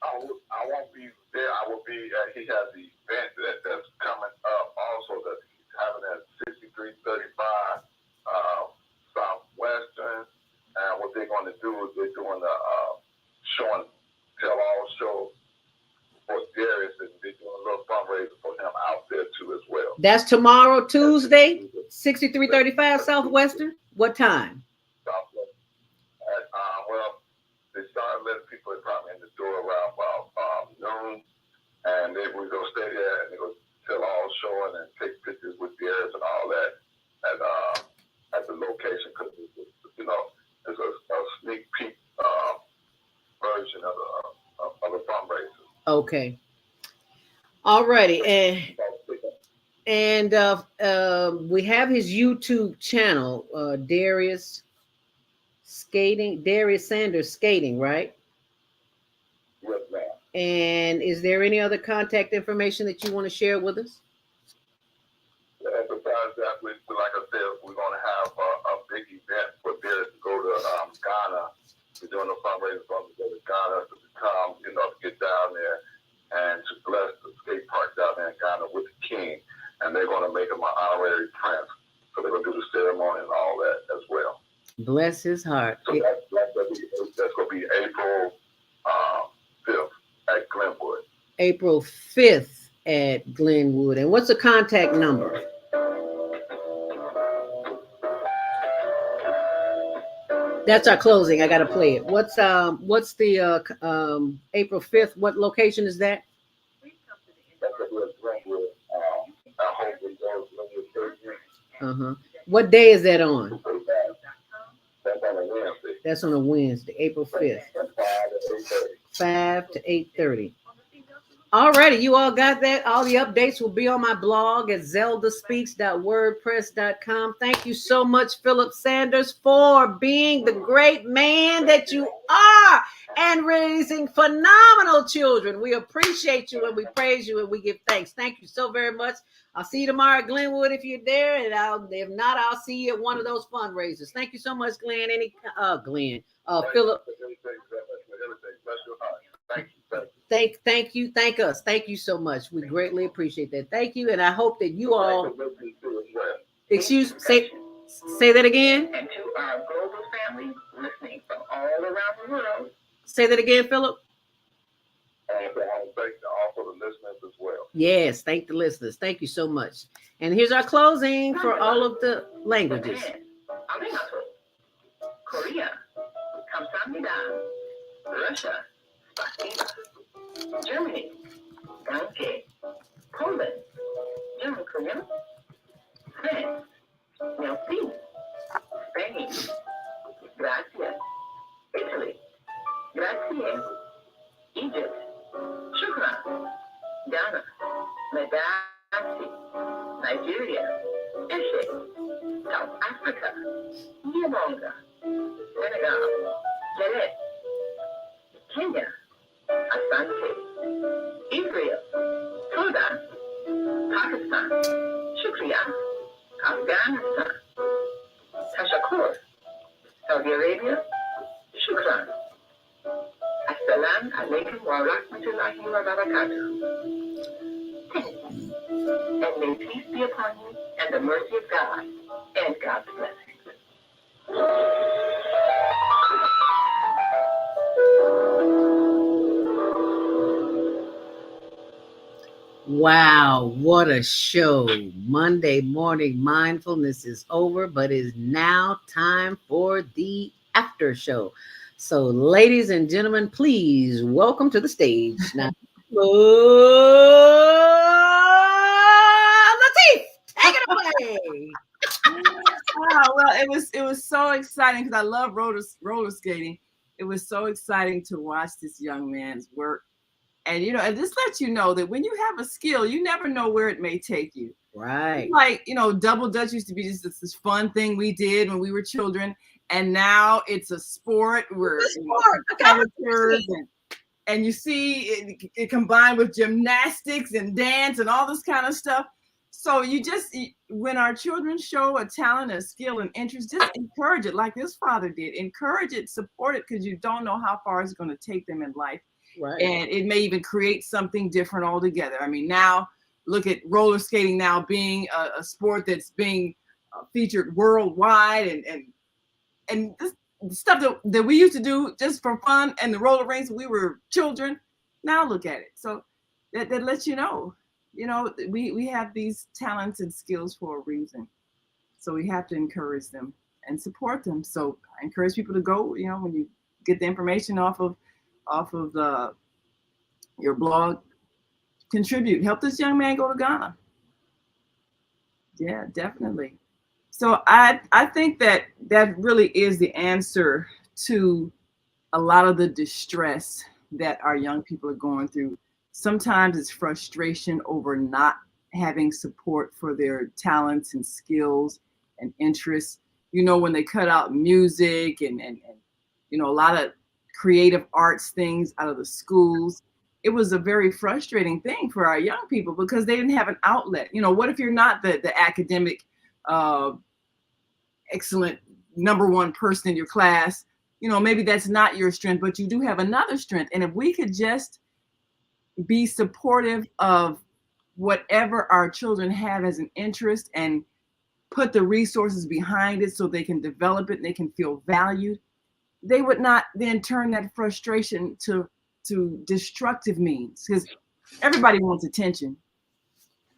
Speaker 14: I won't be there. I will be he has the event that's coming up also, that he's having at 6335 Southwestern. And what they're going to do is they're doing a show and tell all show for Darius, and they're doing a little fundraiser for him out there too as well.
Speaker 3: That's tomorrow, Tuesday, 6335 Southwestern. What time?
Speaker 14: Southwestern. Well, they started letting people probably in the door around about noon, and we're going to stay there and they're going to tell all showing and take pictures with Darius and all that at the location, because it's a sneak peek version of a fundraiser.
Speaker 3: Okay. All righty. And we have his YouTube channel, Darius Sanders Skating, right?
Speaker 14: Yes, ma'am.
Speaker 3: And is there any other contact information that you want to share with us?
Speaker 14: And besides that, like I said, we're going to have a big event for Darius to go to Ghana. We're doing a fundraiser for him to go to Ghana to come, to get down there and to bless the skate park down there in Ghana with the king. And they're going to make him an honorary prince. So they're going to do the ceremony and all that as well.
Speaker 3: Bless his heart.
Speaker 14: So that's going to be April 5th at Glenwood.
Speaker 3: April 5th at Glenwood. And what's the contact number? That's our closing. I got to play it. What's the April 5th? What location is that? What day is that on? That's on a Wednesday, April 5th. 5 to 8:30. Alrighty, you all got that. All the updates will be on my blog at zeldaspeaks.wordpress.com. Thank you so much, Philip Sanders, for being the great man that you are and raising phenomenal children. We appreciate you and we praise you and we give thanks. Thank you so very much. I'll see you tomorrow at Glenwood if you're there, and if not, I'll see you at one of those fundraisers. Thank you so much, Glenn. Philip. Thank you. Thank us. Thank you so much. We greatly appreciate that. Thank you. And I hope that you all say that again.
Speaker 2: And to our global family listening from all around the world.
Speaker 3: Say that again, Philip.
Speaker 14: I want to thank also the listeners as well.
Speaker 3: Yes, thank the listeners. Thank you so much. And here's our closing for all of the languages.
Speaker 2: Korea, 감사합니다. Russia, спасибо. Germany, danke. Poland, dziękuję. France, merci. Spain, gracias. Italy, grazie. Egypt, shukran. Ghana, medasi. Nigeria, eshe. South Africa, Yabonga. Senegal, Janet. Kenya, Asante. Israel, Toda. Pakistan, Shukriya. Afghanistan, Tashakur. Saudi Arabia, Shukran. Assalamu alaikum wa rahmatullahi wa barakatuh. And may peace be upon you and the mercy of God and God's blessings.
Speaker 3: Wow, what a show. Monday Morning Mindfulness is over, but is now time for the after show. So, ladies and gentlemen, please welcome to the stage now. Latif, take it away.
Speaker 1: Wow, well, it was so exciting because I love roller skating. It was so exciting to watch this young man's work. And, and this lets you know that when you have a skill, you never know where it may take you.
Speaker 3: Right.
Speaker 1: It's like, double dutch used to be just this fun thing we did when we were children. And now it's a sport where amateurs and you see it combined with gymnastics and dance and all this kind of stuff. So when our children show a talent, a skill, and interest, just encourage it like this father did. Encourage it, support it, because you don't know how far it's going to take them in life.
Speaker 3: Right.
Speaker 1: And it may even create something different altogether. I mean, now look at roller skating now being a sport that's being featured worldwide, and this stuff that we used to do just for fun and the roller rinks when we were children. Now look at it. So that lets you know, we have these talents and skills for a reason. So we have to encourage them and support them. So I encourage people to go, when you get the information off of your blog, contribute, help this young man go to Ghana. Yeah, definitely. So I think that really is the answer to a lot of the distress that our young people are going through. Sometimes it's frustration over not having support for their talents and skills and interests. When they cut out music and a lot of creative arts things out of the schools, it was a very frustrating thing for our young people because they didn't have an outlet. What if you're not the academic excellent number one person in your class? Maybe that's not your strength, but you do have another strength. And if we could just be supportive of whatever our children have as an interest and put the resources behind it so they can develop it and they can feel valued, they would not then turn that frustration to destructive means, because everybody wants attention.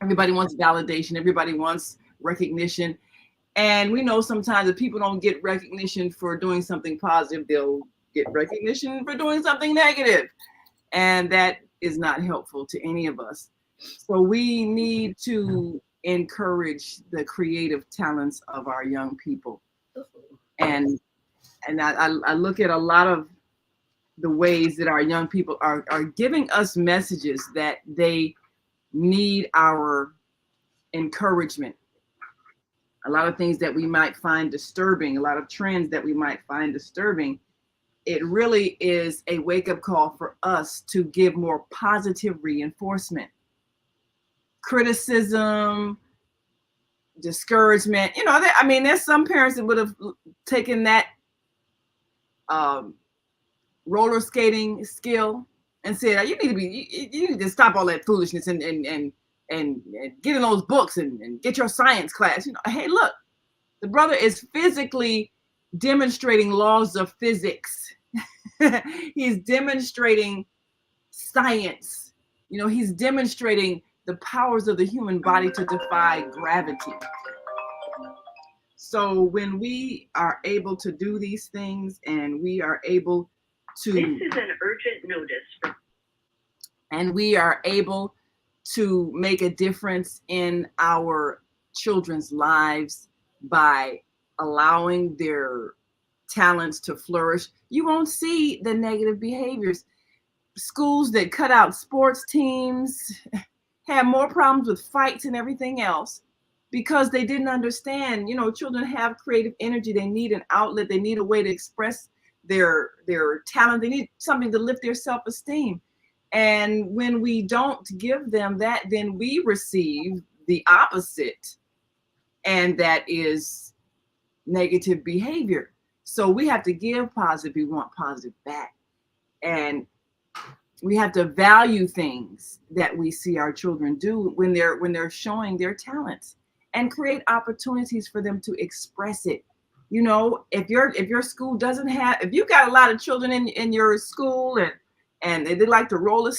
Speaker 1: Everybody wants validation. Everybody wants recognition. And we know sometimes if people don't get recognition for doing something positive, they'll get recognition for doing something negative. And that is not helpful to any of us. So we need to encourage the creative talents of our young people. And I look at a lot of the ways that our young people are giving us messages that they need our encouragement. A lot of things that we might find disturbing, a lot of trends that we might find disturbing, it really is a wake-up call for us to give more positive reinforcement. Criticism, discouragement, there's some parents that would have taken that roller skating skill and said, you need to stop all that foolishness and get in those books and get your science class. Hey, look, the brother is physically demonstrating laws of physics. He's demonstrating science. He's demonstrating the powers of the human body to defy gravity. So when we are able to do these things and we are able to...
Speaker 2: This is an urgent notice.
Speaker 1: And we are able to make a difference in our children's lives by allowing their talents to flourish, you won't see the negative behaviors. Schools that cut out sports teams have more problems with fights and everything else because they didn't understand, children have creative energy. They need an outlet. They need a way to express their talent. They need something to lift their self-esteem. And when we don't give them that, then we receive the opposite. And that is negative behavior. So we have to give positive. We want positive back. And we have to value things that we see our children do when they're showing their talents and create opportunities for them to express it. If your school doesn't have, if you got a lot of children in your school and they like to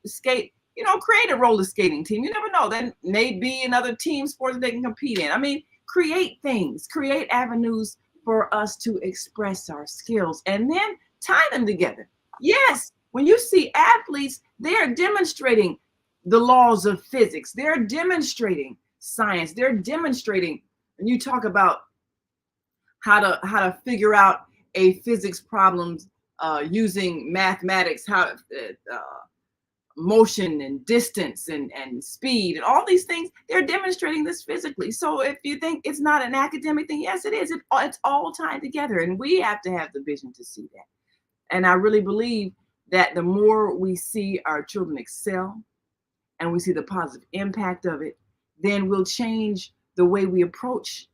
Speaker 1: skate, create a roller skating team. You never know. Then may be another team sport that they can compete in. Create things, create avenues for us to express our skills and then tie them together. Yes, when you see athletes, they're demonstrating the laws of physics. They're demonstrating science. They're demonstrating, and you talk about how to figure out a physics problems using mathematics, how motion and distance and speed and all these things, they're demonstrating this physically. So if you think it's not an academic thing, yes, it is. It's all tied together, and we have to have the vision to see that. And I really believe that the more we see our children excel and we see the positive impact of it, then we'll change the way we approach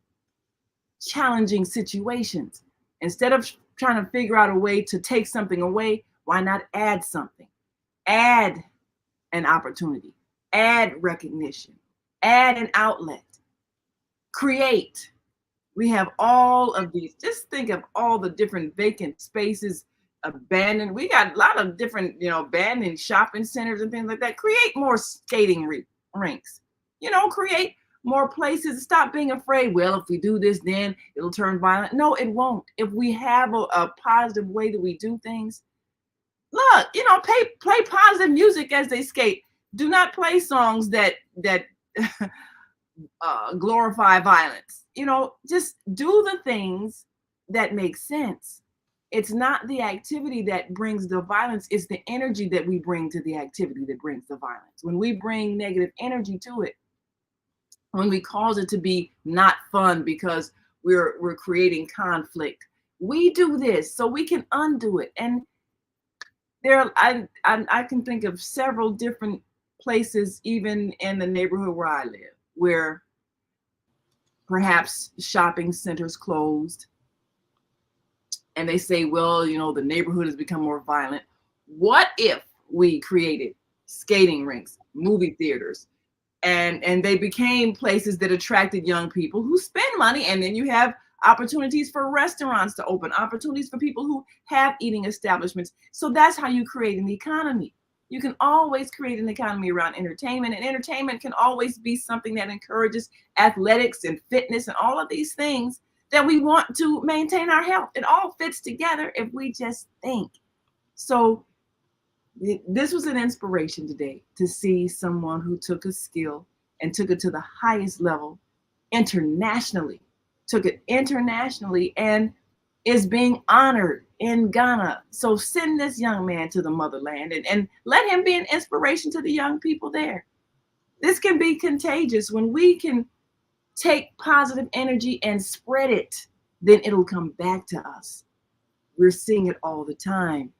Speaker 1: challenging situations. Instead of trying to figure out a way to take something away, why not add something? Add an opportunity, add recognition, add an outlet, create. We have all of these. Just think of all the different vacant spaces, abandoned. We got a lot of different, abandoned shopping centers and things like that. Create more skating rinks, create more places. Stop being afraid. Well, if we do this, then it'll turn violent. No, it won't. If we have a positive way that we do things, look, play positive music as they skate. Do not play songs that glorify violence. Just do the things that make sense. It's not the activity that brings the violence. It's the energy that we bring to the activity that brings the violence. When we bring negative energy to it, when we cause it to be not fun because we're creating conflict, we do this so we can undo it. And I can think of several different places, even in the neighborhood where I live, where perhaps shopping centers closed and they say, well, the neighborhood has become more violent. What if we created skating rinks, movie theaters, and they became places that attracted young people who spend money, and then you have opportunities for restaurants to open, opportunities for people who have eating establishments. So that's how you create an economy. You can always create an economy around entertainment, and entertainment can always be something that encourages athletics and fitness and all of these things that we want to maintain our health. It all fits together if we just think. So this was an inspiration today to see someone who took a skill and took it to the highest level internationally, and is being honored in Ghana. So send this young man to the motherland and let him be an inspiration to the young people there. This can be contagious. When we can take positive energy and spread it, then it'll come back to us. We're seeing it all the time.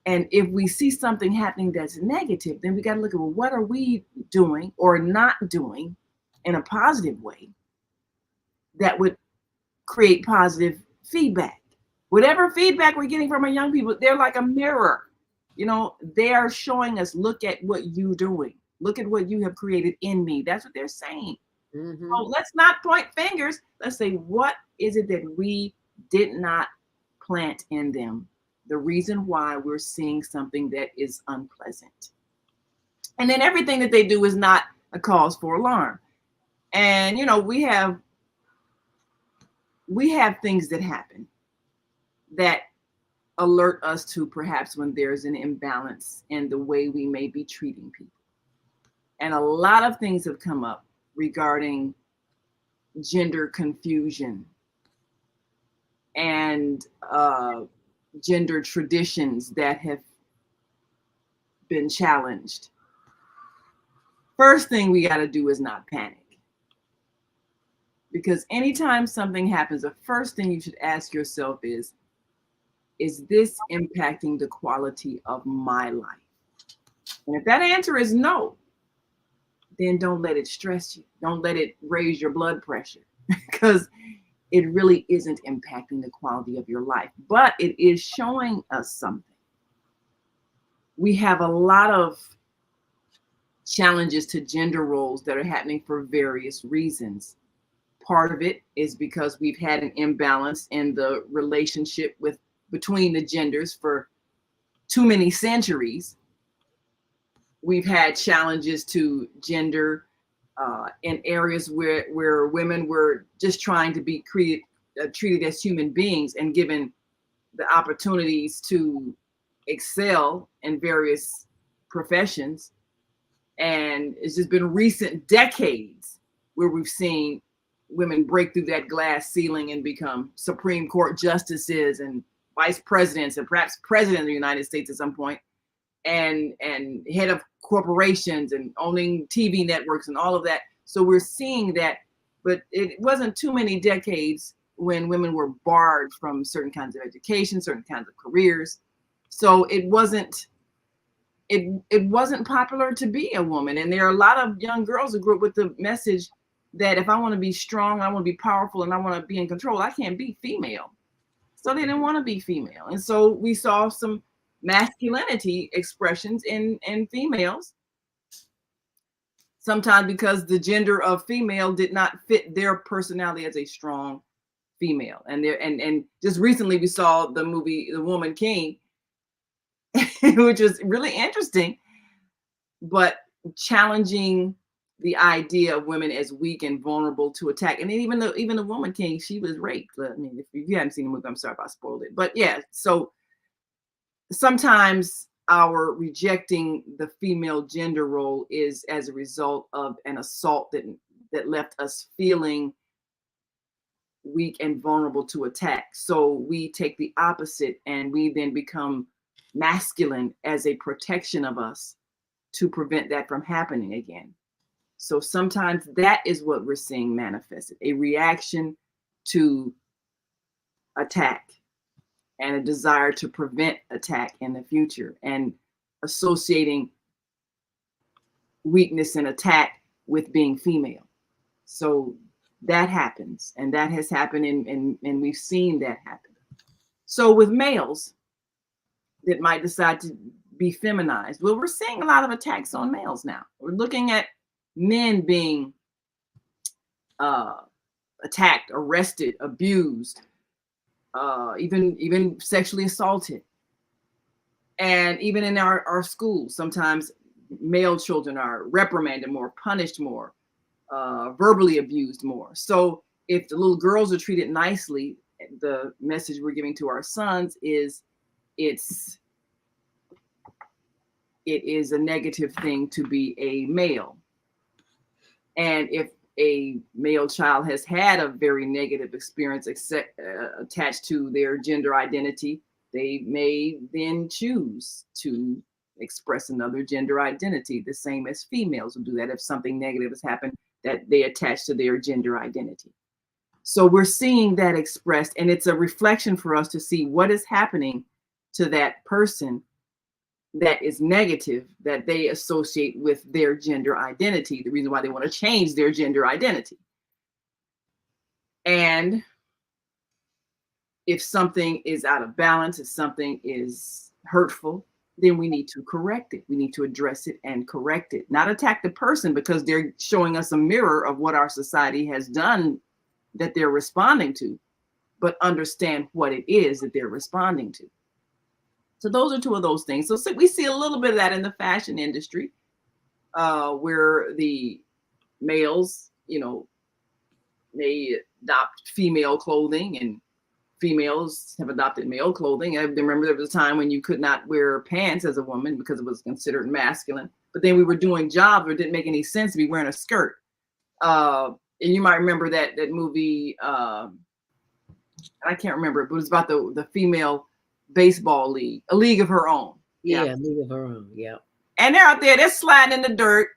Speaker 1: And if we see something happening that's negative, then we got to look at, well, what are we doing or not doing in a positive way that would create positive feedback? Whatever feedback we're getting from our young people, they're like a mirror. You know, they are showing us, look at what you're doing. Look at what you have created in me. That's what they're saying. So let's not point fingers. Let's say, what is it that we did not plant in them? The reason why we're seeing something that is unpleasant. And then everything that they do is not a cause for alarm. And, you know, we have things that happen that alert us to perhaps when there's an imbalance in the way we may be treating people. And a lot of things have come up regarding gender confusion and gender traditions that have been challenged. First thing we got to do is not panic. Because anytime something happens, the first thing you should ask yourself is this impacting the quality of my life? And if that answer is no, then don't let it stress you. Don't let it raise your blood pressure, because it really isn't impacting the quality of your life, but it is showing us something. We have a lot of challenges to gender roles that are happening for various reasons. Part of it is because we've had an imbalance in the relationship between the genders for too many centuries. We've had challenges to gender in areas where women were just trying to be treated as human beings and given the opportunities to excel in various professions. And it's just been recent decades where we've seen women break through that glass ceiling and become Supreme Court justices and vice presidents and perhaps president of the United States at some point, and head of corporations and owning TV networks and all of that. So we're seeing that, but it wasn't too many decades when women were barred from certain kinds of education, certain kinds of careers. So it wasn't popular to be a woman. And there are a lot of young girls who grew up with the message that if I want to be strong, I want to be powerful, and I want to be in control, I can't be female. So they didn't want to be female. And so we saw some masculinity expressions in females, sometimes because the gender of female did not fit their personality as a strong female. And just recently we saw the movie The Woman King, which was really interesting, but challenging the idea of women as weak and vulnerable to attack. And even the Woman King, she was raped. I mean, if you haven't seen the movie, I'm sorry if I spoiled it. But yeah, so sometimes our rejecting the female gender role is as a result of an assault that left us feeling weak and vulnerable to attack. So we take the opposite and we then become masculine as a protection of us to prevent that from happening again. So sometimes that is what we're seeing manifested, a reaction to attack and a desire to prevent attack in the future, and associating weakness and attack with being female. So that happens, and that has happened, and we've seen that happen. So with males that might decide to be feminized, well, we're seeing a lot of attacks on males now. We're looking at men being attacked, arrested, abused, even sexually assaulted. And even in our schools, sometimes male children are reprimanded more, punished more, verbally abused more. So if the little girls are treated nicely, the message we're giving to our sons is it is a negative thing to be a male. And if a male child has had a very negative experience attached to their gender identity, they may then choose to express another gender identity, the same as females will do that if something negative has happened that they attach to their gender identity. So we're seeing that expressed, and it's a reflection for us to see what is happening to that person that is negative that they associate with their gender identity, the reason why they want to change their gender identity. And if something is out of balance, if something is hurtful, then we need to correct it. We need to address it and correct it, not attack the person because they're showing us a mirror of what our society has done that they're responding to, but understand what it is that they're responding to. So those are two of those things. So we see a little bit of that in the fashion industry, where the males, they adopt female clothing and females have adopted male clothing. I remember there was a time when you could not wear pants as a woman because it was considered masculine. But then we were doing jobs where it didn't make any sense to be wearing a skirt. And you might remember that movie, I can't remember it, but it was about the female baseball league, A League of Her Own.
Speaker 3: Yeah, League of Her Own, yeah.
Speaker 1: And they're out there, they're sliding in the dirt,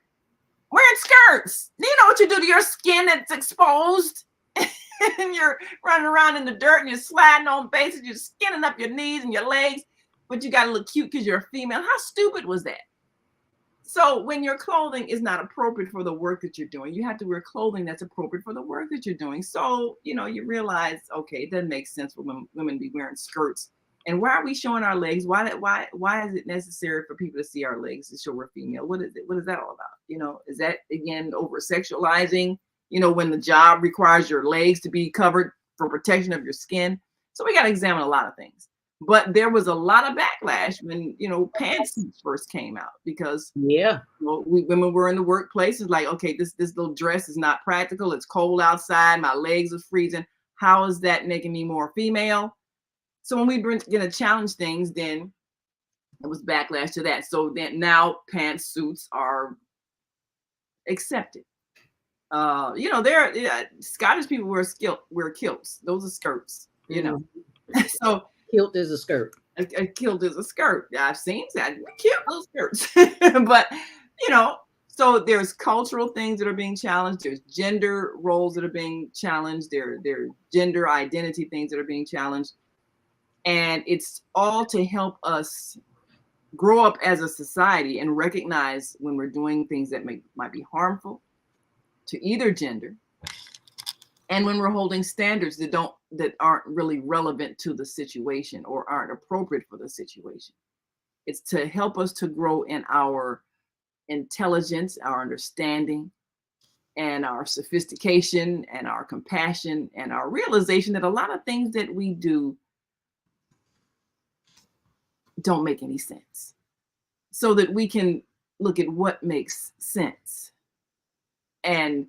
Speaker 1: wearing skirts. You know what you do to your skin that's exposed? And you're running around in the dirt and you're sliding on bases, you're skinning up your knees and your legs, but you got to look cute because you're a female. How stupid was that? So when your clothing is not appropriate for the work that you're doing, you have to wear clothing that's appropriate for the work that you're doing. So, you realize, okay, it doesn't make sense for women to be wearing skirts. And why are we showing our legs? Why is it necessary for people to see our legs to show we're female? What is it? What is that all about? Is that, again, over sexualizing? When the job requires your legs to be covered for protection of your skin. So we got to examine a lot of things. But there was a lot of backlash when, pantsuits first came out because women were in the workplace. It's like, okay, this little dress is not practical. It's cold outside. My legs are freezing. How is that making me more female? So when we going to challenge things, then it was backlash to that. So then now pantsuits are accepted. Scottish people wear kilts. Those are skirts, So
Speaker 3: kilt is a skirt.
Speaker 1: A kilt is a skirt. I've seen that. Cute little skirts. But, so there's cultural things that are being challenged. There's gender roles that are being challenged. There are gender identity things that are being challenged. And it's all to help us grow up as a society and recognize when we're doing things that might be harmful to either gender, and when we're holding standards that aren't really relevant to the situation or aren't appropriate for the situation. It's to help us to grow in our intelligence, our understanding, and our sophistication, and our compassion, and our realization that a lot of things that we do don't make any sense, so that we can look at what makes sense and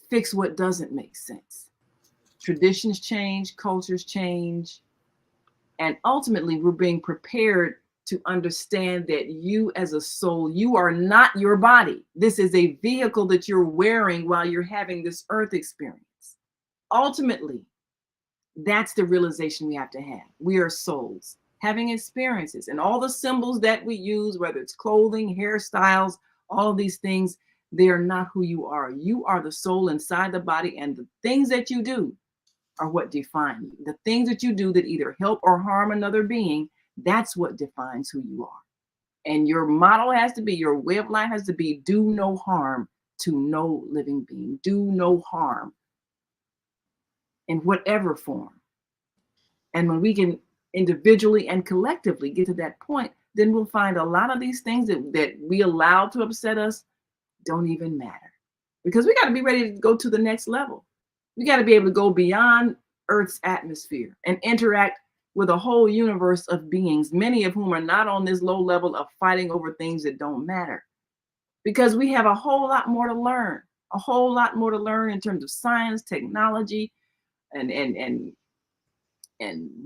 Speaker 1: fix what doesn't make sense. Traditions change, cultures change, and ultimately we're being prepared to understand that you as a soul, you are not your body. This is a vehicle that you're wearing while you're having this earth experience. Ultimately, that's the realization we have to have. We are souls having experiences, and all the symbols that we use, whether it's clothing, hairstyles, all of these things, they are not who you are. You are the soul inside the body, and the things that you do are what define you. The things that you do that either help or harm another being, that's what defines who you are. And your motto has to be, your way of life has to be, do no harm to no living being. Do no harm in whatever form. And when we can individually and collectively get to that point, then we'll find a lot of these things that we allow to upset us don't even matter, because we got to be ready to go to the next level. We got to be able to go beyond Earth's atmosphere and interact with a whole universe of beings, many of whom are not on this low level of fighting over things that don't matter, because we have a whole lot more to learn, in terms of science, technology, and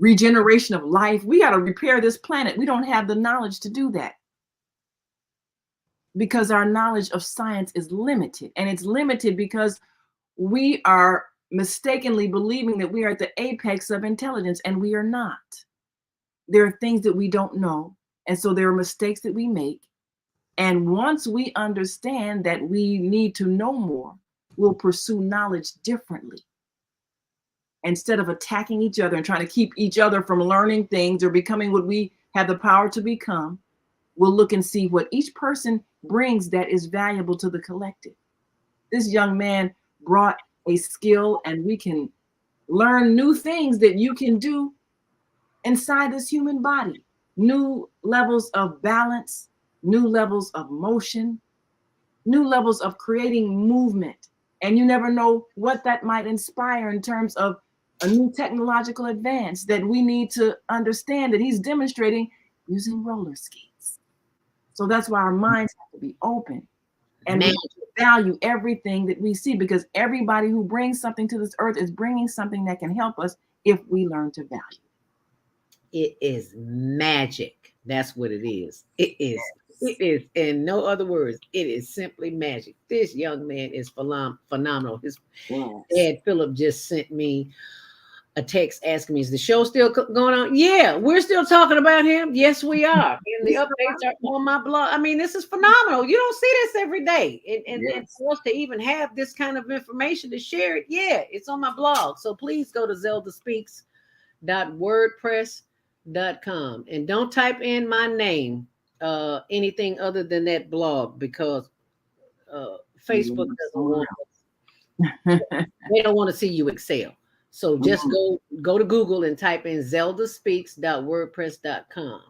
Speaker 1: regeneration of life. We got to repair this planet. We don't have the knowledge to do that, because our knowledge of science is limited, and it's limited because we are mistakenly believing that we are at the apex of intelligence, and we are not. there are things that we don't know. And so there are mistakes that we make. And once we understand that we need to know more, we'll pursue knowledge differently. Instead of attacking each other and trying to keep each other from learning things or becoming what we have the power to become, we'll look and see what each person brings that is valuable to the collective. This young man brought a skill, and we can learn new things that you can do inside this human body. New levels of balance, new levels of motion, new levels of creating movement. And you never know what that might inspire in terms of a new technological advance that we need to understand that he's demonstrating using roller skates. So that's why our minds have to be open and we value everything that we see, because everybody who brings something to this earth is bringing something that can help us if we learn to value.
Speaker 3: It is magic. That's what it is. It is. It is, in no other words, it is simply magic. This young man is phenomenal. His dad, Philip, just sent me a text asking me, is the show still going on? Yeah, we're still talking about him. Yes, we are. And the updates are on my blog. I mean, this is phenomenal. You don't see this every day. And for us to even have this kind of information to share it, yeah, it's on my blog. So please go to zeldaspeaks.wordpress.com and don't type in my name, anything other than that blog, because Facebook doesn't want they don't want to see you excel. So just go to Google and type in zeldaspeaks.wordpress.com.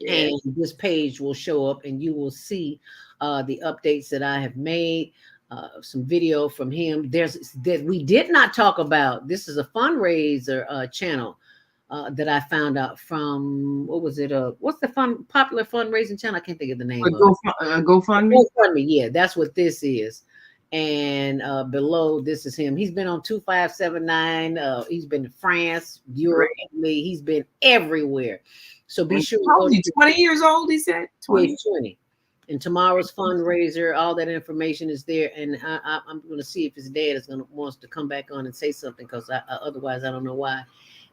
Speaker 3: And this page will show up and you will see the updates that I have made, some video from him. There's that we did not talk about. This is a fundraiser channel that I found out from, what was it? What's the popular fundraising channel? I can't think of the name of it.
Speaker 1: GoFundMe?
Speaker 3: GoFundMe, yeah, that's what this is. And below, this is him. He's been on 2579. He's been to France, Europe, Italy. He's been everywhere. So be sure.
Speaker 1: How old is he? 20 years old, he said? 20.
Speaker 3: 20. And tomorrow's fundraiser, all that information is there. And I'm going to see if his dad wants to come back on and say something, because otherwise I don't know why.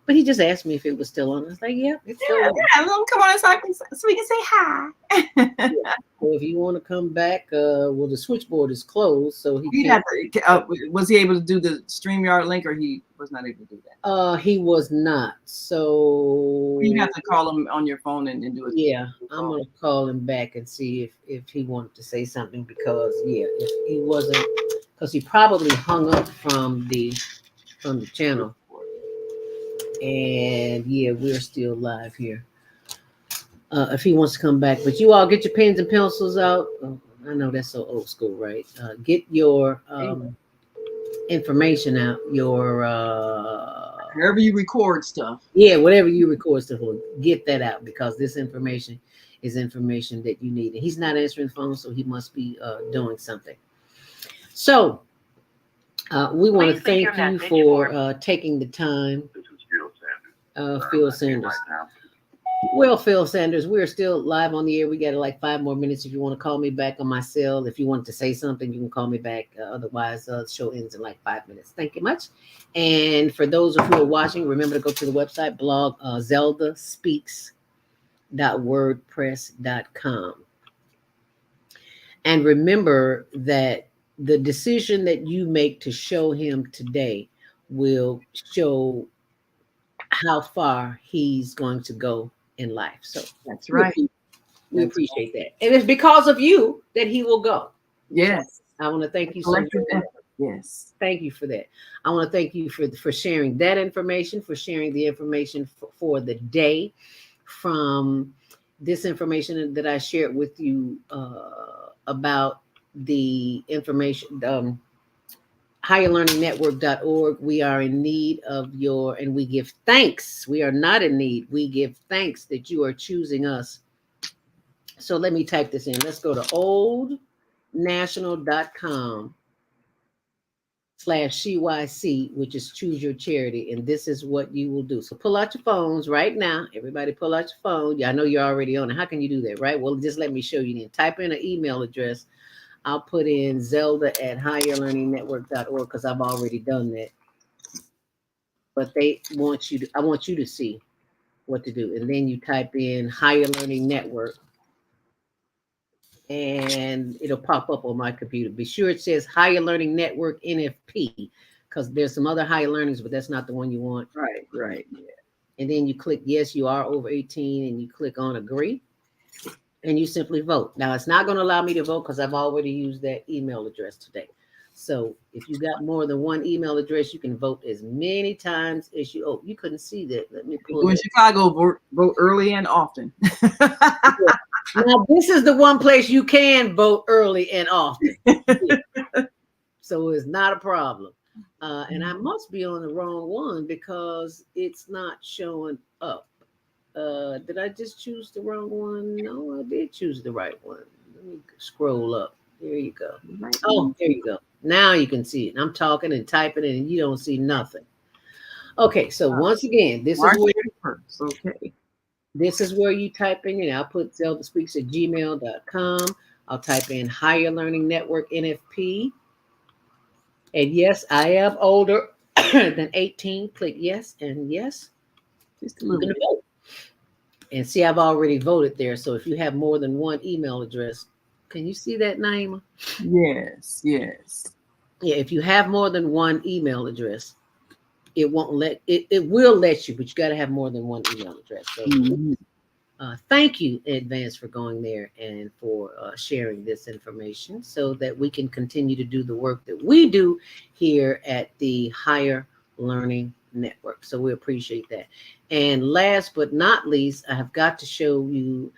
Speaker 3: But he just asked me if it was still on. I was like, yeah, it's still on.
Speaker 1: Yeah, let him come on so we can say hi.
Speaker 3: So if you want to come back, well, the switchboard is closed, so he
Speaker 1: can't. Was he able to do the StreamYard link, or he was not able to do
Speaker 3: that? He was not. So
Speaker 1: you have to call him on your phone and do it.
Speaker 3: Yeah, I'm gonna call him back and see if he wanted to say something, because if he wasn't, because he probably hung up from the channel. And yeah, we're still live here. If he wants to come back, but you all get your pens and pencils out. Oh, I know that's so old school, right? Get your information out. Your
Speaker 1: wherever you record stuff.
Speaker 3: Yeah, whatever you record stuff, get that out, because this information is information that you need. And he's not answering the phone, so he must be doing something. So we want to thank you for taking the time. Phil Sanders. Well, Phil Sanders, we're still live on the air. We got like 5 more minutes. If you want to call me back on my cell, if you want to say something, you can call me back. Otherwise, the show ends in like 5 minutes. Thank you much. And for those of you who are watching, remember to go to the website, blog zeldaspeaks.wordpress.com. And remember that the decision that you make to show him today will show how far he's going to go in life. So
Speaker 1: that's right.
Speaker 3: We appreciate that. And it's because of you that he will go.
Speaker 1: Yes.
Speaker 3: I want to thank you so much.
Speaker 1: Yes.
Speaker 3: Thank you for that. I want to thank you for sharing that information, for sharing the information for the day, from this information that I shared with you about the information, higherlearningnetwork.org. We are in need of and we give thanks. We are not in need. We give thanks that you are choosing us. So let me type this in. Let's go to oldnational.com/CYC, which is choose your charity. And this is what you will do. So pull out your phones right now. Everybody pull out your phone. Yeah, I know you're already on it. How can you do that, right? Well, just let me show you. Then type in an email address. I'll put in Zelda@higherlearningnetwork.org, because I've already done that. But I want you to see what to do. And then you type in Higher Learning Network, and it'll pop up on my computer. Be sure it says Higher Learning Network NFP, because there's some other higher learnings, but that's not the one you want.
Speaker 1: Right. Yeah.
Speaker 3: And then you click yes, you are over 18, and you click on agree, and you simply vote. Now, it's not going to allow me to vote because I've already used that email address today. So if you got more than one email address, you can vote as many times as you. Oh, you couldn't see that. Let me pull
Speaker 1: in
Speaker 3: it.
Speaker 1: Chicago, vote early and often.
Speaker 3: Now, this is the one place you can vote early and often. So it's not a problem. And I must be on the wrong one because it's not showing up. Did I just choose the wrong one? No, I did choose the right one. Let me scroll up. There you go. Oh, there you go. Now you can see it. I'm talking and typing and you don't see nothing. Okay, so once again, this is where this is where you type in, I'll put zeldaspeaks@gmail.com. I'll type in Higher Learning Network NFP. And yes, I am older than 18. Click yes and yes.
Speaker 1: Just a little bit.
Speaker 3: Vote. And see, I've already voted there. So if you have more than one email address, can you see that, Naima?
Speaker 1: Yes.
Speaker 3: Yeah, if you have more than one email address, it won't let it will let you, but you got to have more than one email address. So thank you in advance for going there and for sharing this information so that we can continue to do the work that we do here at the Higher Learning Network. So we appreciate that. And last but not least, I have got to show you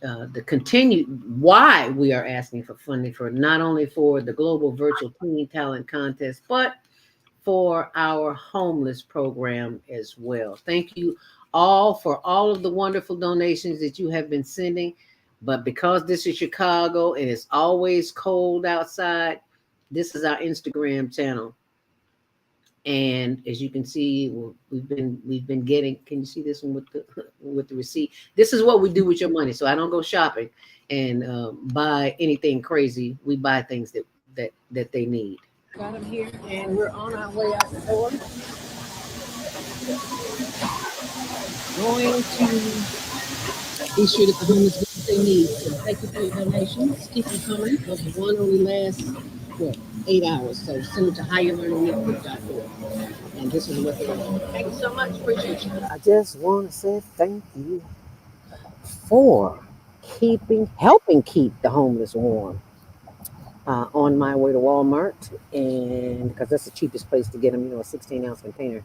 Speaker 3: the continued why we are asking for funding for not only for the Global Virtual Teen Talent Contest, but for our homeless program as well. Thank you all for all of the wonderful donations that you have been sending. But because this is Chicago and it's always cold outside, this is our Instagram channel. And as you can see, we've been getting. Can you see this one with the receipt? This is what we do with your money. So I don't go shopping and buy anything crazy. We buy things that they need. Got them here, and we're on our way out the door. Going to be sure that the homeless get what they need. So thank you for your donations. Keep them coming because the one only lasts 8 hours. So send it to higherlearningnetwork.org. And this is what they want. Thank you so much. Appreciate you. I just want to say thank you for helping keep the homeless warm. On my way to Walmart, and because that's the cheapest place to get them, a 16-ounce container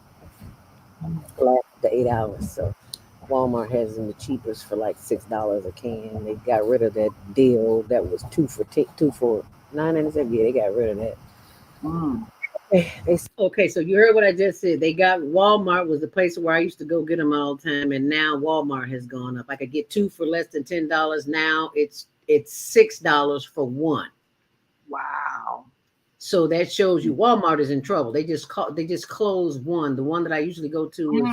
Speaker 3: lasts the 8 hours. So Walmart has them the cheapest for like $6 a can. They got rid of that deal that was two for $9.97. Yeah, they got rid of that. Okay, so you heard what I just said. They got Walmart was the place where I used to go get them all the time, and now Walmart has gone up. I could get two for less than $10. Now it's $6 for one.
Speaker 1: Wow.
Speaker 3: So that shows you Walmart is in trouble. They just closed one. The one that I usually go to is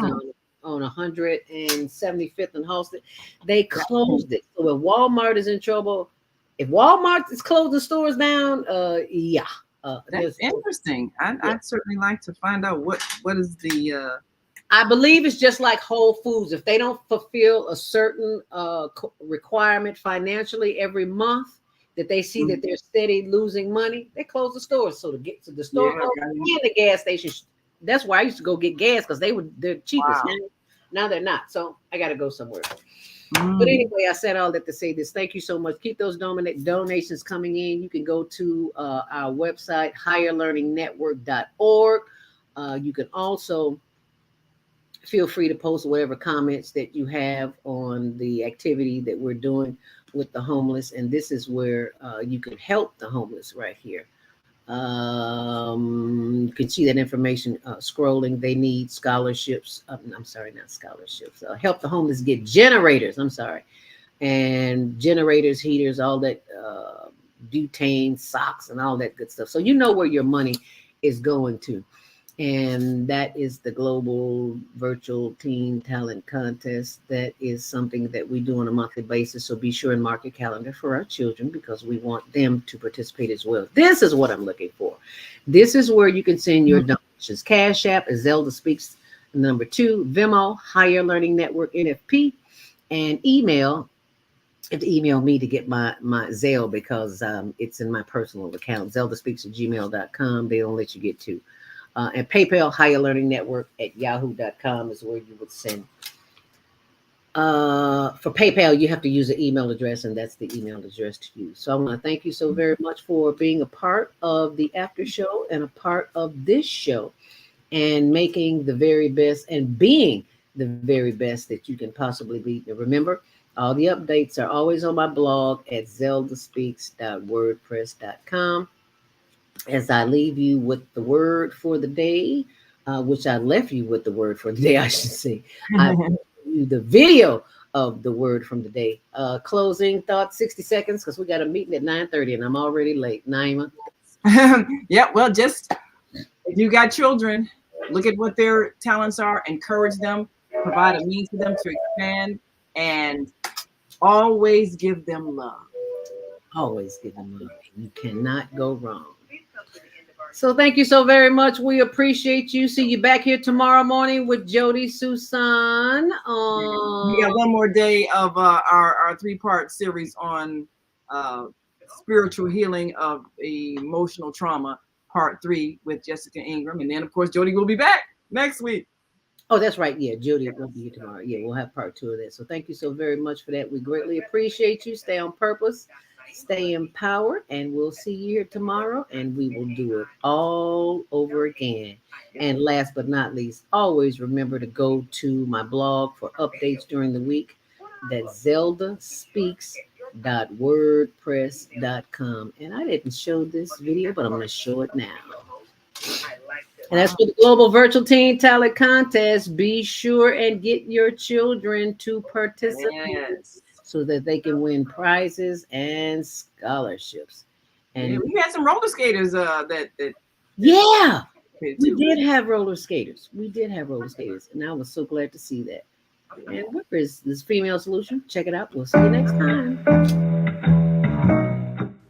Speaker 3: on 175th and Halsted. They closed it. So if Walmart is in trouble, if Walmart is closing stores down,
Speaker 1: that's interesting. I'd certainly like to find out what is the
Speaker 3: I believe it's just like Whole Foods. If they don't fulfill a certain requirement financially every month, that they see that they're steady losing money, they close the stores. So to get to the store and the gas station, that's where I used to go get gas because they're cheapest.
Speaker 1: Wow.
Speaker 3: Now they're not. So I got to go somewhere. But anyway, I said all that to say this. Thank you so much. Keep those donations coming in. You can go to our website, higherlearningnetwork.org. You can also feel free to post whatever comments that you have on the activity that we're doing with the homeless. And this is where you can help the homeless right here. You can see that information scrolling. They need scholarships. I'm sorry, not scholarships. Help the homeless get generators. I'm sorry. And generators, heaters, all that, butane, socks, and all that good stuff. So you know where your money is going to. And that is the Global Virtual Teen Talent Contest. That is something that we do on a monthly basis. So be sure and mark your calendar for our children because we want them to participate as well. This is what I'm looking for. This is where you can send your donations. Cash App is Zelda Speaks number 2, Venmo, Higher Learning Network, NFP, and email. You have to email me to get my Zelle because it's in my personal account, zeldaspeaks@gmail.com. They don't let you get to. And PayPal, Higher Learning Network at yahoo.com is where you would send. For PayPal, you have to use an email address, and that's the email address to use. So I want to thank you so very much for being a part of the after show and a part of this show and making the very best and being the very best that you can possibly be. And remember, all the updates are always on my blog at zeldaspeaks.wordpress.com. As I leave you with the word for the day, which I left you with the word for the day, I should say. I you the video of the word from the day. Closing thoughts, 60 seconds, because we got a meeting at 9:30 and I'm already late. Naima.
Speaker 1: Yeah, well, just if you got children, look at what their talents are, encourage them, provide a means for them to expand, and always give them love.
Speaker 3: Always give them love. You cannot go wrong. So thank you so very much. We appreciate you. See you back here tomorrow morning with Jody Susan.
Speaker 1: We got one more day of our 3-part series on spiritual healing of emotional trauma, part 3 with Jessica Ingram. And then, of course, Jody will be back next week.
Speaker 3: Oh, that's right. Yeah, Jody will be here tomorrow. Yeah, we'll have part 2 of that. So thank you so very much for that. We greatly appreciate you. Stay on purpose. Stay empowered, and we'll see you here tomorrow, and we will do it all over again. And last but not least, always remember to go to my blog for updates during the week. That's zeldaspeaks.wordpress.com. And I didn't show this video, but I'm going to show it now. And that's for the Global Virtual Teen Talent Contest. Be sure and get your children to participate. So that they can win prizes and scholarships. And
Speaker 1: yeah, we had some roller skaters
Speaker 3: yeah, we did have roller skaters. And I was so glad to see that. And where is this Female Solution? Check it out. We'll see you next time.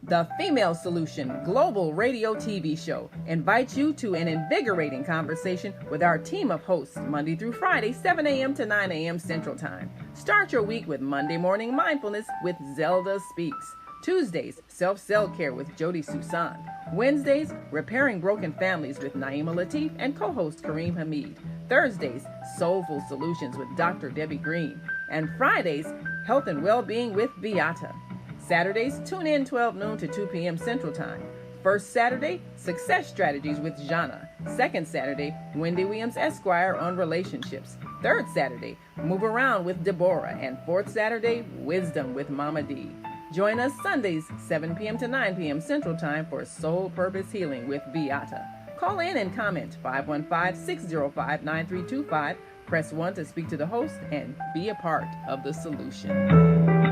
Speaker 1: The Female Solution Global Radio TV Show invites you to an invigorating conversation with our team of hosts Monday through Friday, 7 a.m. to 9 a.m. Central Time. Start your week with Monday Morning Mindfulness with Zelda Speaks. Tuesdays, Self-Cell Care with Jody Susan. Wednesdays, Repairing Broken Families with Naima Latif and co-host Kareem Hamid. Thursdays, Soulful Solutions with Dr. Debbie Green. And Fridays, Health and Wellbeing with Beata. Saturdays, tune in 12 noon to 2 p.m. Central Time. First Saturday, Success Strategies with Jana. Second Saturday, Wendy Williams Esquire on relationships. Third Saturday, Move Around with Deborah. And fourth Saturday, Wisdom with Mama D. Join us Sundays, 7 p.m. to 9 p.m. Central Time for Soul Purpose Healing with Beata. Call in and comment 515-605-9325. Press 1 to speak to the host and be a part of the solution.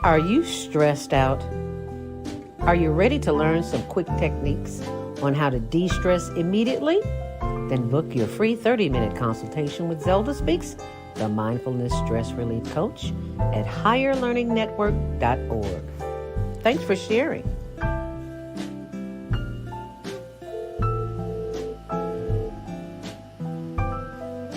Speaker 7: Are you stressed out? Are you ready to learn some quick techniques on how to de-stress immediately? Then book your free 30-minute consultation with Zelda Speaks, the Mindfulness Stress Relief Coach, at higherlearningnetwork.org. Thanks for sharing.